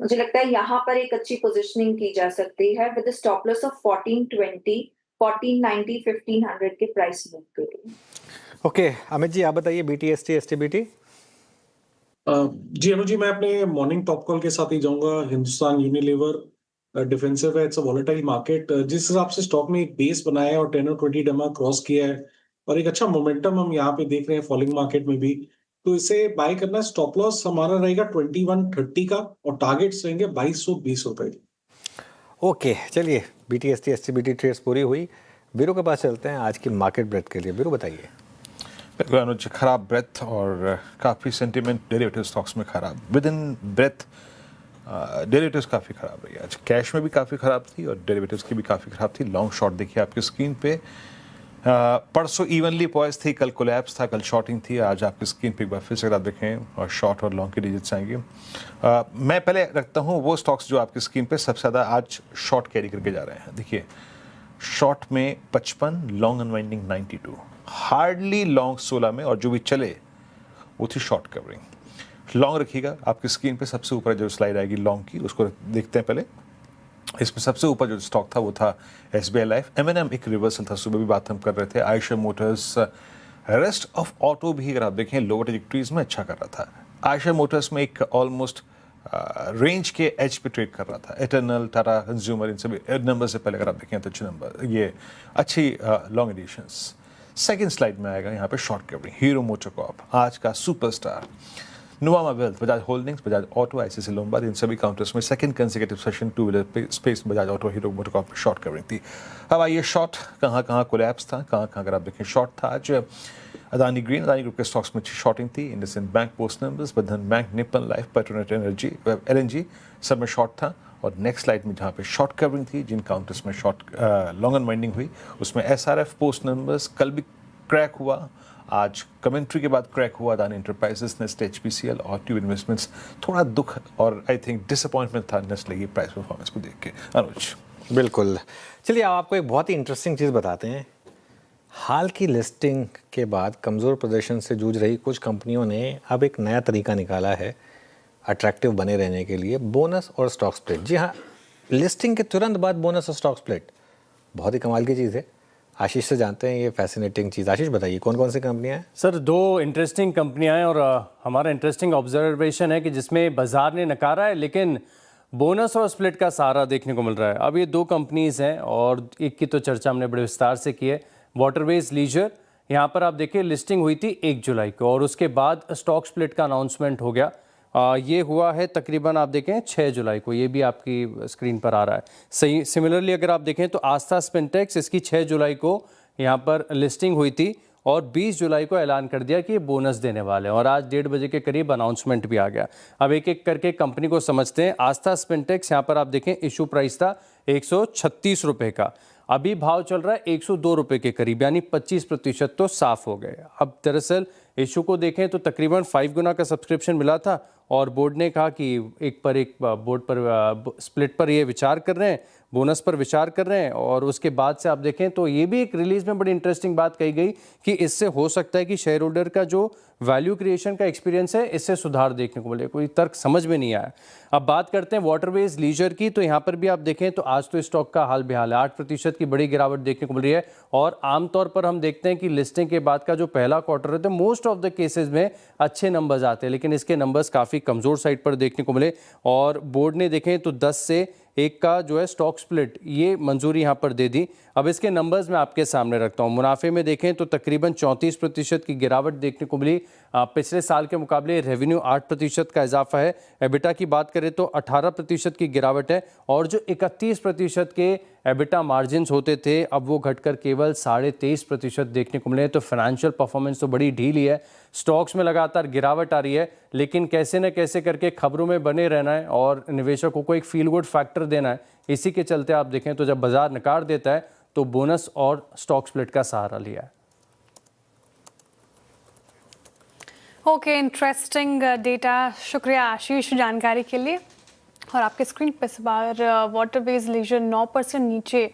मुझे लगता है यहाँ पर एक अच्छी पोजीशनिंग की जा सकती है विद स्टॉप लॉस ऑफ 1420, 1490, 1500 के प्राइस मूव के लिए। ओके अमित जी, आप बताइए BTST STBT। जी अनु जी, मैं अपने मॉर्निंग टॉप कॉल के साथ ही जाऊंगा। हिंदुस्तान यूनिलीवर डिफेंसिव है, इट्स अ वॉलेटाइल मार्केट। जिस हिसाब से स्टॉक ने एक बेस बनाया है और 10 और 20 डमा क्रॉस किया है और एक अच्छा मोमेंटम हम यहाँ पे देख रहे हैं फॉलिंग मार्केट में भी, तो इसे बाय करना। स्टॉप लॉस हमारा रहेगा 2130 का और टारगेट्स रहेंगे 2220 रुपए। ओके चलिए, BTST STBT ट्रेड्स पूरी हुई। वीरू के पास चलते हैं आज की मार्केट ब्रेथ के लिए। वीरू बताइए। बिल्कुल अनुज, खराब ब्रेथ और काफ़ी सेंटिमेंट डेरिवेटिव स्टॉक्स में खराब। विद इन ब्रेथ डेरिवेटिव्स काफ़ी खराब रही आज। कैश में भी काफ़ी खराब थी और डेरिवेटिव्स की भी काफ़ी खराब थी। लॉन्ग शॉर्ट देखिए आपकी स्क्रीन पे, परसों इवनली पॉइज थी, कल कोलैप्स था, कल शॉर्टिंग थी। आज आपकी स्क्रीन पे एक बार फिर से अगर आप देखें और शॉर्ट और लॉन्ग की डिजिट्स आएंगे। मैं पहले रखता हूँ वो स्टॉक्स जो आपकी स्क्रीन पे सबसे ज़्यादा आज शॉर्ट कैरी करके जा रहे हैं। देखिए शॉर्ट में 55, लॉन्ग अनवाइंडिंग 92, हार्डली लॉन्ग 16 में, और जो भी चले वो थी शॉर्ट कवरिंग। लॉन्ग रखिएगा। आपकी स्क्रीन पे सबसे ऊपर जो स्लाइड आएगी लॉन्ग की, उसको देखते हैं पहले। इसमें सबसे ऊपर जो स्टॉक था वो था SBI लाइफ। M&M एक रिवर्सल था, सुबह भी बात हम कर रहे थे। Eicher Motors, rest of auto भी अगर आप देखें लोअर ट्रैजेक्टरीज में अच्छा कर रहा था। आयशर मोटर्स में एक ऑलमोस्ट रेंज के एज पे ट्रेड कर रहा था। इटर्नल, टाटा कंज्यूमर, इन सभी नंबर से पहले अगर आप देखें तो अच्छे नंबर, ये अच्छी लॉन्ग एडिशंस। सेकेंड स्लाइड में आएगा यहाँ पे शॉर्ट कवरिंग। हीरो मोटोकॉर्प आज का superstar, Nuvama Wealth, Bajaj Holdings, Bajaj Auto, ICICI Lombard, इन सभी काउंटर्स में second consecutive session two wheeler space Bajaj Auto, Hero MotoCorp में शॉर्ट कवरिंग थी। अब आइए शॉर्ट कहाँ कहाँ कोलैप्स था, कहाँ कहाँ अगर आप देखें शॉर्ट था आज। अदानी ग्रीन, अदानी ग्रुप के स्टॉक्स में अच्छी शॉर्टिंग थी। इंडसइंड बैंक, पोस्ट नंबर्स, बंधन bank, Nippon life, Petronet energy, LNG सब में शॉर्ट था। और नेक्स्ट स्लाइड में जहाँ पे शॉर्ट कवरिंग थी, जिन काउंटर्स में शॉर्ट लॉन्ग अनवाइंडिंग हुई, उसमें SRF, पोस्ट नंबर्स कल भी क्रैक हुआ, आज कमेंट्री के बाद क्रैक हुआ। अदानी एंटरप्राइजेस, नेस्ले, HPCL और ट्यूब इन्वेस्टमेंट्स। थोड़ा दुख और आई थिंक डिसअपॉइंटमेंट था नेस्ले की प्राइस परफॉर्मेंस को देख के। अनुज बिल्कुल, चलिए अब आपको एक बहुत ही इंटरेस्टिंग चीज़ बताते हैं। हाल की लिस्टिंग के बाद कमज़ोर प्रदर्शन से जूझ रही कुछ कंपनियों ने अब एक नया तरीका निकाला है अट्रैक्टिव बने रहने के लिए, बोनस और स्टॉक स्प्लिट। जी हाँ, लिस्टिंग के तुरंत बाद बोनस और स्टॉक स्प्लिट बहुत ही कमाल की चीज़ है। आशीष से जानते हैं ये फैसिनेटिंग चीज़। आशीष बताइए कौन कौन सी कंपनियां हैं? सर 2 इंटरेस्टिंग कंपनियां हैं और हमारा इंटरेस्टिंग ऑब्जर्वेशन है कि जिसमें बाजार ने नकारा है लेकिन बोनस और स्प्लिट का सहारा देखने को मिल रहा है। अब ये 2 कंपनीज़ हैं और एक की तो चर्चा हमने बड़े विस्तार से की है, वाटरवेज लीजर। यहाँ पर आप देखिए लिस्टिंग हुई थी 1 जुलाई को और उसके बाद स्टॉक स्प्लिट का अनाउंसमेंट हो गया। ये हुआ है तकरीबन आप देखें 6 जुलाई को, ये भी आपकी स्क्रीन पर आ रहा है। सही सिमिलरली अगर आप देखें तो आस्था स्पिनटेक्स, इसकी 6 जुलाई को यहाँ पर लिस्टिंग हुई थी और 20 जुलाई को ऐलान कर दिया कि ये बोनस देने वाले हैं और आज 1:30 बजे के करीब अनाउंसमेंट भी आ गया। अब एक एक करके कंपनी को समझते हैं। आस्था स्पिनटेक्स, यहाँ पर आप देखें इशू प्राइस था 136 रुपये का, अभी भाव चल रहा है 102 रुपये के करीब, यानी 25% तो साफ हो गए। अब दरअसल इशू को देखें तो तकरीबन 5 गुना का सब्सक्रिप्शन मिला था और बोर्ड ने कहा कि एक बोर्ड पर स्प्लिट पर ये विचार कर रहे हैं, बोनस पर विचार कर रहे हैं। और उसके बाद से आप देखें तो ये भी एक रिलीज में बड़ी इंटरेस्टिंग बात कही गई कि इससे हो सकता है कि शेयर होल्डर का जो वैल्यू क्रिएशन का एक्सपीरियंस है इससे सुधार देखने को मिले। कोई तर्क समझ में नहीं आया। अब बात करते हैं वाटरवेज लीजर की, तो यहाँ पर भी आप देखें तो आज तो स्टॉक का हाल बेहाल है, 8% की बड़ी गिरावट देखने को मिल रही है। और आमतौर पर हम देखते हैं कि लिस्टिंग के बाद का जो पहला क्वार्टर रहता है मोस्ट ऑफ द केसेस में अच्छे नंबर्स आते हैं, लेकिन इसके नंबर्स काफ़ी कमज़ोर साइड पर देखने को मिले। और बोर्ड ने देखें तो 10 से 1 का जो है स्टॉक स्प्लिट ये मंजूरी यहाँ पर दे दी। अब इसके नंबर्स मैं आपके सामने रखता हूँ। मुनाफे में देखें तो तकरीबन 34% की गिरावट देखने को मिली। पिछले साल के मुकाबले रेवेन्यू 8% का इजाफा है। एबिटा की बात करें तो 18% की गिरावट है और जो 31% के एबिटा मार्जिन्स होते थे अब वो घटकर केवल 23.5% देखने को मिले। तो फाइनेंशियल परफॉर्मेंस तो बड़ी ढीली है, स्टॉक्स में लगातार गिरावट आ रही है, लेकिन कैसे न कैसे करके खबरों में बने रहना है और निवेशकों को एक फील गुड फैक्टर देना है। इसी के चलते आप देखें तो जब बाजार नकार देता है तो बोनस और स्टॉक स्प्लिट का सहारा लिया है। Okay, interesting data. शुक्रिया आशीष जानकारी के लिए। और आपके स्क्रीन पर इस बार वाटरवेज लीजर 9% नीचे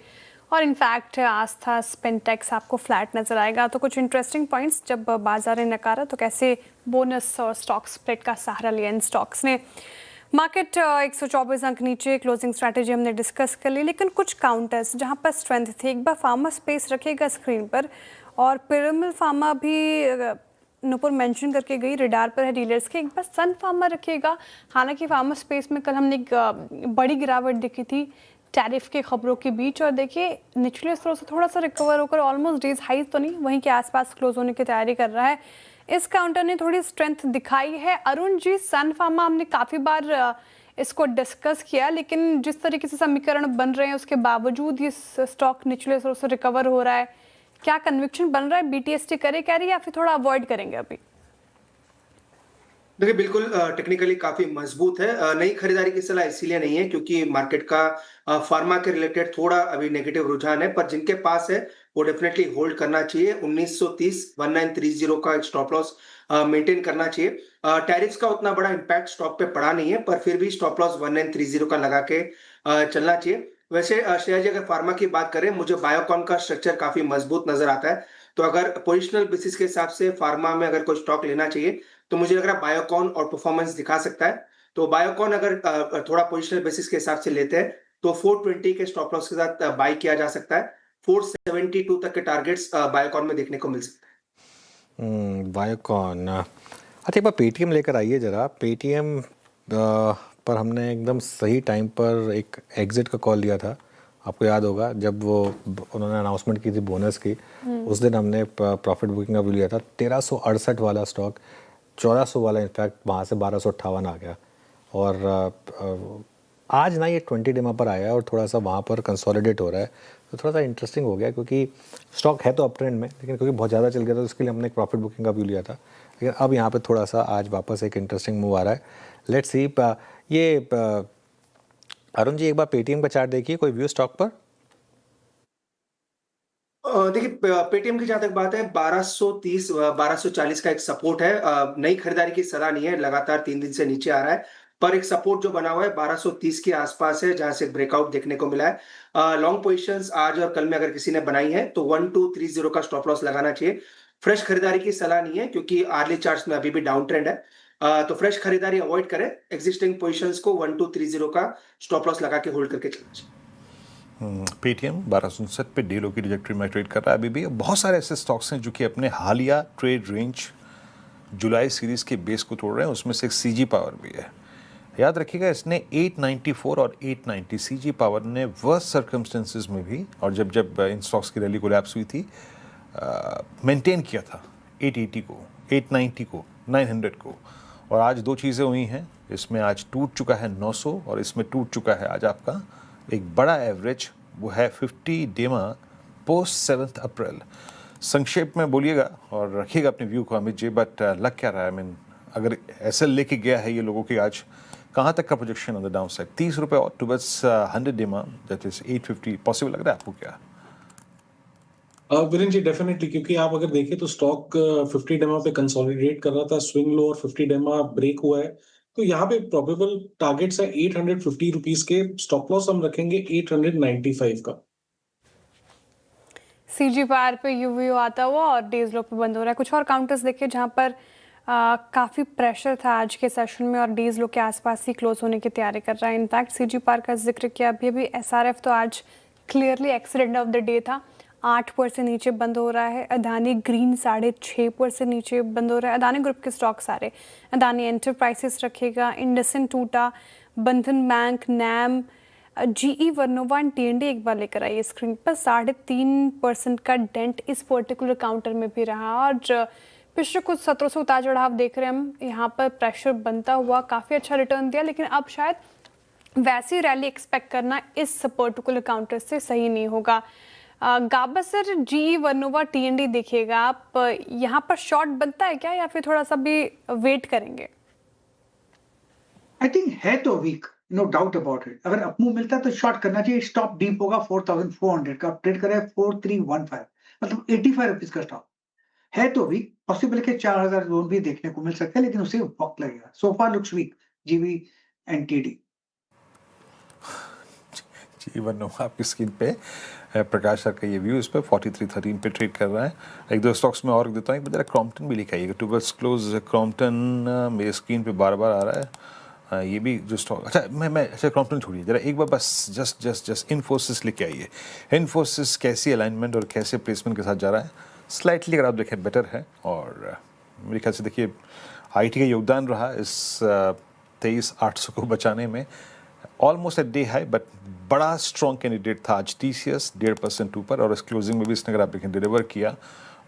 और इनफैक्ट आस्था स्पेंटेक्स आपको फ्लैट नजर आएगा। तो कुछ इंटरेस्टिंग पॉइंट्स, जब बाजार ने नकारा तो कैसे बोनस और स्टॉक स्प्लिट का सहारा लिया इन स्टॉक्स ने। मार्केट 124 अंक नीचे, क्लोजिंग स्ट्रैटेजी हमने डिस्कस कर ली, लेकिन कुछ काउंटर्स जहां पर स्ट्रेंथ थे। एक बार फार्मा स्पेस रखिएगा स्क्रीन पर, और पिरामिल फार्मा भी नुपुर मेंशन करके गई, रिडार पर है डीलर्स के। एक बार सन फार्मा रखिएगा। हालांकि फार्मा स्पेस में कल हमने एक बड़ी गिरावट देखी थी टैरिफ के खबरों के बीच, और देखिए निचले स्तरों से थोड़ा सा रिकवर होकर ऑलमोस्ट डेज हाई तो नहीं, वहीं के आसपास क्लोज होने की तैयारी कर रहा है। इस काउंटर ने थोड़ी स्ट्रेंथ दिखाई है। अरुण जी, सन फार्मा हमने काफ़ी बार इसको डिस्कस किया, लेकिन जिस तरीके से समीकरण बन रहे हैं उसके बावजूद ये स्टॉक निचले स्तरों से रिकवर हो रहा है। क्या कन्विक्शन बन रहा है, बीटीएसटी करे कैरी या फिर थोड़ा अवॉइड करेंगे अभी? देखिए बिल्कुल टेक्निकली काफी मजबूत है। नई खरीदारी की सलाह इसीलिए नहीं है क्योंकि मार्केट का फार्मा के रिलेटेड थोड़ा अभी नेगेटिव रुझान है, पर जिनके पास है वो डेफिनेटली होल्ड करना चाहिए। 1930 का एक स्टॉप लॉस मेंटेन करना चाहिए। टैरिफ्स का उतना बड़ा इम्पैक्ट स्टॉक पे पड़ा नहीं है, पर फिर भी स्टॉप लॉस 1930 का लगा के चलना चाहिए। वैसे श्रेया जी, अगर फार्मा की बात करें, मुझे बायोकॉन का स्ट्रक्चर काफी मजबूत नजर आता है। तो अगर पोजिशनल बेसिस के हिसाब से फार्मा में अगर कोई स्टॉक लेना चाहिए तो मुझे लग रहा है बायोकॉन और परफॉर्मेंस दिखा सकता है। तो बायोकॉन अगर थोड़ा पोजिशनल बेसिस के हिसाब से लेते हैं तो 420 के स्टॉप लॉस के साथ बाय किया जा सकता है। 472 तक के टारगेट्स बायोकॉन में देखने को मिल सकते हैं। बायोकॉन, अच्छा एक बार पेटीएम लेकर आइए जरा। पेटीएम पर हमने एकदम सही टाइम पर एक एग्जिट का कॉल लिया था, आपको याद होगा, जब वो उन्होंने अनाउंसमेंट की थी बोनस की, उस दिन हमने प्रॉफिट बुकिंग का व्यू लिया था। 1368 वाला स्टॉक 1400 वाला इनफैक्ट वहाँ से 1258 आ गया, और आज ना ये 20 डेमा पर आया है और थोड़ा सा वहाँ पर कंसोलिडेट हो रहा है। तो थोड़ा सा इंटरेस्टिंग हो गया क्योंकि स्टॉक है तो अप ट्रेंड में, लेकिन क्योंकि बहुत ज़्यादा चल गया था तो उसके लिए हमने एक प्रॉफिट बुकिंग का व्यू लिया था। लेकिन अब यहाँ पे थोड़ा सा आज वापस एक इंटरेस्टिंग मूव आ रहा है। Let's see. ये अरुण जी, एक बार पेटीएम का चार्ट देखिए, कोई व्यू स्टॉक पर? देखिए पेटीएम की जहां तक बात है, 1230 1240 का एक सपोर्ट है। नई खरीदारी की सलाह नहीं है, लगातार 3 दिन से नीचे आ रहा है, पर एक सपोर्ट जो बना हुआ है 1230 के आसपास है, जहां से ब्रेकआउट देखने को मिला है। लॉन्ग पोजीशंस आज और कल में अगर किसी ने बनाई है तो 1230 का स्टॉप लॉस लगाना चाहिए। फ्रेश खरीदारी की सलाह नहीं है क्योंकि आर्ली चार्ट्स में अभी भी डाउन ट्रेंड है। तो फ्रेश खरीदारी अवॉइड करें। एक्जिस्टिंग पोजीशंस को 1230 का स्टॉप लॉस लगा के होल्ड करके चलना चाहिए। पेटीएम 1259 पे डीलों की ट्रैजेक्टरी में ट्रेड कर रहा है अभी भी। बहुत सारे ऐसे स्टॉक्स हैं जो कि अपने हालिया ट्रेड रेंज जुलाई सीरीज के बेस को तोड़ रहे हैं, उसमें से एक सीजी पावर भी है। याद रखिएगा, इसने 894 और 890 सीजी पावर ने वर्स्ट सर्कमस्टेंसेस में भी, और जब इन स्टॉक्स की रैली कोलैप्स हुई थी, मेंटेन किया था 880 को, 890 को, 900 को। और आज दो चीज़ें हुई हैं, इसमें आज टूट चुका है 900 और इसमें टूट चुका है आज आपका एक बड़ा एवरेज, वो है 50 डेमा पोस्ट 7 अप्रैल। संक्षेप में बोलिएगा और रखिएगा अपने व्यू को अमित जी, बट लग क्या रहा है? आई मीन अगर ऐसे लेके गया है ये लोगों की, आज कहाँ तक का projection on the down side? 30 रुपये और टुवर्ड्स 100 डेमा, दैट इज 850 पॉसिबल लग रहा है आपको क्या? वीरेन जी डेफिनेटली, क्योंकि आप अगर देखें तो स्टॉक 50 डेमा पे कंसोलिडेट कर रहा था, स्विंग लो और 50 डेमा ब्रेक हुआ है। तो यहाँ पे प्रोबेबल टारगेट्स है 850 रुपीस के, स्टॉप लॉस हम रखेंगे 895 का। सीजी पार पे यूवीओ आता हुआ और डेज लो पे बंद हो रहा है। कुछ और काउंटर्स देखिए जहाँ पर काफ़ी प्रेशर था आज के सेशन में और डेज लो के आसपास ही क्लोज होने की तैयारी कर रहा है। इनफैक्ट सीजी पार का जिक्र किया अभी एसआरएफ तो आज clearly accident of the day था, 8% नीचे बंद हो रहा है। अदानी ग्रीन 6.5% नीचे बंद हो रहा है। अदानी ग्रुप के स्टॉक सारे, अदानी एंटरप्राइजेस रखेगा, इंडसइंड टूटा, बंधन बैंक, नैम, GE वर्नोवा एंड TND एक बार लेकर आइए स्क्रीन पर। 3.5% का डेंट इस पर्टिकुलर काउंटर में भी रहा और पिछले कुछ सत्रों से उतार चढ़ाव देख रहे हैं हम। यहाँ पर प्रेशर बनता हुआ काफ़ी अच्छा रिटर्न दिया, लेकिन अब शायद वैसी रैली एक्सपेक्ट करना इस पर्टिकुलर काउंटर से सही नहीं होगा। गाबा सर, GE वर्नोवा TND देखिएगा आप, यहाँ पर शॉर्ट बनता है क्या या फिर थोड़ा सा भी वेट करेंगे? आई थिंक है तो weak, no doubt about it. अगर अपमूव मिलता है तो शॉर्ट करना चाहिए। स्टॉप डीप होगा 4400 का, ट्रेड करे 4315, मतलब 85 रुपीज का स्टॉप है तो वीक। पॉसिबल है कि 4000 जोन भी देखने को मिल सकता है, लेकिन उसे वक्त लगेगा। So far looks weak GE and TD। GE Vernova आपकी स्क्रीन पे प्रकाश सर का ये व्यू, इस पे 4313 पे ट्रेड कर रहा है। एक दो स्टॉक्स में और देता हूँ, एक जरा क्रॉम्पटन भी लिखा है, टुवर्ड्स क्लोज क्रॉम्पटन मेरे स्क्रीन पे बार बार आ रहा है। ये भी जो स्टॉक, अच्छा क्रॉम्पटन छोड़िए जरा, एक बार बस जस्ट इन्फोसिस लेके आइए। इन्फोसिस कैसी अलाइनमेंट और कैसे प्लेसमेंट के साथ जा रहा है, स्लाइटली अगर आप देखें बेटर है। और मेरे ख्याल से देखिए IT का योगदान रहा इस 23,800 को बचाने में, almost at day high, but बड़ा स्ट्रॉन्ग कैंडिडेट था आज TCS 1.5% ऊपर, और इस क्लोजिंग में भी इसने अगर आप देखें डिलीवर किया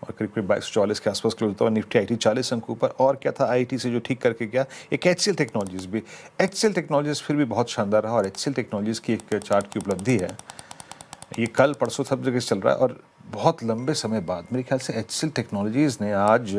और करीब 2240 के आसपास क्लोज होता है। निफ्टी IT 40 अंक ऊपर। और क्या था IT से जो ठीक करके गया, एक HCL टेक्नोलॉजीज भी, HCL टेक्नोलॉजीज फिर भी बहुत शानदार रहा। और HCL टेक्नोलॉजीज की एक चार्ट की उपलब्धि है, ये कल परसों सब जगह चल रहा है और बहुत लंबे समय बाद मेरे ख्याल से HCL टेक्नोलॉजीज ने आज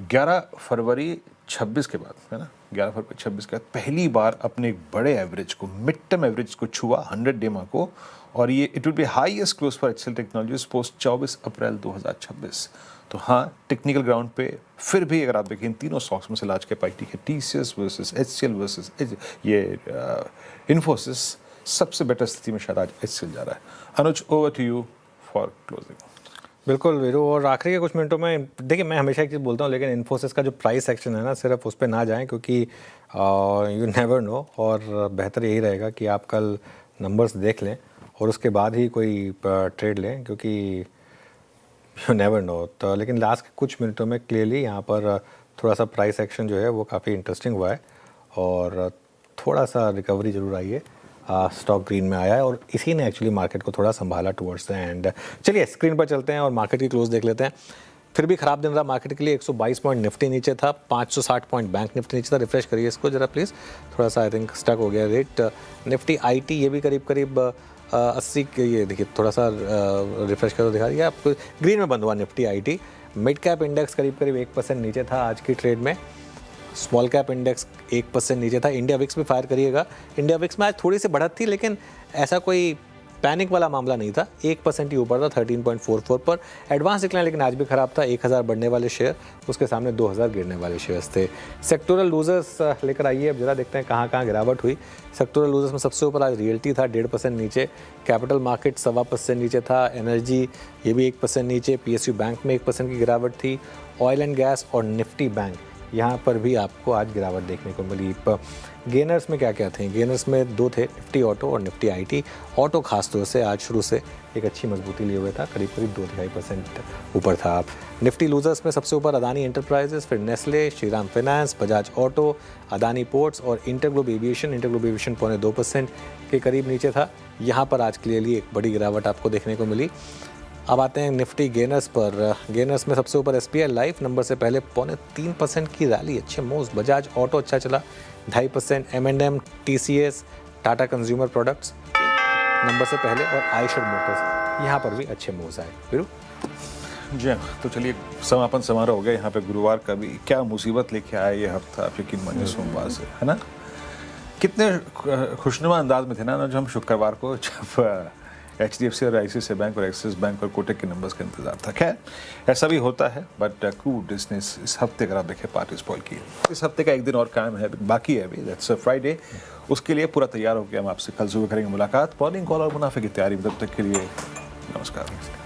11 फरवरी 26 के बाद, है ना, 11 फरवरी 26 के बाद पहली बार अपने एक बड़े एवरेज को, मिड टर्म एवरेज को छुआ 100 डे मा को। और ये it will be highest close for HCL technologies post 24 अप्रैल 2026। तो हाँ, टेक्निकल ग्राउंड पे फिर भी अगर आप देखें इन तीनों स्टॉक्स में से लार्ज कैप IT के TCS वर्सेस HCL वर्सेस ये इन्फोसिस, सबसे बेटर स्थिति में शायद आज HCL जा रहा है। Anuj, over to you for closing. बिल्कुल वीरू, और आखिरी के कुछ मिनटों में देखिए, मैं हमेशा एक चीज़ बोलता हूँ, लेकिन इन्फोसिस का जो प्राइस एक्शन है ना, सिर्फ उस पर ना जाएं, क्योंकि यू नेवर नो। और बेहतर यही रहेगा कि आप कल नंबर्स देख लें और उसके बाद ही कोई ट्रेड लें, क्योंकि यू नेवर नो। तो लेकिन लास्ट के कुछ मिनटों में क्लियरली यहाँ पर थोड़ा सा प्राइस एक्शन जो है वो काफ़ी इंटरेस्टिंग हुआ है और थोड़ा सा रिकवरी ज़रूर आई है। स्टॉक ग्रीन में आया है और इसी ने एक्चुअली मार्केट को थोड़ा संभाला टुवर्ड्स द एंड। चलिए स्क्रीन पर चलते हैं और मार्केट की क्लोज देख लेते हैं। फिर भी खराब दिन रहा मार्केट के लिए। 122 पॉइंट निफ्टी नीचे था, 560 पॉइंट बैंक निफ्टी नीचे था। रिफ्रेश करिए इसको जरा प्लीज़, थोड़ा सा आई थिंक स्टक हो गया रेट। निफ्टी IT ये भी करीब 80 ये देखिए, थोड़ा सा रिफ्रेश कर दिखा दिया आपको, ग्रीन में बंद हुआ Nifty IT। Mid cap index करीब 1% नीचे था आज की ट्रेड में। स्मॉल कैप इंडेक्स 1% नीचे था। इंडिया विक्स भी फायर करिएगा। इंडिया विक्स में आज थोड़ी सी बढ़त थी, लेकिन ऐसा कोई पैनिक वाला मामला नहीं था। 1% ही ऊपर था 13.44 पर। एडवांस डिक्लाइन लेकिन आज भी खराब था। 1000 बढ़ने वाले शेयर, उसके सामने 2000 गिरने वाले शेयर्स थे। सेक्टोरल लूजर्स लेकर आइए, अब जरा देखते हैं कहाँ कहाँ गिरावट हुई। सेक्टोरल लूजर्स में सबसे ऊपर आज रियल्टी था 1.5% नीचे। कैपिटल मार्केट 1.25% नीचे था। एनर्जी ये भी 1% नीचे। PSU बैंक में 1% की गिरावट थी। ऑयल एंड गैस और निफ्टी बैंक, यहाँ पर भी आपको आज गिरावट देखने को मिली। गेनर्स में क्या क्या थे? गेनर्स में 2 थे, निफ्टी ऑटो और निफ्टी IT। ऑटो खास तौर से आज शुरू से एक अच्छी मजबूती लिए हुए था, करीब 2.5% ऊपर था। आप निफ्टी लूजर्स में सबसे ऊपर अदानी एंटरप्राइजेस, फिर Nestle, Shriram finance, Bajaj auto, Adani ports और इंटरग्लोब एविएशन। इंटरग्लोब एविएशन 0.2% के करीब नीचे था। यहाँ पर आज क्लियरली एक बड़ी गिरावट आपको देखने को मिली। अब आते हैं निफ्टी गेनर्स पर। गेनर्स में सबसे ऊपर SBI लाइफ नंबर से पहले 0.3% की रैली, अच्छे मूव्स। बजाज ऑटो अच्छा चला 2.5%। M&M, TCS, Tata consumer products number से पहले और आयशर मोटर्स, यहाँ पर भी अच्छे मूव्स आए। फिर जी हाँ, तो चलिए समापन समारोह हो गया यहाँ पे गुरुवार का भी। क्या मुसीबत लेके आया ये हफ्ता, आप यकीन मानिए, सोमवार से, है ना। कितने खुशनुमा अंदाज में थे ना जो हम शुक्रवार को, जब HDFC और ICICI बैंक और एक्सिस बैंक और कोटक के नंबर्स का इंतजार था। खैर ऐसा भी होता है, बट क्रूड बिजनेस इस हफ्ते अगर आप देखें पार्टी स्पॉइल की, इस हफ्ते का एक दिन और कायम है, बाकी है अभी, दैट्स फ्राइडे। उसके लिए पूरा तैयार हो गया। हम आपसे कल सुबह करेंगे मुलाकात, मॉर्निंग कॉल और मुनाफे की तैयारी। तब तक के लिए नमस्कार।